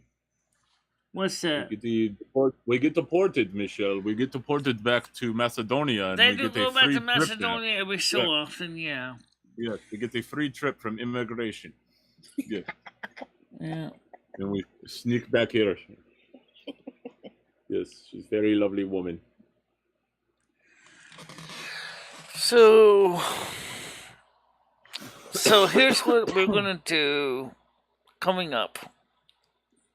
What's We that? get deported, Michelle. We get deported back to Macedonia, and They we do get a go back free to trip there. Macedonia every so Yeah. often, yeah. Yes, we get a free trip from immigration. Yes. Yeah. And we sneak back here. Yes, she's a very lovely woman. So here's what we're gonna do coming up.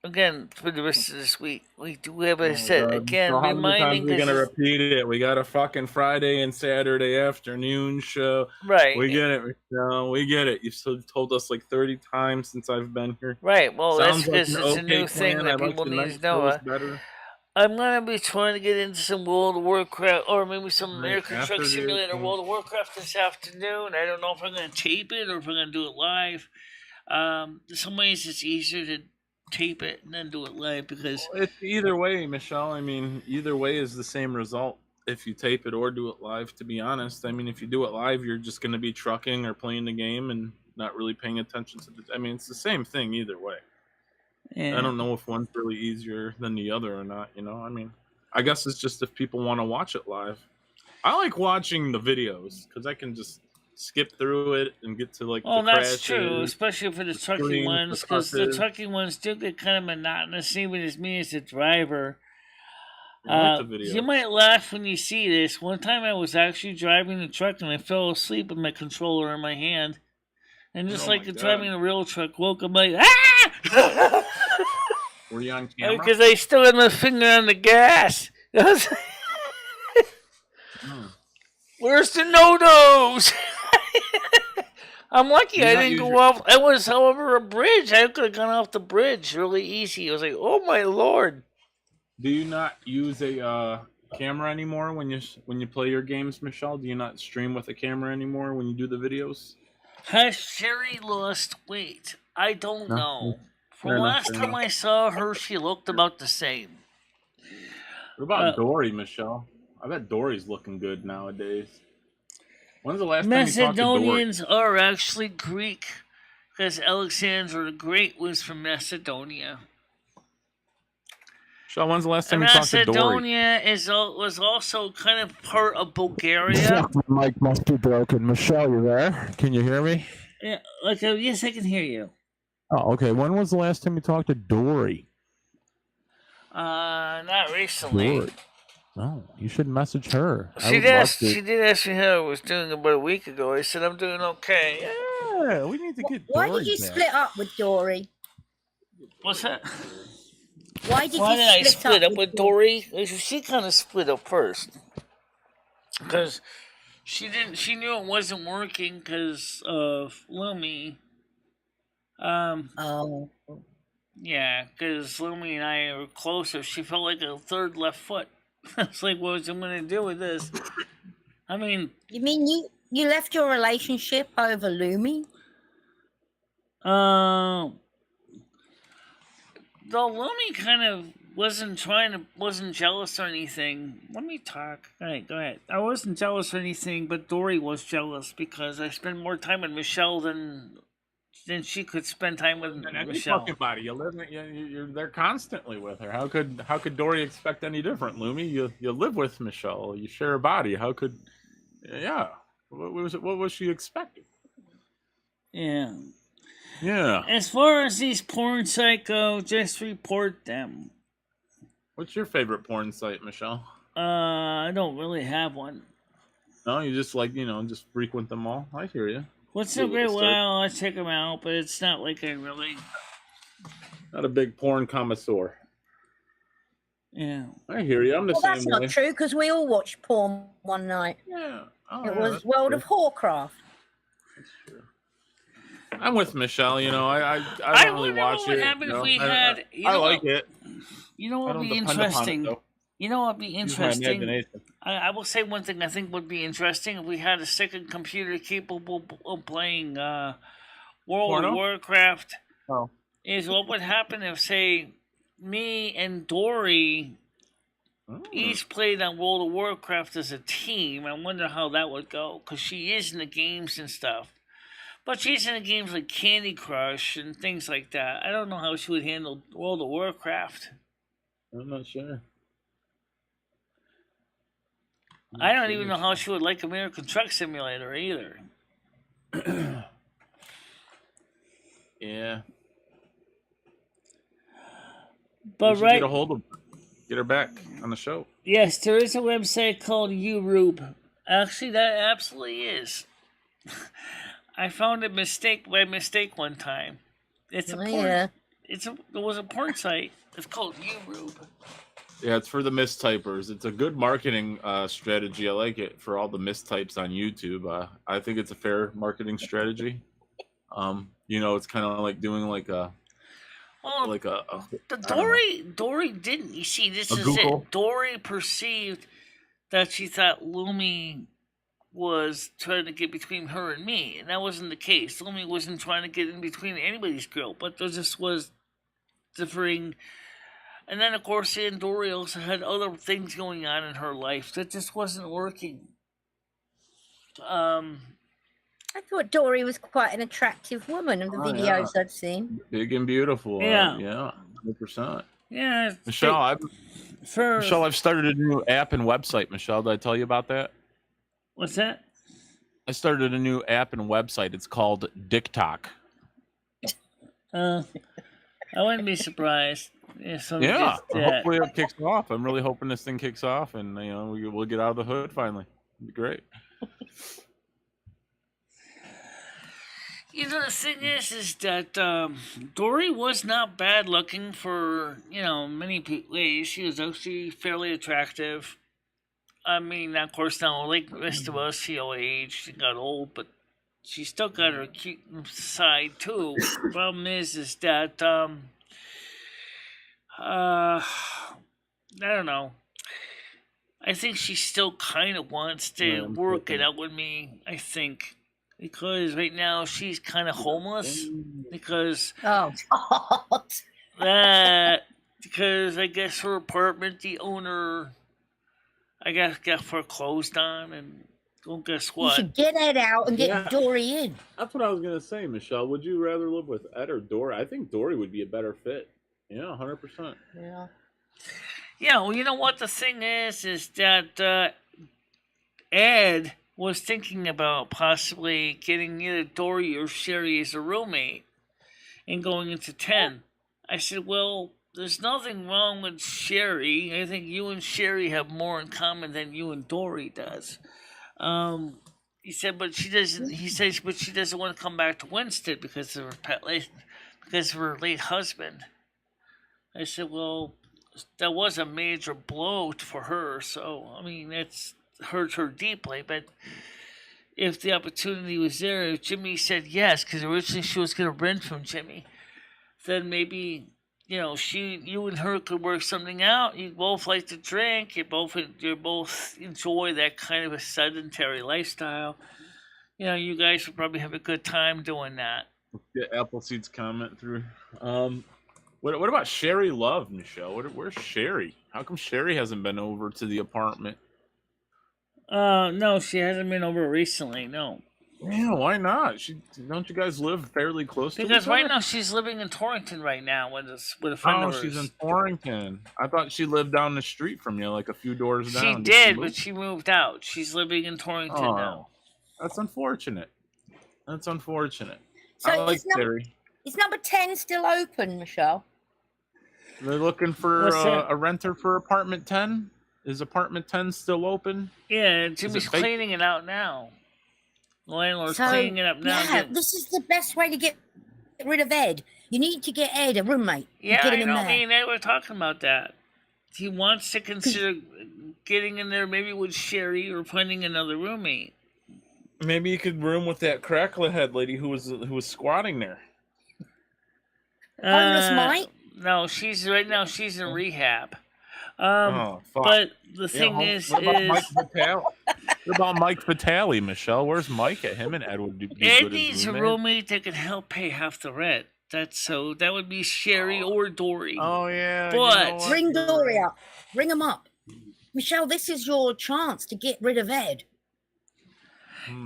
Again, for the rest of this week, we do have a set again, So how many times reminding are we gonna us. repeat it? We got a fucking Friday and Saturday afternoon show. Right. We get it, Michelle. We get it. You've still told us like 30 times since I've been here. Right. Well, Sounds that's like because an it's a okay new thing plan. that I like people the need night to know. shows better. I'm gonna be trying to get into some World of Warcraft, or maybe some Right, American after Truck the Simulator thing. World of Warcraft this afternoon. I don't know if I'm gonna tape it or if I'm gonna do it live. Some ways it's easier to tape it and then do it live because It's either way, Michelle. I mean, either way is the same result if you tape it or do it live, to be honest. I mean, if you do it live, you're just going to be trucking or playing the game and not really paying attention to the. I mean, it's the same thing either way. yeah. I don't know if one's really easier than the other or not, you know? I mean, I guess it's just if people want to watch it live. I like watching the videos because I can just skip through it and get to like Oh, the that's crashes. true, especially for the trucking screens, the ones, because the cusses. trucking ones do get kind of monotonous, even as me as a driver. I like the videos. You might laugh when you see this. One time I was actually driving the truck and I fell asleep with my controller in my hand. And just Oh like my God. driving a real truck, woke up like, ah! Were you on camera? Because I still had my finger on the gas. I was like, where's the no-nos? I'm lucky You I not didn't use go your- off. I was, however, a bridge. I could have gone off the bridge really easy. I was like, oh my lord. Do you not use a camera anymore when you play your games, Michelle? Do you not stream with a camera anymore when you do the videos? Has Sherry lost weight? I don't No. know. Fair From enough, last fair time enough. I saw her, she looked about the same. What about Dory, Michelle? I bet Dory's looking good nowadays. When's the last time you talked to Dory? Macedonians are actually Greek, because Alexander the Great was from Macedonia. Michelle, when's the last time And you talked to Dory? Macedonia was also kind of part of Bulgaria. Fuck, my mic must be broken. Michelle, you there? Can you hear me? Yeah, yes, I can hear you. Oh, okay. When was the last time you talked to Dory? Not recently. Dory. Oh, you should message her. I She would did, love ask, to. she did ask me how I was doing about a week ago. I said, I'm doing okay. Yeah, we need to get Why Dory did you back. split up with Dory? What's that? Why did Why you did I split split up with Dory? Dory? She kind of split up first. Because she knew it wasn't working because of Lumi. Oh. Yeah, because Lumi and I were closer. She felt like a third left foot. It's like, what was I going to do with this? I mean, You mean you left your relationship over Lumi? though Lumi kind of wasn't jealous or anything. Let me talk. All right, go ahead. I wasn't jealous or anything, but Dory was jealous because I spent more time with Michelle than she could spend time with And any Michelle. fucking body, you're there constantly with her. How could Dory expect any different, Lumi? You live with Michelle. You share a body. How could? Yeah. What was she expecting? Yeah. Yeah. As far as these porn sites go, just report them. What's your favorite porn site, Michelle? I don't really have one. No, you just just frequent them all. I hear you. What's Do a a great? little search. Well, I check them out, but it's not like I really. Not a big porn connoisseur. Yeah. I hear you. I'm the Well, that's same way. not true because we all watched porn one night. Yeah. Oh, It yeah, was that's World true. of Warcraft. That's true. I'm with Michelle. I I don't really wonder watch what would it. happen if we I had. I like it. You know I what don't would be depend upon it, interesting? though. You know what would be Use my interesting? imagination. I will say one thing I think would be interesting if we had a second computer capable of playing World Porno? of Warcraft Oh. is what would happen if, say, me and Dory each played on World of Warcraft as a team. I wonder how that would go, because she is in the games and stuff. But she's in the games like Candy Crush and things like that. I don't know how she would handle World of Warcraft. I'm not sure. I don't even know how she would like American Truck Simulator either. Yeah. But We should get a hold of her. Get her back on the show. Yes, there is a website called Urube. Actually, that absolutely is. I found a mistake by mistake one time. It's a porn. Yeah. There was a porn site. It's called Urube. Yeah, it's for the mistypers. It's a good marketing strategy. I like it for all the mistypes on YouTube. I think it's a fair marketing strategy. It's kind of like doing like a Dory didn't. You see, this is Google. it. Dory perceived that she thought Lumi was trying to get between her and me, and that wasn't the case. Lumi wasn't trying to get in between anybody's girl, but there just was differing. And then, of course, Dory also had other things going on in her life that just wasn't working. I thought Dory was quite an attractive woman in the videos I've seen. Big and beautiful. Yeah. 100%. Yeah. Michelle, I've started a new app and website. Michelle, did I tell you about that? What's that? I started a new app and website. It's called DickTok. I wouldn't be surprised. Hopefully it kicks off. I'm really hoping this thing kicks off, and we'll get out of the hood finally. It'd be great. The thing is that Dory was not bad looking for many ways. She was actually fairly attractive. I mean, of course, now like the rest of us, she aged, she got old, but she still got her cute side too. The problem is that I don't know. I think she still kind of wants to work it out with me. I think. Because right now she's kind of homeless. Because God. because I guess her apartment, the owner, I guess got foreclosed on, and guess You what? should get Ed out and get Dory in. That's what I was gonna say, Michelle. Would you rather live with Ed or Dory? I think Dory would be a better fit. Yeah, 100%. Yeah. Yeah, well, you know what the thing is that Ed was thinking about possibly getting either Dory or Sherry as a roommate and going into 10. I said, well, there's nothing wrong with Sherry. I think you and Sherry have more in common than you and Dory does. He said, but she doesn't. He says, but she doesn't want to come back to Winston because of her late husband. I said, well, that was a major blow for her. So I mean, that's hurt her deeply. But if the opportunity was there, if Jimmy said yes, because originally she was going to rent from Jimmy, then maybe you and her could work something out. You both like to drink. You both enjoy that kind of a sedentary lifestyle. You guys would probably have a good time doing that. Get Appleseed's comment through. What about Sherry Love, Michelle? Where's Sherry? How come Sherry hasn't been over to the apartment? No, she hasn't been over recently. No. Yeah, why not? Don't you guys live fairly close to each other? Because right now she's living in Torrington right now with a friend of hers. Oh, she's in Torrington. I thought she lived down the street from you, like a few doors down. She did, but she moved out. She's living in Torrington now. That's unfortunate. So So I like Sherry. Is number 10 still open, Michelle? They're looking for a renter for apartment 10. Is apartment 10 still open? Yeah, Jimmy's cleaning it out now. The landlord's cleaning it up now. Yeah, this is the best way to get rid of Ed. You need to get Ed a roommate. Yeah, get him I in know. there. Me and Ed were talking about that. He wants to consider getting in there maybe with Sherry or finding another roommate. Maybe you could room with that cracklehead lady who was squatting there. Homeless Mike? No, she's in rehab. Oh, fuck. But the Yeah, thing what about Mike is Vitale? What about Mike Vitale, Michelle? Where's Mike at? Him and Ed would be Ed good needs as a roommates. roommate that can help pay half the rent. That would be Sherry or Dory. Oh yeah. But Bring Dory up. Bring him up. Michelle, this is your chance to get rid of Ed.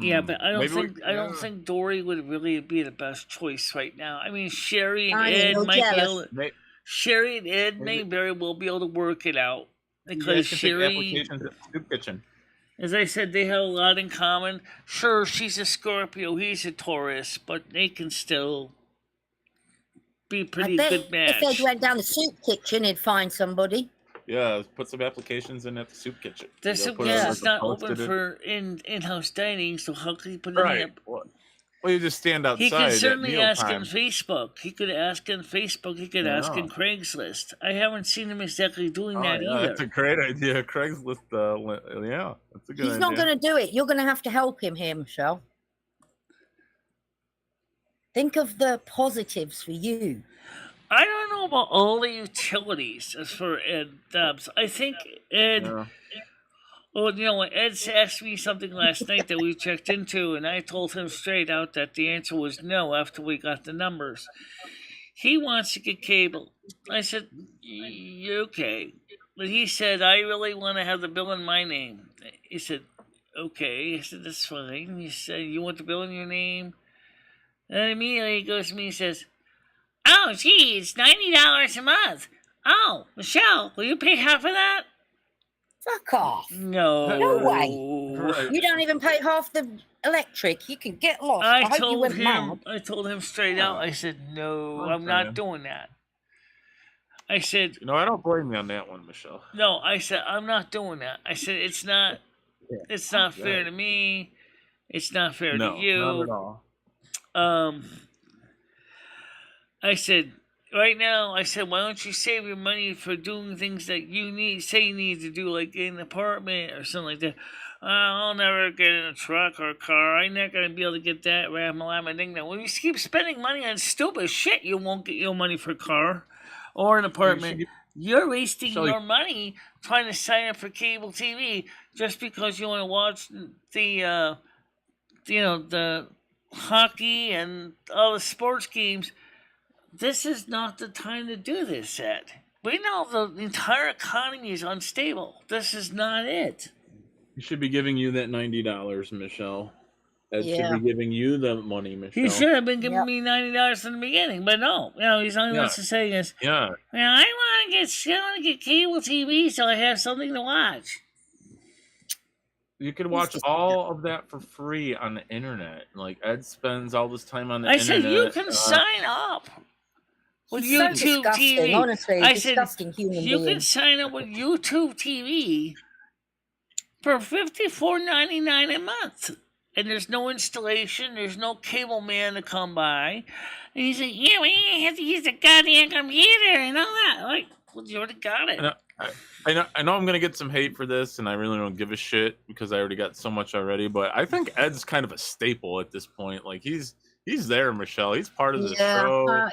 yeah, but I don't Maybe don't think Dory would really be the best choice right now. I mean, Sherry and I mean, Ed you're might be jealous. able. Sherry and Ed may very well be able to work it out because Sherry, applications at the soup kitchen. as I said, they have a lot in common. Sure, she's a Scorpio, he's a Taurus, but they can still be a pretty I bet good match. if Ed went down the soup kitchen, he'd find somebody. Yeah, put some applications in at the soup kitchen. The soup kitchen is not open for in-house dining, so how could he put it in? Well, you just stand outside. He could certainly ask mealtime. on Facebook. He could ask on Facebook. He could ask on Craigslist. I haven't seen him exactly doing that either. That's a great idea. Craigslist, yeah, that's a good idea. He's not going to do it. You're going to have to help him here, Michelle. Think of the positives for you. I don't know about all the utilities as for Ed Dubs. I think Ed... Yeah. Well, you know, Ed asked me something last night that we checked into, and I told him straight out that the answer was no after we got the numbers. He wants to get cable. I said, okay. But he said, I really want to have the bill in my name. He said, okay. I said, that's fine. He said, you want the bill in your name? And immediately he goes to me and says, oh, gee, it's $90 a month. Oh, Michelle, will you pay half of that? Fuck off. No. No way. Right. You don't even pay half the electric. You can get lost. I hope you went mad. I told him straight out. I said, no, I'm not doing that. I said, I don't blame you on that one, Michelle. no, I said, I'm not doing that. I said, it's not fair to me. It's not fair to you. Not at all. I said, right now, I said, why don't you save your money for doing things that you need to do, like get an apartment or something like that. I'll never get in a truck or a car. I'm not going to be able to get that. When you keep spending money on stupid shit, you won't get your money for a car or an apartment. You're wasting your money trying to sign up for cable TV just because you want to watch the hockey and all the sports games. This is not the time to do this, Ed. We know the entire economy is unstable. This is not it. He should be giving you that $90, Michelle. Ed Yeah. should be giving you the money, Michelle. He should have been giving me $90 in the beginning, but no. He's only wants to say is, Yeah. well, I want to get cable TV so I have something to watch. You could watch all of that for free on the internet. Like, Ed spends all this time on the I internet. said, you can sign up with He's so YouTube disgusting, TV. honestly. I said, Disgusting human you being. can sign up with YouTube TV for $54.99 a month. And there's no installation, there's no cable man to come by. And he's like, yeah, we have to use the goddamn computer and all that. Like, well, you already got it. I know I'm gonna get some hate for this, and I really don't give a shit because I already got so much already. But I think Ed's kind of a staple at this point. Like he's there, Michelle. He's part of the show.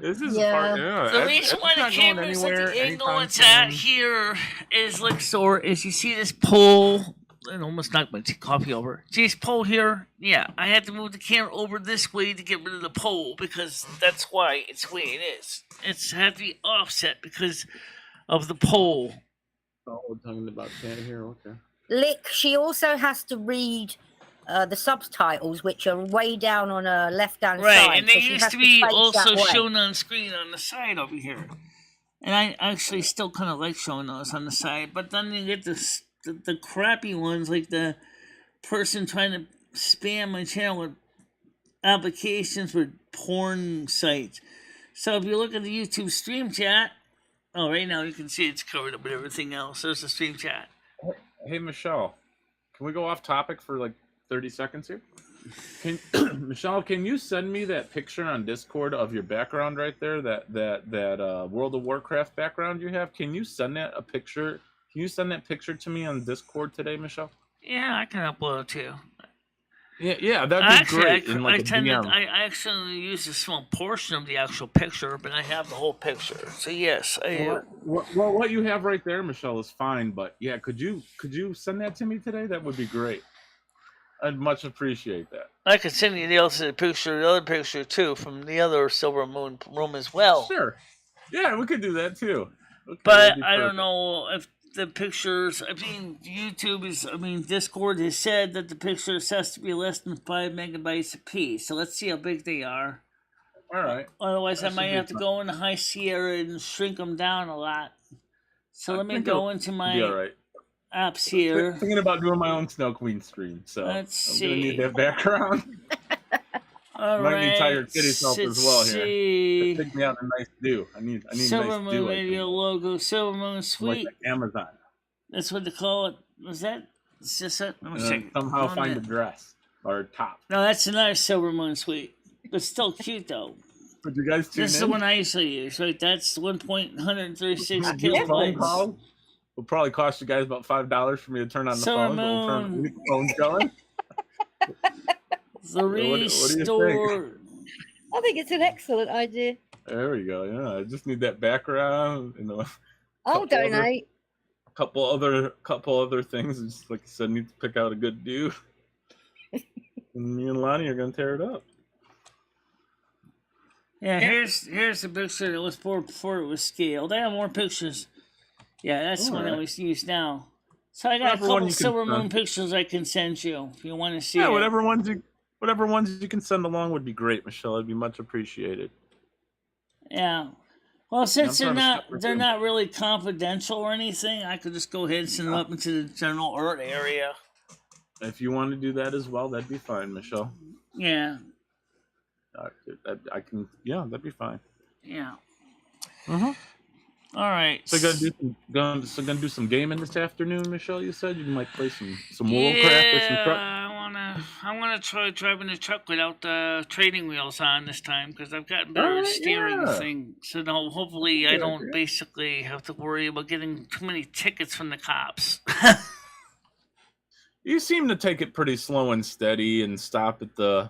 This is part. Yeah. The reason why the camera's at the angle it's at here is like so. As you see this pole, I almost knocked my coffee over. See this pole here? Yeah, I had to move the camera over this way to get rid of the pole because that's why it's the way it is. It's had to be offset because of the pole. Oh, we're talking about that here. Okay. Lick, she also has to read the subtitles, which are way down on her left-hand side. Right, and they so she used has to be face also that way. shown on screen on the side over here. And I actually still kind of like showing those on the side, but then you get the crappy ones, like the person trying to spam my channel with applications with porn sites. So if you look at the YouTube stream chat, right now you can see it's covered up with everything else. There's the stream chat. Hey, Michelle, can we go off topic for like 30 seconds here? Michelle, can you send me that picture on Discord of your background right there? That World of Warcraft background you have? Can you send that picture to me on Discord today, Michelle? Yeah, I can upload it too. Yeah, that'd be Actually, great. In like a DM. I actually use a small portion of the actual picture, but I have the whole picture. So yes, Well, what you have right there, Michelle, is fine. But yeah, could you send that to me today? That would be great. I'd much appreciate that. I could send you the other picture too, from the other Silvermoon room as well. Sure. Yeah, we could do that too. Okay, But I don't know if the pictures. I mean, Discord has said that the pictures has to be less than 5 megabytes a piece. So let's see how big they are. All right. Otherwise, I might have to go into High Sierra and shrink them down a lot. So let me go into my apps here. Thinking about doing my own Snow Queen stream, so I'm gonna need that background. All might right. need Tiger Kitty's help as well here. Pick me out a nice do. I need Silvermoon nice do. Radio logo, Silvermoon Suite. Like Amazon. That's what they call it. Was that? It's just that. Let me check. Somehow find a dress or a top. No, that's another Silvermoon Suite. But still cute though. But you guys tune This is the one I usually use, right? That's 1.136 kilobytes. Will probably cost you guys about $5 for me to turn on the phone. Turn the phone going. The restore. I think it's an excellent idea. There we go. Yeah, I just need that background. I'll donate. Couple other things. Just like I said, need to pick out a good do. And me and Lonnie are gonna tear it up. Yeah, here's the picture that was before it was scaled. I have more pictures. Yeah, that's the one that we use now. So I got a couple Silvermoon pictures I can send you if you want to see. Yeah, whatever ones you can send along would be great, Michelle. It'd be much appreciated. Yeah. Well, since they're not really confidential or anything, I could just go ahead and send them up into the general art area. If you want to do that as well, that'd be fine, Michelle. Yeah. I can. Yeah, that'd be fine. Yeah. Mm-hmm. All right. So gonna do some gaming this afternoon, Michelle. You said you might play some Warcraft or some truck. I wanna try driving the truck without the training wheels on this time because I've gotten better at steering thing. So now hopefully I don't basically have to worry about getting too many tickets from the cops. You seem to take it pretty slow and steady and stop at the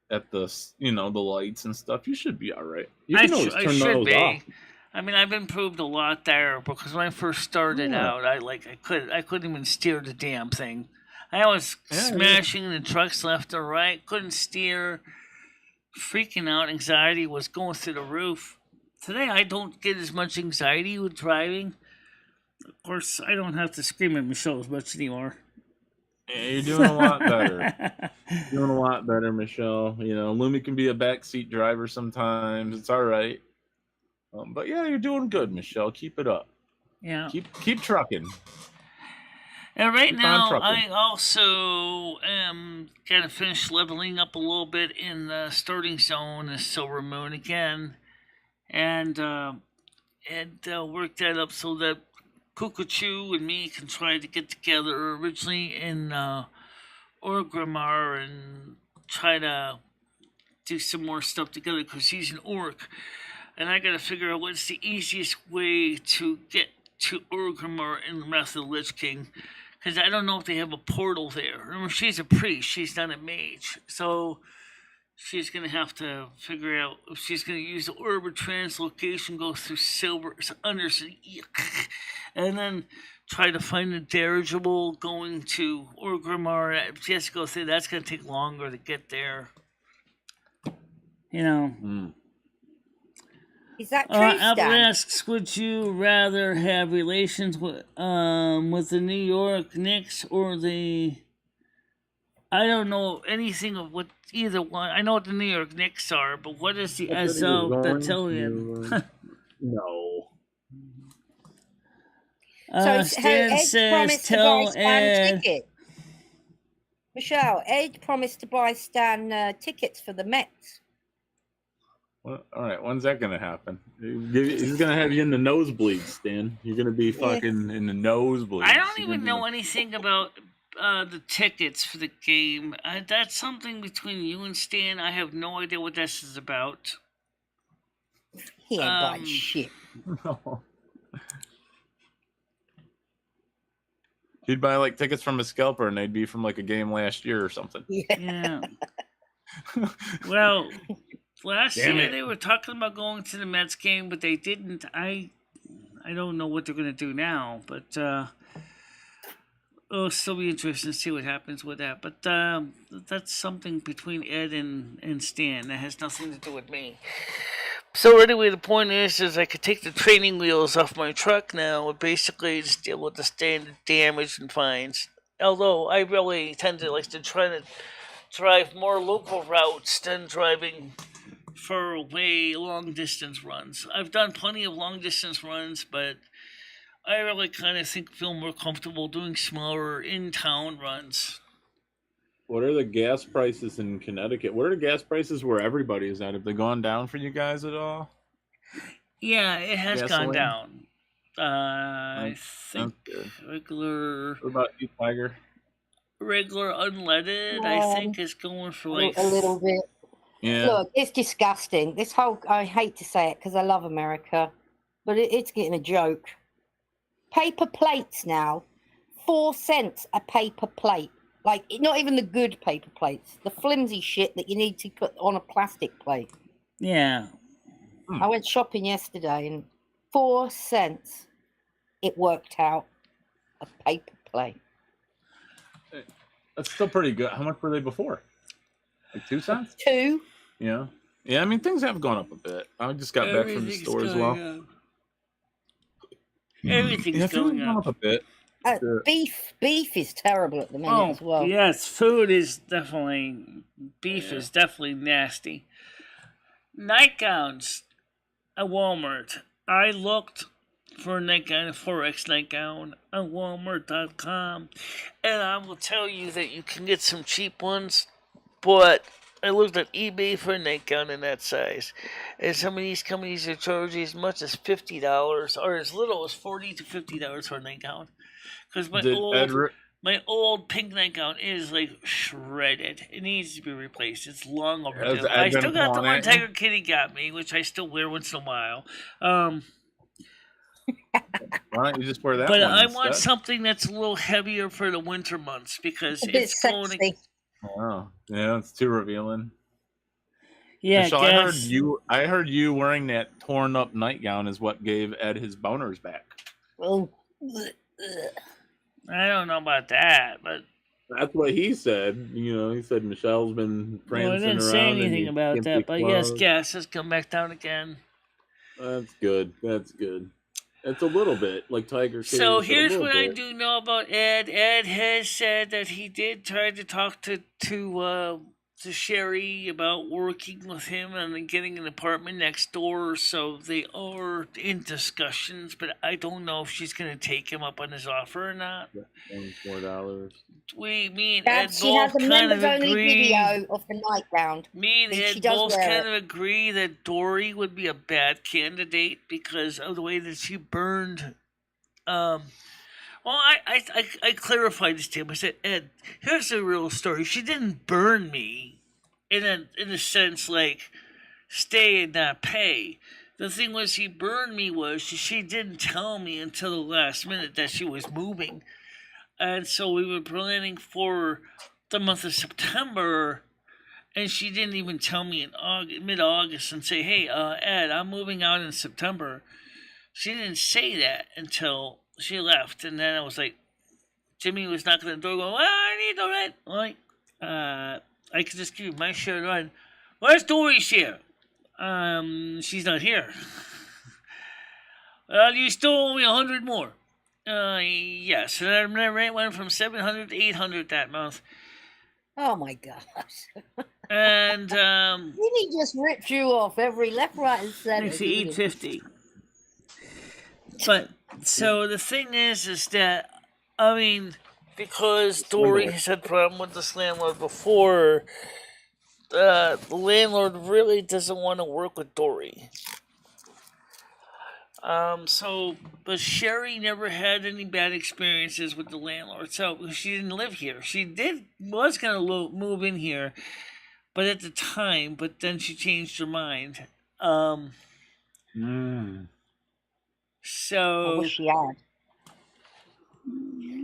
the lights and stuff. You should be all right. You can always turn those off. I mean, I've improved a lot there because when I first started out, I couldn't even steer the damn thing. I was smashing the trucks left or right, couldn't steer, freaking out. Anxiety was going through the roof. Today, I don't get as much anxiety with driving. Of course, I don't have to scream at Michelle as much anymore. Yeah, you're doing a lot better. Doing a lot better, Michelle. Lumi can be a backseat driver sometimes. It's all right. But yeah, you're doing good, Michelle. Keep it up. Yeah. Keep trucking. And right now, I also am kind of finished leveling up a little bit in the starting zone as Silvermoon again, and work that up so that Kukuchu and me can try to get together originally in Orgrimmar and try to do some more stuff together because he's an orc. And I gotta figure out what's the easiest way to get to Orgrimmar in Wrath of the Lich King. Because I don't know if they have a portal there. Remember, she's a priest, she's not a mage. So she's gonna have to figure out if she's gonna use the orb of translocation, go through Undercity, and then try to find a dirigible going to Orgrimmar. If she has to go through, that's gonna take longer to get there. Is that true, Stan? Apple asks, would you rather have relations with the New York Knicks or the... I don't know anything of what either one... I know what the New York Knicks are, but what is the SL Battalion? No. Stan Ed says, promised to buy Stan tickets. Michelle, Ed promised to buy Stan tickets for the Mets. Well, all right, when's that going to happen? He's going to have you in the nosebleeds, Stan. You're going to be fucking in the nosebleeds. I don't even know anything about the tickets for the game. That's something between you and Stan. I have no idea what this is about. He ain't buying shit. He'd buy like tickets from a scalper, and they'd be from like a game last year or something. Yeah. Well, last Damn year it. they were talking about going to the Mets game, but they didn't. I don't know what they're going to do now, but it'll still be interesting to see what happens with that. But that's something between Ed and Stan. That has nothing to do with me. So anyway, the point is I could take the training wheels off my truck now and basically just deal with the standard damage and fines. Although I really tend to like to try to drive more local routes than driving for way long distance runs. I've done plenty of long distance runs, but I really kind of feel more comfortable doing smaller in town runs. What are the gas prices in Connecticut? What are the gas prices where everybody is at? Have they gone down for you guys at all? Yeah, it has gone Gasoline? down. I think Okay. regular What about you, Tiger? unleaded, I think, is going for like a little bit. Yeah. Look, it's disgusting. This whole, I hate to say it because I love America, but it's getting a joke. Paper plates now, 4 cents a paper plate. Like, not even the good paper plates, the flimsy shit that you need to put on a plastic plate. Yeah. I went shopping yesterday and 4 cents it worked out a paper plate. That's still pretty good. How much were they before? Like 2 cents? 2. Yeah. Yeah, I mean, things have gone up a bit. I just got back from the store as well. Everything's going gone up. up a bit. Sure. Beef is terrible at the minute as well. Yes, food is definitely is definitely nasty. Nightgowns at Walmart. I looked for a nightgown, a 4X nightgown on Walmart.com, and I will tell you that you can get some cheap ones, but I looked at eBay for a nightgown in that size, and some of these companies are charging as much as $50 or as little as $40 to $50 for a nightgown. Because my old pink nightgown is like shredded. It needs to be replaced. It's long overdue. I still got the one Tiger Kitty got me, which I still wear once in a while. Why don't you just wear that but one I instead? want something that's a little heavier for the winter months because A bit it's going to. Oh, yeah, it's too revealing. Yeah, Michelle, I heard you wearing that torn up nightgown is what gave Ed his boners back. Oh. I don't know about that, but that's what he said. You know, he said Michelle's been prancing around. I didn't say anything about that, but yes, gas has come back down again. That's good. That's good. It's a little bit like Tiger King. So here's what I do know about Ed. Ed has said that he did try to talk to Sherry about working with him and getting an apartment next door. So they are in discussions, but I don't know if she's going to take him up on his offer or not. $4. Me and Ed she has both a kind of members-only agree. video of the nightgown. Me and Ed both kind of agree that Dory would be a bad candidate because of the way that she burned. Well, I clarified this to him. I said, Ed, here's the real story. She didn't burn me in a sense like stay and not pay. The thing was, she burned me was she didn't tell me until the last minute that she was moving. And so we were planning for the month of September, and she didn't even tell me in mid-August and say, hey, Ed, I'm moving out in September. She didn't say that until she left, and then I was like, Jimmy was knocking on the door going, well, I need the rent. I'm like, I could just give you my share of the rent. Where's Dory's share? She's not here. You still owe me 100 more. Yes, and my rent went from 700 to 800 that month. Oh my gosh. And he just ripped you off every left, right, and center. It's 850. But so the thing is that I mean, because Dory has had a problem with this landlord before, the landlord really doesn't want to work with Dory. But Sherry never had any bad experiences with the landlord. So she didn't live here. She was going to move in here, but at the time. But then she changed her mind. So I wish she had.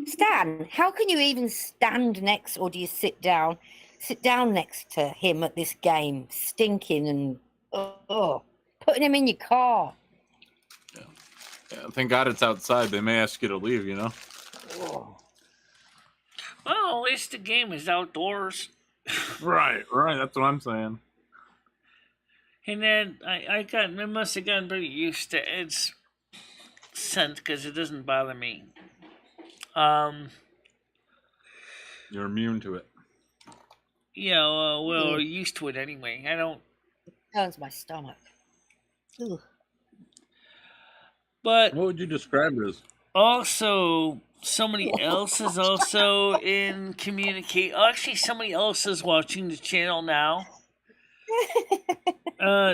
Stan, how can you even stand next, or do you sit down? Sit down next to him at this game, stinking and putting him in your car. Yeah, thank God it's outside. They may ask you to leave, you know? Oh. Well, at least the game is outdoors. Right. That's what I'm saying. And then I must have gotten pretty used to Ed's scent because it doesn't bother me. You're immune to it. Yeah, well, used to it anyway. I don't. It turns my stomach. Ugh. But What would you describe it as? also, somebody else is also in communicate. Actually, somebody else is watching the channel now.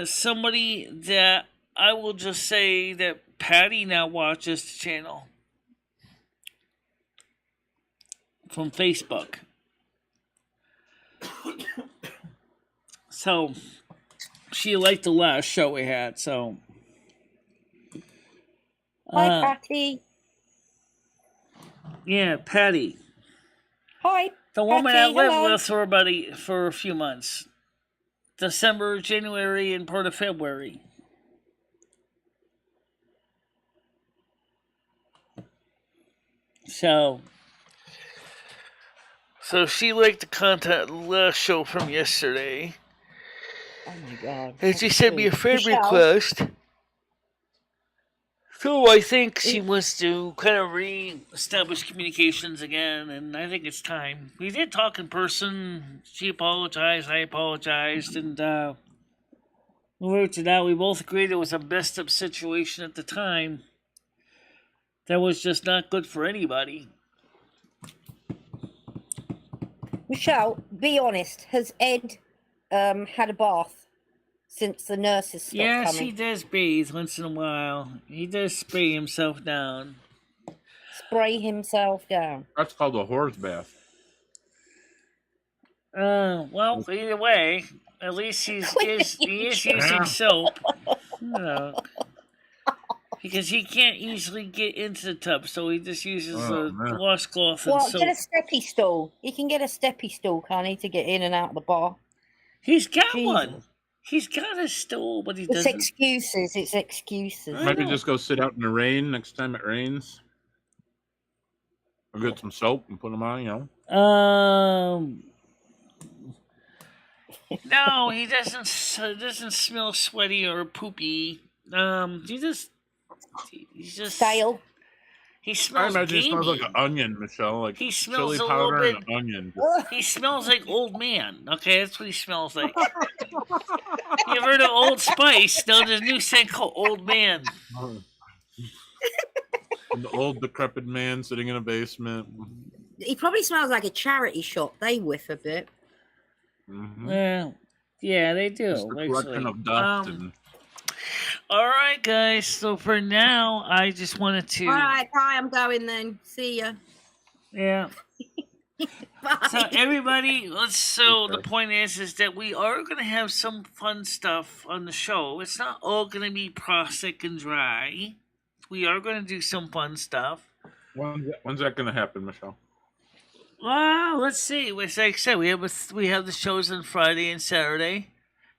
Somebody that I will just say that Patty now watches the channel from Facebook. So she liked the last show we had. So Hi, Patty. Yeah, Patty. Hi. The woman Patty, I lived hello. with for a few months. December, January, and part of February. So she liked the content of the last show from yesterday. Oh my God. And she sent me a friend Michelle? request. So I think she wants to kind of re-establish communications again, and I think it's time. We did talk in person. She apologized, I apologized, and we worked it out. We both agreed it was a messed up situation at the time. That was just not good for anybody. Michelle, be honest. Has Ed had a bath since the nurses stopped Yes, coming? he does bathe once in a while. He does spray himself down. Spray himself down. That's called a horse bath. Well, either way, at least he is using soap. Because he can't easily get into the tub, so he just uses a washcloth and Well, soap. get a steppy stool. He can get a steppy stool, can't he, to get in and out of the bar? He's got Jesus. one. He's got a stool, but he It's doesn't. excuses. It's excuses. Maybe just go sit out in the rain next time it rains. Or get some soap and put them on, you know. No, he doesn't smell sweaty or poopy. He's just stale. He I smells imagine it smells gamey. like an onion, Michelle. Like He smells chili a little powder bit. and an onion. He smells like old man. Okay, that's what he smells like. You ever heard of Old Spice? No, there's a new scent called Old Man. An old decrepit man sitting in a basement. He probably smells like a charity shop. They whiff a bit. Mm-hmm. Well, yeah, they do. Just a collection of dust and... All right, guys. So for now, I just wanted to. All right, bye. I'm going then. See ya. Yeah. Bye. So everybody, the point is that we are going to have some fun stuff on the show. It's not all going to be prosaic and dry. We are going to do some fun stuff. When's that going to happen, Michelle? Well, let's see. Like I said, we have the shows on Friday and Saturday,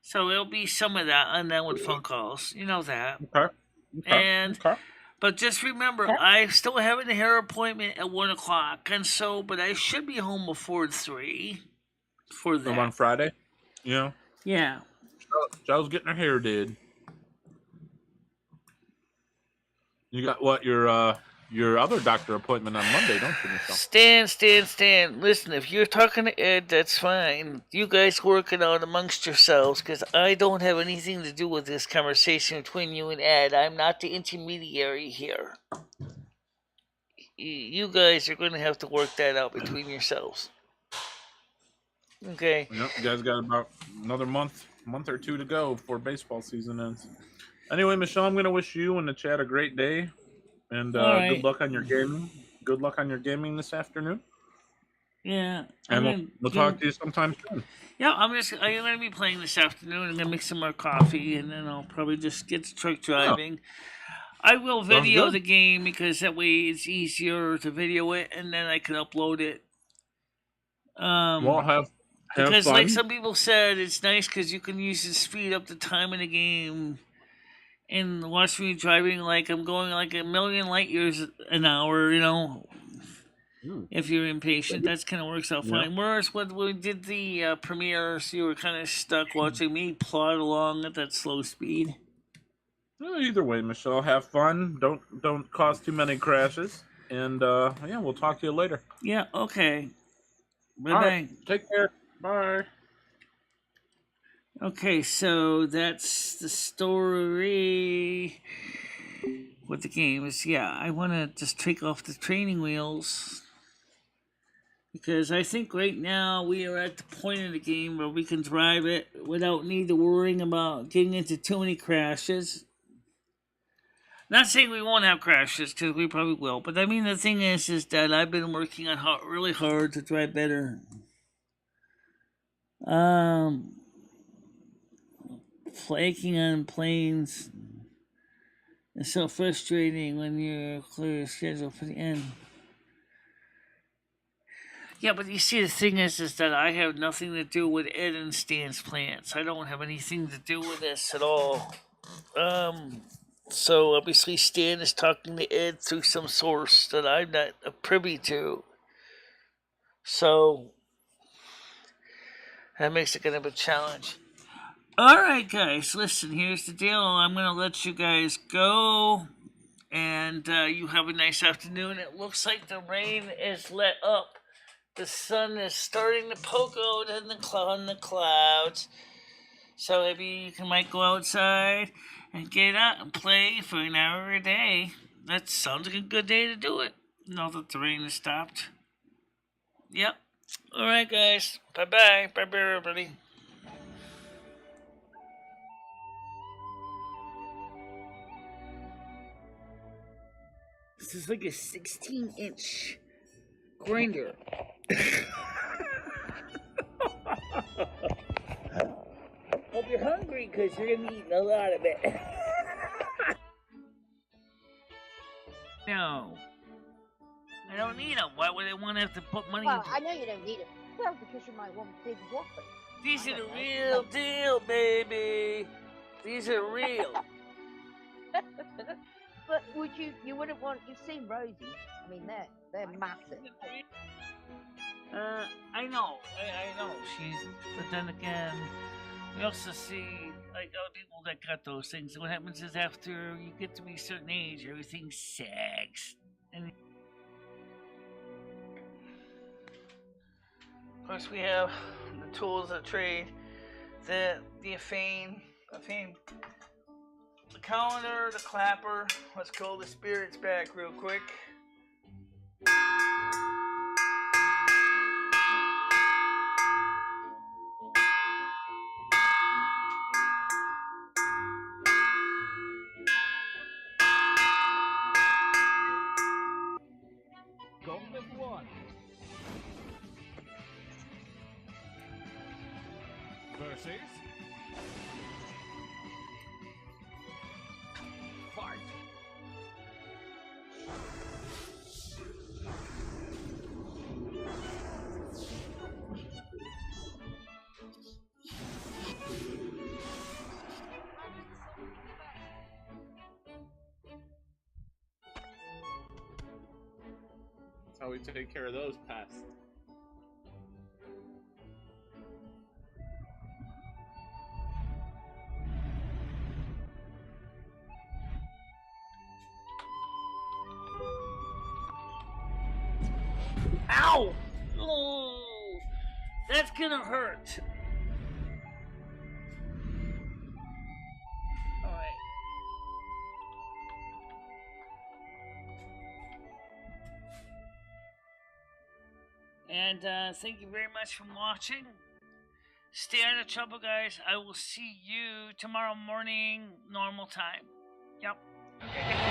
so there'll be some of that, and then with phone calls. You know that. Okay. But just remember, I still have a hair appointment at 1:00, but I should be home before 3 for that. On Friday? Yeah. Yeah. Joe's getting her hair did. You got what, your other doctor appointment on Monday, don't you, Michelle? Stan. Listen, if you're talking to Ed, that's fine. You guys work it out amongst yourselves, because I don't have anything to do with this conversation between you and Ed. I'm not the intermediary here. You guys are going to have to work that out between yourselves. Okay. Yep, you guys got about another month or two to go before baseball season ends. Anyway, Michelle, I'm going to wish you and the chat a great day. And good luck on your gaming. Good luck on your gaming this afternoon. Yeah. And we'll talk to you sometime soon. Yeah, I'm going to be playing this afternoon. I'm going to make some more coffee, and then I'll probably just get to truck driving. I will video good. the game because that way it's easier to video it and then I can upload it. Well, have Because, fun. like some people said, it's nice because you can use to speed up the time in the game and watch me driving like I'm going like a million light years an hour, you know. If you're impatient, that kind of works out fine. Whereas when we did the premieres, you were kind of stuck watching me plod along at that slow speed. Well, either way, Michelle, have fun. Don't cause too many crashes. And yeah, we'll talk to you later. Yeah, okay. Bye-bye. All right, take care. Bye. Okay, so that's the story with the games. Yeah, I want to just take off the training wheels because I think right now we are at the point in the game where we can drive it without need to worrying about getting into too many crashes. Not saying we won't have crashes, because we probably will. But I mean, the thing is that I've been working on really hard to drive better. Flaking on planes is so frustrating when you're clear your schedule for the end. Yeah, but you see, the thing is that I have nothing to do with Ed and Stan's plans. I don't have anything to do with this at all. So obviously Stan is talking to Ed through some source that I'm not privy to. So that makes it kind of a challenge. Alright guys, listen, here's the deal. I'm going to let you guys go. And you have a nice afternoon. It looks like the rain is let up. The sun is starting to poke out in the clouds. So maybe you might go outside and get out and play for an hour a day. That sounds like a good day to do it. Now that the rain has stopped. Yep. Alright guys. Bye-bye. Bye-bye everybody. This is like a 16-inch grinder. Hope you're hungry because you're going to be eating a lot of it. No. I don't need them. Why would I want to have to put money Well, into I know you don't need it. Well, because you might want big whoppers. These are the real deal, baby. These are real. But you wouldn't want, you've seen Rosie. I mean, they're massive. I know. I know. But then again, we also see, like, other people that got those things. What happens is after you get to be a certain age, everything sags. And of course, we have the tools of trade, the fame, the calendar, the clapper. Let's call the spirits back real quick. Gauntlet 1. Versus. Fight. That's how we take care of those pests. Ow! Oh, that's gonna hurt. Alright. And thank you very much for watching. Stay out of trouble, guys. I will see you tomorrow morning, normal time. Yep. Okay.